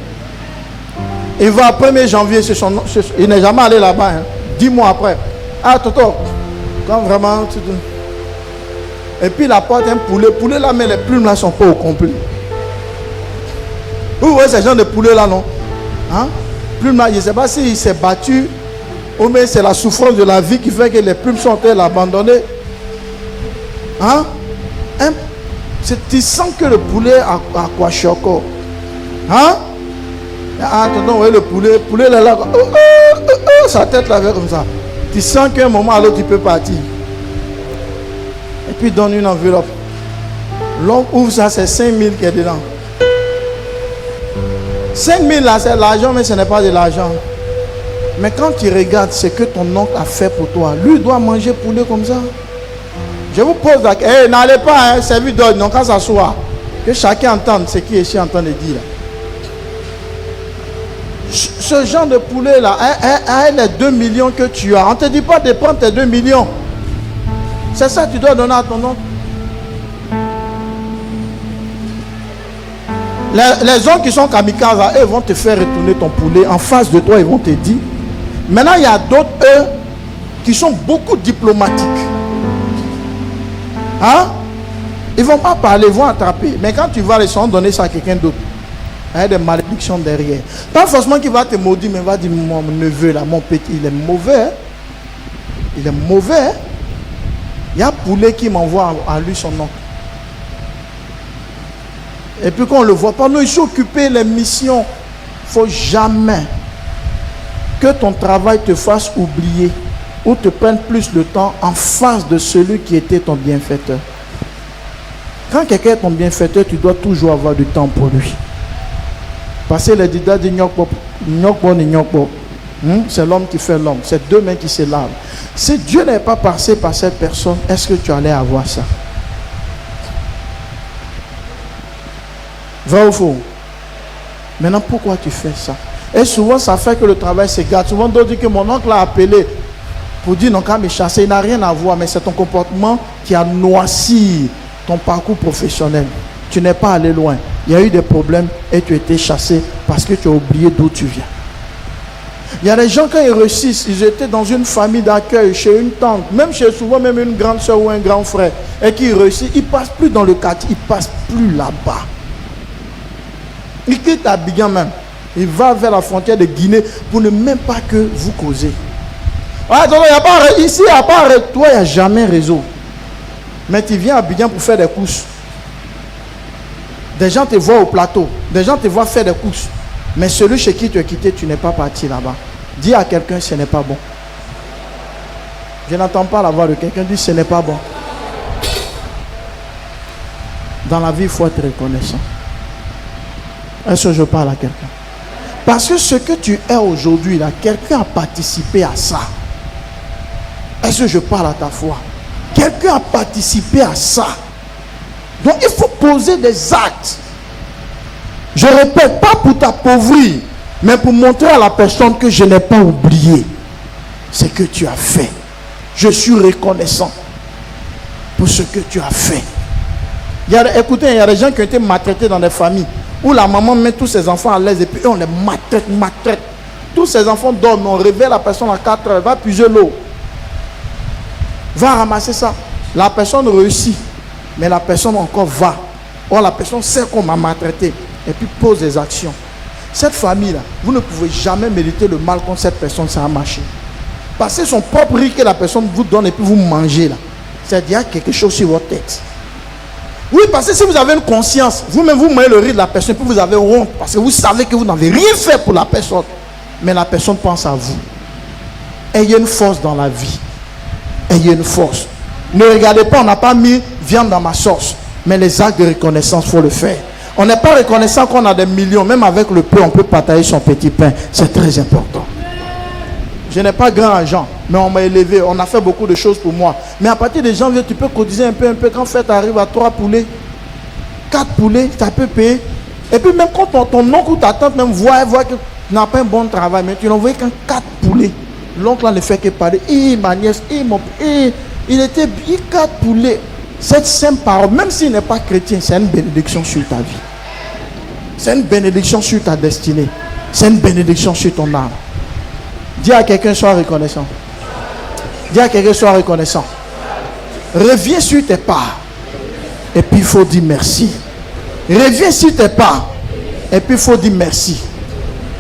Il va au 1er janvier, il n'est jamais allé là-bas. 10 mois après. Ah, Toto, quand vraiment. Et puis la porte, un poulet. Poulet là, mais les plumes là sont pas au complet. Vous voyez ces gens de poulet là, non? Hein? Plumes là, je ne sais pas s'il s'est battu. Ou bien c'est la souffrance de la vie qui fait que les plumes sont abandonnées. Hein? Tu sens que le poulet a quoi choco. Hein? Ah, tonton, vous voyez le poulet là, sa tête là, comme ça. Tu sens qu'à un moment à l'autre, tu peux partir. Et puis donne une enveloppe. L'homme ouvre ça, c'est 5 000 qui est dedans. 5 000 là, c'est l'argent, mais ce n'est pas de l'argent. Mais quand tu regardes ce que ton oncle a fait pour toi, lui doit manger poulet comme ça. Je vous pose la question. N'allez pas servir d'ordre, non, quand ça soit. Que chacun entende ce qu'il est ici en train de dire. Là. Ce genre de poulet là, les 2 millions que tu as, on ne te dit pas de prendre tes 2 millions. C'est ça que tu dois donner à ton oncle. Les hommes qui sont kamikazes, eux vont te faire retourner ton poulet. En face de toi, ils vont te dire. Maintenant, il y a d'autres, eux, qui sont beaucoup diplomatiques. Hein? Ils ne vont pas parler, ils vont attraper. Mais quand tu vas les sons, donner ça à quelqu'un d'autre. Il y a des malédictions derrière. Pas forcément qu'il va te maudire, mais il va dire, mon neveu, là, mon petit, il est mauvais. Hein? Il est mauvais. Hein? Il y a poulet qui m'envoie à lui son oncle. Et puis quand on le voit pas, nous, il faut occuper les missions. Il ne faut jamais que ton travail te fasse oublier ou te prenne plus de temps en face de celui qui était ton bienfaiteur. Quand quelqu'un est ton bienfaiteur, tu dois toujours avoir du temps pour lui. Parce que le dida dit nyokbo, c'est l'homme qui fait l'homme. C'est 2 mains qui se lavent. Si Dieu n'est pas passé par cette personne, est-ce que tu allais avoir ça? Vrai ou faux? Maintenant, pourquoi tu fais ça? Et souvent, ça fait que le travail se gâte. Souvent, d'autres disent que mon oncle l'a appelé pour dire non, quand me chasser, il n'a rien à voir, mais c'est ton comportement qui a noirci ton parcours professionnel. Tu n'es pas allé loin. Il y a eu des problèmes et tu as été chassé parce que tu as oublié d'où tu viens. Il y a des gens, quand ils réussissent, ils étaient dans une famille d'accueil, chez une tante, même chez souvent même une grande soeur ou un grand frère, et qu'ils réussissent, ils ne passent plus dans le quartier, ils ne passent plus là-bas. Il quitte Abidjan même. Il va vers la frontière de Guinée pour ne même pas que vous causez. Ici, à part toi, il n'y a jamais réseau. Mais tu viens à Abidjan pour faire des courses. Des gens te voient au plateau. Des gens te voient faire des courses. Mais celui chez qui tu es quitté, tu n'es pas parti là-bas. Dis à quelqu'un, ce n'est pas bon. Je n'entends pas la voix de quelqu'un, dit ce n'est pas bon. Dans la vie, il faut être reconnaissant. Est-ce que je parle à quelqu'un? Parce que ce que tu es aujourd'hui, là, quelqu'un a participé à ça. Est-ce que je parle à ta foi? Quelqu'un a participé à ça. Donc il faut poser des actes. Je répète, pas pour t'appauvrir, mais pour montrer à la personne que je n'ai pas oublié ce que tu as fait. Je suis reconnaissant pour ce que tu as fait. Écoutez, il y a des gens qui ont été maltraités dans des familles où la maman met tous ses enfants à l'aise et puis on les maltraite. Tous ces enfants dorment, on réveille la personne à 4 heures, va puiser l'eau, va ramasser ça. La personne réussit, mais la personne encore va. Or la personne sait qu'on m'a maltraité et puis pose des actions. Cette famille-là, vous ne pouvez jamais mériter le mal contre cette personne, ça a marché. Parce que son propre riz que la personne vous donne et puis vous mangez là, c'est-à-dire quelque chose sur votre tête. Oui, parce que si vous avez une conscience, vous-même vous mangez le riz de la personne et puis vous avez honte parce que vous savez que vous n'avez rien fait pour la personne. Mais la personne pense à vous. Ayez une force dans la vie. Ayez une force. Ne regardez pas, on n'a pas mis viande dans ma sauce. Mais les actes de reconnaissance, il faut le faire. On n'est pas reconnaissant qu'on a des millions. Même avec le peu, on peut partager son petit pain. C'est très important. Je n'ai pas grand argent, mais on m'a élevé. On a fait beaucoup de choses pour moi. Mais à partir de janvier, tu peux cotiser un peu. Quand fête arrive à 3 poulets, 4 poulets, tu peux payer. Et puis même quand ton oncle ou ta tante même voit que tu n'as pas un bon travail, mais tu n'envoies qu'un 4 poulets. L'oncle là ne fait que parler. Ma nièce, il était bien 4 poulets. Cette simple parole, même s'il n'est pas chrétien, c'est une bénédiction sur ta vie. C'est une bénédiction sur ta destinée. C'est une bénédiction sur ton âme. Dis à quelqu'un, sois reconnaissant. Dis à quelqu'un, sois reconnaissant. Reviens sur tes pas. Et puis il faut dire merci. Reviens sur tes pas. Et puis il faut dire merci.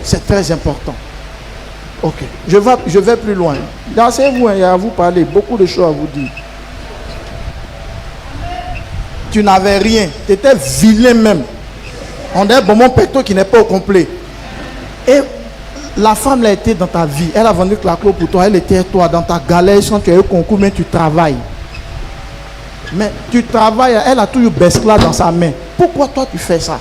C'est très important. Ok. Je vais plus loin. Dansez-vous, il y a à vous parler. Beaucoup de choses à vous dire. Tu n'avais rien. Tu étais vilain même. On a un bonbon pecto qui n'est pas au complet. Et la femme a été dans ta vie. Elle a vendu la clé pour toi. Elle était toi dans ta galère. Quand tu as eu concours, mais tu travailles. Mais tu travailles. Elle a toujours Bescla dans sa main. Pourquoi toi tu fais ça?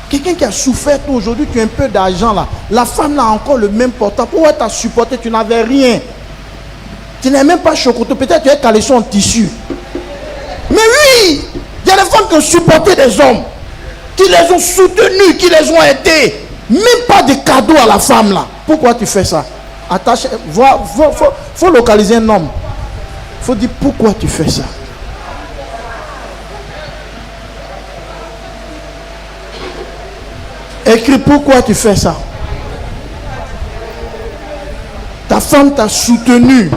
Quelqu'un qui a souffert, toi aujourd'hui, tu as un peu d'argent là. La femme là a encore le même portable. Pourquoi tu as supporté? Tu n'avais rien. Tu n'es même pas chocoto. Peut-être tu es caleçon en tissu. Mais oui! Il y a des femmes qui ont supporté des hommes, qui les ont soutenus, qui les ont aidés. Même pas de cadeaux à la femme là. Pourquoi tu fais ça? Attache, faut localiser un homme. Il faut dire pourquoi tu fais ça. Écris pourquoi tu fais ça. Ta femme t'a soutenu.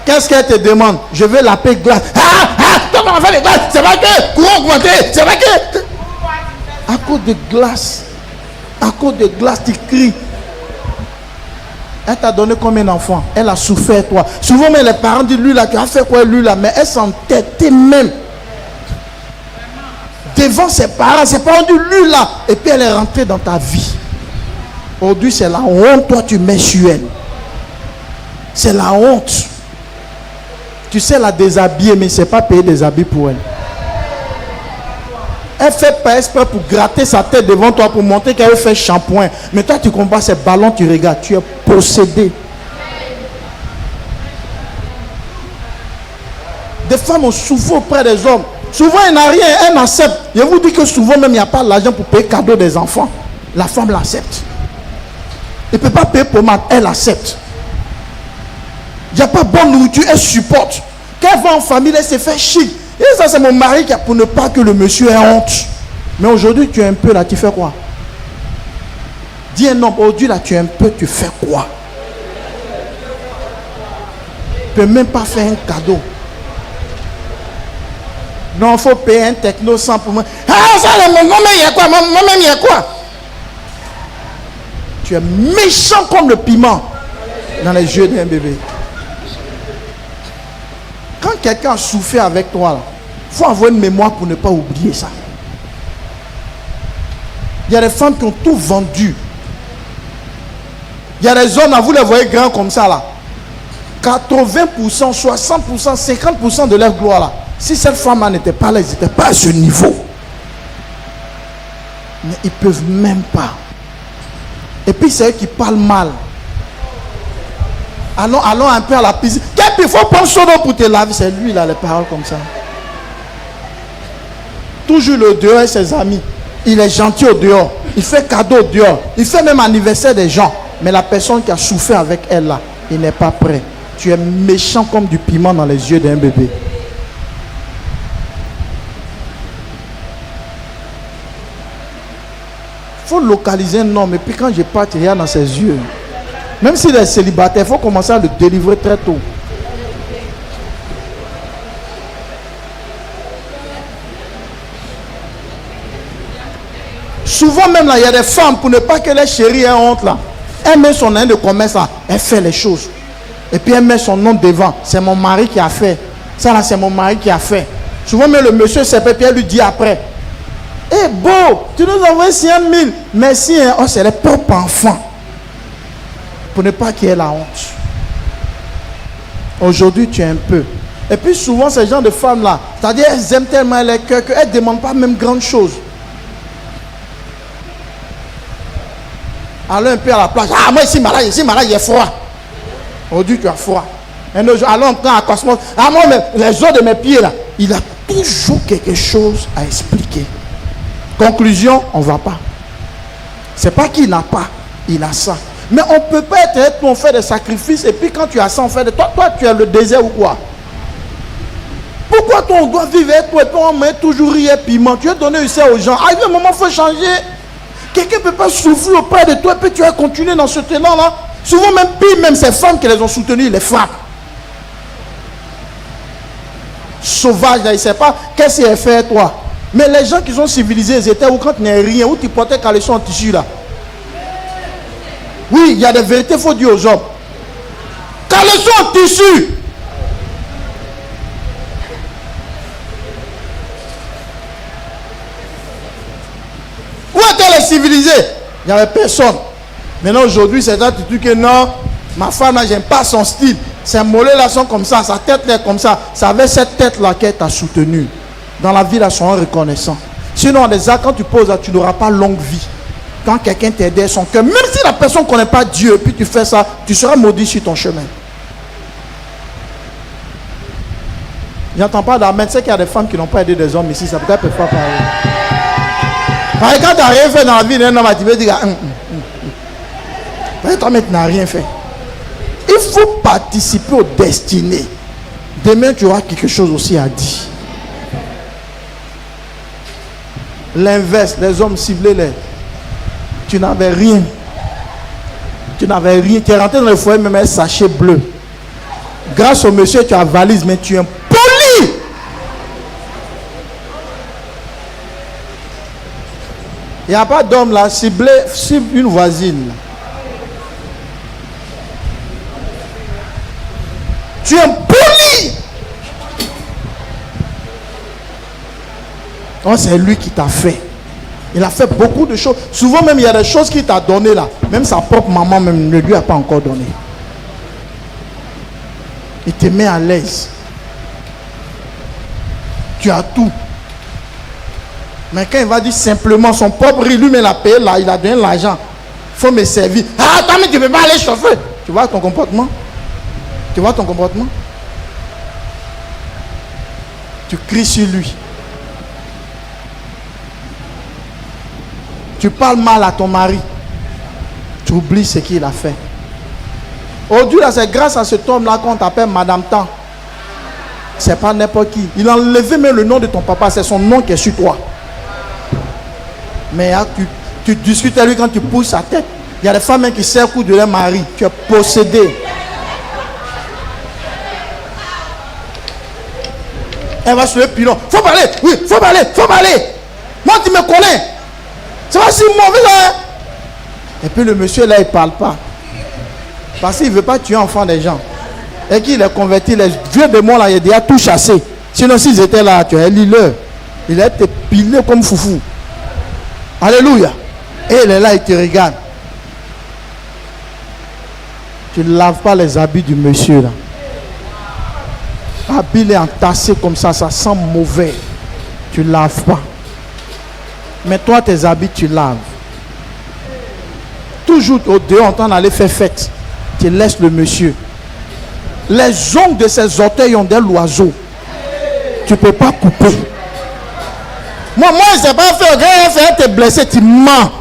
Qu'est-ce qu'elle te demande? Je veux la paix glace. Comment on fait les glaces? C'est vrai que courant augmenté. C'est vrai que à cause de glace. À cause de glace, tu cries. Elle t'a donné combien d'enfants? Elle a souffert, toi. Souvent, mais les parents disent, lui là, tu as fait quoi, lui là? Mais elle s'entêtait même. Devant ses parents disent, lui là. Et puis elle est rentrée dans ta vie. Aujourd'hui, c'est la honte, toi, tu mets sur elle. C'est la honte. Tu sais la déshabiller, mais c'est pas payer des habits pour elle. Elle fait pas exprès pour gratter sa tête devant toi pour montrer qu'elle fait shampoing. Mais toi, tu combats ces ballons, tu regardes, tu es possédé. Des femmes ont souffert auprès des hommes. Souvent, elle n'a rien, elle accepte. Je vous dis que souvent, même, il n'y a pas l'argent pour payer cadeau des enfants. La femme l'accepte. Elle ne peut pas payer pour mal, elle accepte. Il n'y a pas bonne nourriture, elle supporte. Quand elle va en famille, elle se fait chic. Et ça, c'est mon mari qui a pour ne pas que le monsieur ait honte. Mais aujourd'hui, tu es un peu là, tu fais quoi? Dis un homme, aujourd'hui là, tu es un peu, tu fais quoi? Tu ne peux même pas faire un cadeau. Non, il faut payer un techno sans pour moi. Ah, ça, moi-même, il y a quoi? Moi-même, il y a quoi? Tu es méchant comme le piment dans les yeux d'un bébé. Quand quelqu'un a souffert avec toi, il faut avoir une mémoire pour ne pas oublier ça. Il y a des femmes qui ont tout vendu. Il y a des hommes, vous les voyez grands comme ça là. 80%, 60%, 50% de leur gloire là. Si cette femme n'était pas là, ils n'étaient pas à ce niveau. Mais ils ne peuvent même pas. Et puis c'est eux qui parlent mal. Allons un peu à la piscine. Il faut prendre son eau pour te laver. C'est lui là, les paroles comme ça. Toujours le dehors et ses amis. Il est gentil au dehors. Il fait cadeau au dehors. Il fait même anniversaire des gens. Mais la personne qui a souffert avec elle là, il n'est pas prêt. Tu es méchant comme du piment dans les yeux d'un bébé. Il faut localiser un homme. Et puis quand je pars, il y a dans ses yeux. Même s'il est célibataire, il faut commencer à le délivrer très tôt. Souvent même là, il y a des femmes, pour ne pas que les chéris aient honte là, elle met son nom de commerce là, elle fait les choses. Et puis elle met son nom devant. C'est mon mari qui a fait. Ça là, c'est mon mari qui a fait. Souvent même le monsieur s'est fait, puis elle lui dit après. Eh beau, tu nous envoies 100 000. Merci, hein. Oh, c'est les propres enfants. Pour ne pas qu'il y ait la honte. Aujourd'hui, tu es un peu. Et puis souvent, ces gens de femmes-là, c'est-à-dire elles aiment tellement les cœurs qu'elles ne demandent pas même grande chose. Allons un peu à la plage. Ah, moi ici, malade, il est froid. On dit tu as froid. Allons on prend à Cosmos. Ah, moi, les os de mes pieds là, il a toujours quelque chose à expliquer. Conclusion, on ne va pas. C'est pas qu'il n'a pas, il a ça. Mais on ne peut pas être, on fait des sacrifices et puis quand tu as ça, on fait de toi, tu as le désert ou quoi? Pourquoi toi on doit vivre avec toi et puis on met toujours rire piment? Tu veux donner ça aux gens. Ah, il y a un moment, il faut changer. Quelqu'un ne peut pas souffrir auprès de toi et puis tu vas continuer dans ce tenant-là. Souvent même pire, même ces femmes qui les ont soutenues, ils les frappent. Sauvage, là, il ne sait pas qu'est-ce qu'il a fait toi. Mais les gens qui sont civilisés, ils étaient où quand tu n'es rien, où tu portais caleçon en tissu là. Oui, il y a des vérités, il faut dire aux hommes. Caleçon en tissu. Où étaient les civilisés? Il n'y avait personne. Maintenant aujourd'hui, c'est là tu dis que non, ma femme, j'aime pas son style. Ses mollets là sont comme ça, sa tête là est comme ça. C'est avec cette tête là qu'elle t'a soutenu. Dans la vie là, sont reconnaissants. Sinon, déjà, quand tu poses là, tu n'auras pas longue vie. Quand quelqu'un t'aide son cœur, même si la personne ne connaît pas Dieu, puis tu fais ça, tu seras maudit sur ton chemin. J'entends pas d'amen. C'est qu'il y a des femmes qui n'ont pas aidé des hommes ici, ça peut-être pas parler. Parce que quand tu n'as rien fait dans la vie, un homme tu vas dire toi, tu n'as rien fait. Il faut participer aux destinées. Demain, tu auras quelque chose aussi à dire. L'inverse, les hommes ciblés, tu n'avais rien. Tu n'avais rien. Tu es rentré dans le foyer, même un sachet bleu. Grâce au monsieur, tu as valise, mais tu es poli. Il n'y a pas d'homme là, ciblé, cible une voisine. Tu es poli. Oh, c'est lui qui t'a fait. Il a fait beaucoup de choses. Souvent même, il y a des choses qu'il t'a donné là. Même sa propre maman même ne lui a pas encore donné. Il te met à l'aise. Tu as tout. Mais quand il va dire simplement son propre riz, lui, mais il a payé là, il a donné l'argent. Il faut me servir. Ah, attends, mais tu ne peux pas aller chauffer. Tu vois ton comportement? Tu vois ton comportement? Tu cries sur lui. Tu parles mal à ton mari. Tu oublies ce qu'il a fait. Aujourd'hui, là, c'est grâce à cet homme-là qu'on t'appelle Madame Tan. C'est pas n'importe qui. Il a enlevé même le nom de ton papa. C'est son nom qui est sur toi. Mais hein, tu discutes avec lui quand tu pousses sa tête. Il y a des femmes qui servent coup de leur mari. Tu es possédé. Elle va sur le pilon. Faut parler. Oui, faut parler. Faut parler. Moi, tu me connais. C'est pas si mauvais là. Et puis le monsieur là, il ne parle pas. Parce qu'il ne veut pas tuer enfant des gens. Et qu'il est converti. Les vieux démons là, il a déjà tout chassé. Sinon, s'ils étaient là, tu es l'îleur. Il a été pilé comme foufou. Alléluia. Et il est là, il te regarde. Tu ne laves pas les habits du monsieur là. L'habit est entassé comme ça sent mauvais. Tu ne laves pas. Mais toi, tes habits, tu laves. Toujours au dehors, en train d'aller faire fête. Tu laisses le monsieur. Les ongles de ses orteils ont des loiseaux. Tu ne peux pas couper. Moi, je ne sais pas faire. Rien, tu es blessé, tu mens.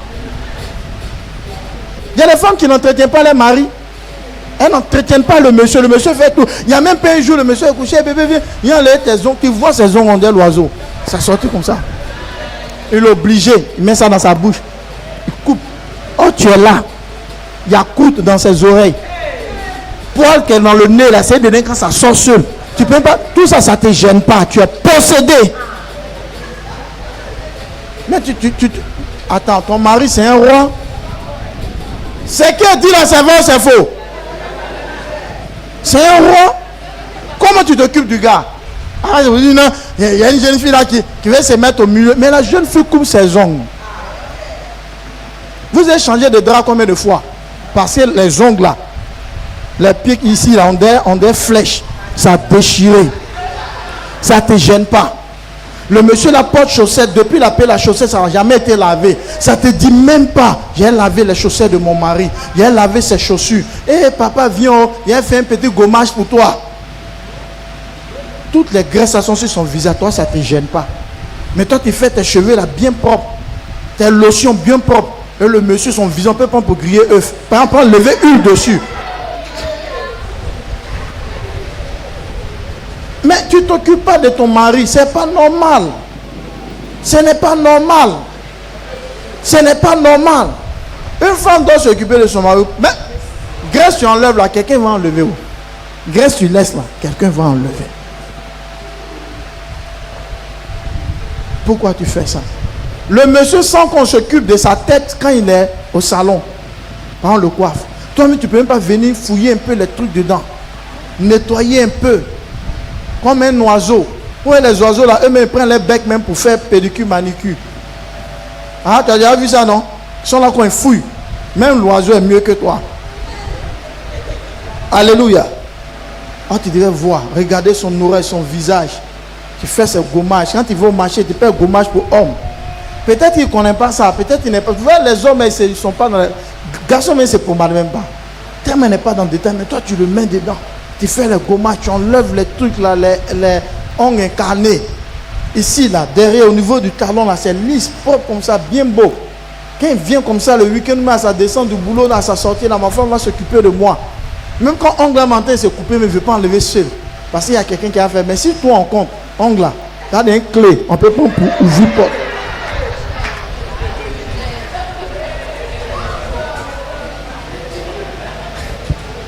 Il y a des femmes qui n'entretiennent pas les maris. Elles n'entretiennent pas le monsieur. Le monsieur fait tout. Il n'y a même pas un jour, le monsieur est couché. Bébé, viens. Il y a tes ongles. Tu vois ses ongles ont des loiseaux. Ça sortit comme ça. Il est obligé. Il met ça dans sa bouche. Il coupe. Oh, tu es là. Il y a croûte dans ses oreilles. Poil qui est dans le nez. Là, c'est de nez quand ça sort seul. Tu peux pas. Tout ça, ça ne te gêne pas. Tu es possédé. Mais attends, ton mari, c'est un roi. C'est qui a dit là, c'est vrai, c'est faux? C'est un roi. Comment tu t'occupes du gars? Ah, je vous dis non, il y a une jeune fille là qui veut se mettre au milieu. Mais la jeune fille coupe ses ongles. Vous avez changé de drap combien de fois? Parce que les ongles là, les pieds ici là, ont des flèches. Ça a déchiré. Ça ne te gêne pas. Le monsieur la porte chaussette, depuis la chaussette, ça n'a jamais été lavé. Ça ne te dit même pas, j'ai lavé les chaussettes de mon mari, j'ai lavé ses chaussures. Eh papa, viens, il a fait un petit gommage pour toi. Toutes les graisses sont sur son visage, toi ça ne te gêne pas. Mais toi tu fais tes cheveux là bien propres, tes lotions bien propres. Et le monsieur, son visage peut prendre pour griller œuf. Par exemple, lever huile dessus. Mais tu ne t'occupes pas de ton mari, c'est pas normal. Ce n'est pas normal. Ce n'est pas normal. Une femme doit s'occuper de son mari. Mais graisse tu enlèves là, quelqu'un va enlever où? Graisse tu laisses là, quelqu'un va enlever. Pourquoi tu fais ça? Le monsieur sent qu'on s'occupe de sa tête quand il est au salon. On le coiffe. Toi-même, tu ne peux même pas venir fouiller un peu les trucs dedans. Nettoyer un peu. Comme un oiseau. Ouais, les oiseaux là, eux-mêmes prennent les becs même pour faire pédicure, manicure. Ah, tu as déjà vu ça, non? Ils sont là quand ils fouillent. Même l'oiseau est mieux que toi. Alléluia. Ah, tu devais voir, regarder son oreille, son visage. Tu fais ce gommage. Quand il va au marché, tu fais un gommage pour homme. Peut-être qu'il ne connaît pas ça. Peut-être qu'il n'est pas. Tu vois, les hommes, ils ne sont pas dans les. Garçons, mais c'est pour mal même pas. Terme n'est pas dans le détail, mais toi, tu le mets dedans. Tu fais le gommage, tu enlèves les trucs là, les ongles incarnés. Ici, là, derrière, au niveau du talon, là, c'est lisse, propre comme ça, bien beau. Quand il vient comme ça, le week-end, ça descend du boulot, là, ça sortit, là, ma femme va s'occuper de moi. Même quand ongle matin s'est coupé, mais je ne veux pas enlever seul. Parce qu'il y a quelqu'un qui a fait. Mais si toi, on compte, ongle là, tu as une clé, on peut prendre pour ouvrir porte.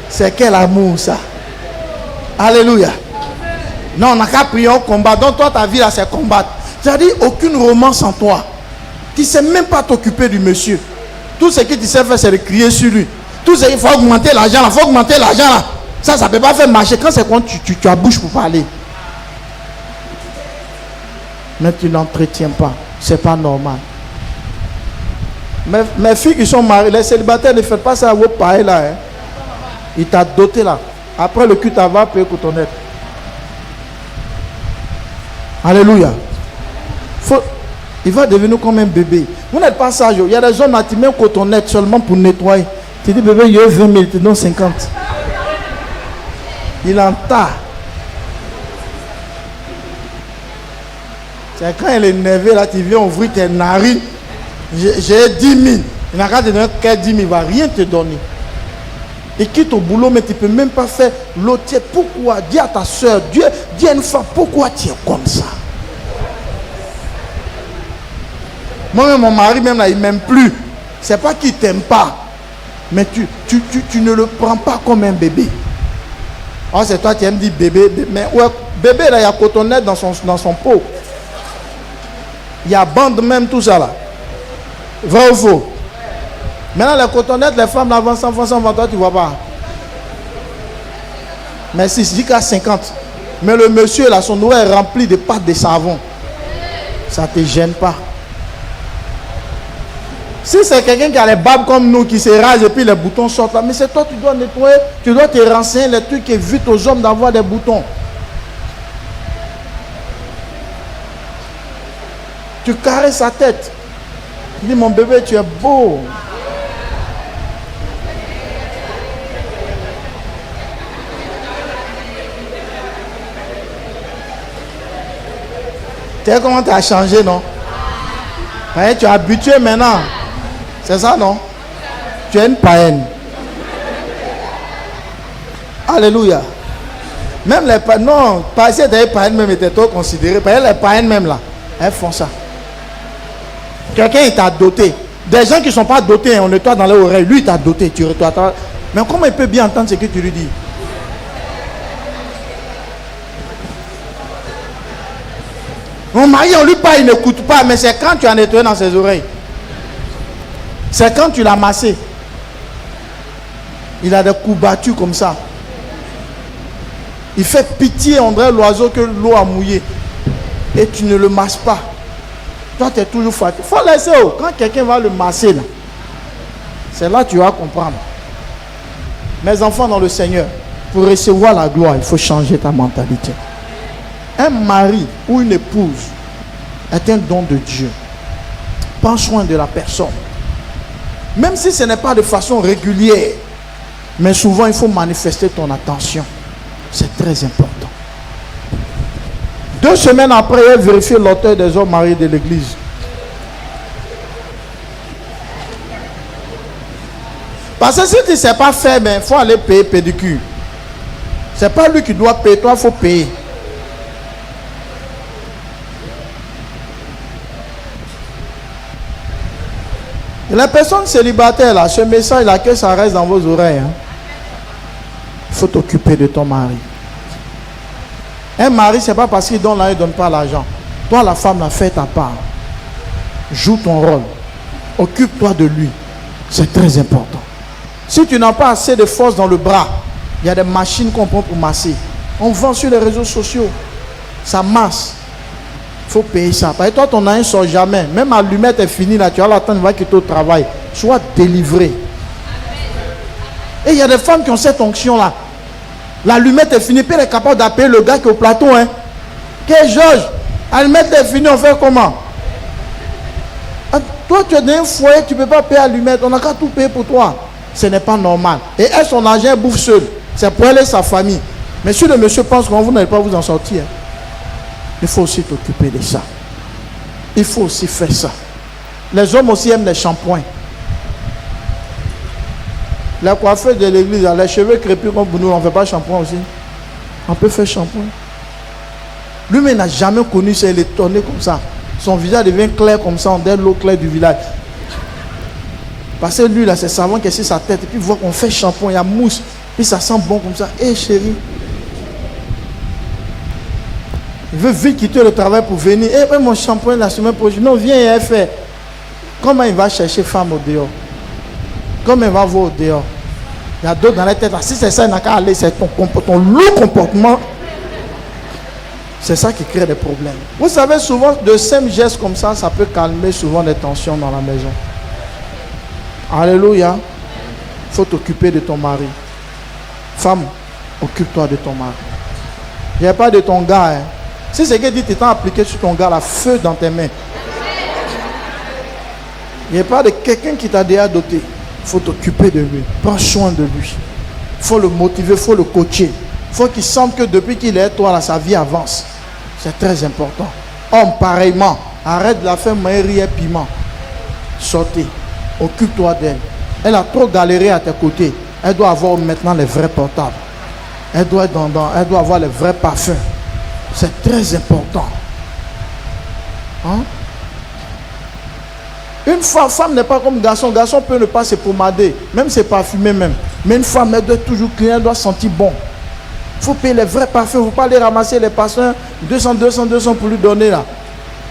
C'est quel amour ça? Alléluia. Non, on n'a qu'à prier au combat. Donc toi, ta vie là, c'est combattre. C'est-à-dire aucune romance en toi. Tu ne sais même pas t'occuper du monsieur. Tout ce que tu sais faire, c'est de crier sur lui. Tout ce qu'il faut augmenter l'argent là, il faut augmenter l'argent là. Ça ne peut pas faire marcher. Quand c'est quand tu as bouche pour parler. Mais tu n'entretiens pas. C'est pas normal. Mes filles qui sont mariées, les célibataires, ne faites pas ça à vos pareils là. Hein. Il t'a doté là. Après le cul, tu vas payer cotonette. Alléluia. Il va devenir comme un bébé. Vous n'êtes pas sage. Il y a des hommes qui mettent cotonette seulement pour nettoyer. Tu dis bébé, il y a 20 000, tu donnes 50. Il en t'a. C'est quand il est énervé là, tu viens ouvrir tes narines. J'ai 10 000. Il n'a qu'à te donner 10 000, il ne va rien te donner. Et quitte au boulot, mais tu ne peux même pas faire l'autre. Pourquoi? Dis à ta soeur, dis à une femme, pourquoi tu es comme ça? Moi-même, mon mari, même là, il ne m'aime plus. Ce n'est pas qu'il ne t'aime pas. Mais tu ne le prends pas comme un bébé. Oh, c'est toi qui aimes dire bébé. Mais ouais, bébé, là, il y a cotonnette dans son pot. Il y a bande même, tout ça là. Vrai ou faux? Maintenant, les cotonnettes, les femmes l'avancent, toi, tu ne vois pas. Mais si, je dis qu'à 50. Mais le monsieur, là, son doigt est rempli de pâte de savon. Ça ne te gêne pas. Si c'est quelqu'un qui a les barbes comme nous, qui se rase et puis les boutons sortent là, mais c'est toi, tu dois nettoyer, tu dois te renseigner les trucs qui évitent aux hommes d'avoir des boutons. Tu caresses sa tête. Tu dis, mon bébé, tu es beau. Tu sais comment tu as changé, non? Ouais, tu es habitué maintenant. C'est ça, non? Tu es une païenne. Alléluia. Même les païennes, non, pas si les païennes même étaient trop considérées. Les païennes même là, elles font ça. Quelqu'un il t'a doté. Des gens qui ne sont pas dotés, on nettoie dans leur oreille. Lui, il t'a doté. Tu retrouves. Mais comment il peut bien entendre ce que tu lui dis? Mon mari, on lui parle, il n'écoute pas, mais c'est quand tu as nettoyé dans ses oreilles. C'est quand tu l'as massé. Il a des coups battus comme ça. Il fait pitié, on dirait l'oiseau que l'eau a mouillé. Et tu ne le masses pas. Toi, tu es toujours fatigué. Il faut laisser. Quand quelqu'un va le masser, là, c'est là que tu vas comprendre. Mes enfants dans le Seigneur, pour recevoir la gloire, il faut changer ta mentalité. Un mari ou une épouse est un don de Dieu. Prends soin de la personne. Même si ce n'est pas de façon régulière, mais souvent il faut manifester ton attention. C'est très important. 2 semaines après, il a vérifié l'auteur des hommes mariés de l'église. Parce que si tu ne sais pas faire, il faut aller payer pédicure. Ce n'est pas lui qui doit payer, toi il faut payer. Et les personnes célibataires, là, ce message là, que ça reste dans vos oreilles. Il faut t'occuper de ton mari. Un mari, ce n'est pas parce qu'il donne là, il ne donne pas l'argent. Toi, la femme, là, fais ta part. Joue ton rôle. Occupe-toi de lui. C'est très important. Si tu n'as pas assez de force dans le bras, il y a des machines qu'on prend pour masser. On vend sur les réseaux sociaux. Ça masse. Il faut payer ça. Parce que toi, ton argent ne sort jamais. Même allumette est finie, là, tu vas l'attendre, il va quitter au travail. Sois délivré. Et il y a des femmes qui ont cette onction-là. L'allumette est finie, puis elle est capable d'appeler le gars qui est au plateau. Hein. Que Georges, l'allumette est finie, on fait comment? Toi, tu es dans un foyer, tu ne peux pas payer l'allumette. On n'a qu'à tout payer pour toi. Ce n'est pas normal. Et elle, son argent, elle bouffe seule. C'est pour elle et sa famille. Mais si le monsieur pense que vous n'allez pas vous en sortir, il faut aussi t'occuper de ça. Il faut aussi faire ça. Les hommes aussi aiment les shampoings. Les coiffeurs de l'église, les cheveux crépus comme nous, on ne fait pas shampoing aussi. On peut faire shampoing. Lui-même n'a jamais connu ça, il est tourné comme ça. Son visage devient clair comme ça, on donne l'eau claire du village. Parce que lui, là, c'est savant qui est sur sa tête. Et puis, il voit qu'on fait shampoing, il y a mousse. Puis, ça sent bon comme ça. Hé, chérie. Il veut vite quitter le travail pour venir. Eh, mon shampoing la semaine prochaine. Non, viens et fait. Comment il va chercher femme au dehors? Comment il va voir au dehors? Il y a d'autres dans la tête. Si c'est ça, il n'a qu'à aller. C'est ton lourd comportement. C'est ça qui crée des problèmes. Vous savez, souvent, de simples gestes comme ça, ça peut calmer souvent les tensions dans la maison. Alléluia. Il faut t'occuper de ton mari. Femme, occupe-toi de ton mari. Il n'y a pas de ton gars. Hein. Si c'est que dit, tu t'es appliqué sur ton gars, la feu dans tes mains. Il n'y a pas de quelqu'un qui t'a déjà doté. Il faut t'occuper de lui. Prends soin de lui. Il faut le motiver, il faut le coacher. Il faut qu'il sente que depuis qu'il est toi, là, sa vie avance. C'est très important. Homme, pareillement, arrête de la faire maïri et piment. Sortez. Occupe-toi d'elle. Elle a trop galéré à tes côtés. Elle doit avoir maintenant les vrais portables. Elle doit avoir les vrais parfums. C'est très important. Hein? Une femme n'est pas comme garçon. Garçon peut ne pas se pomader. Même se parfumer même. Mais une femme, elle doit toujours clean. Elle doit sentir bon. Il faut payer les vrais parfums. Il ne faut pas aller ramasser les parfums 200 pour lui donner là.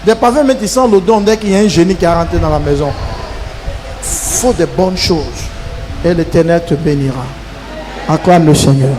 Des parfums, mais ils sentent l'odeur dès qu'il y a un génie qui est rentré dans la maison. Il faut des bonnes choses. Et l'Éternel te bénira. Acclame le Seigneur.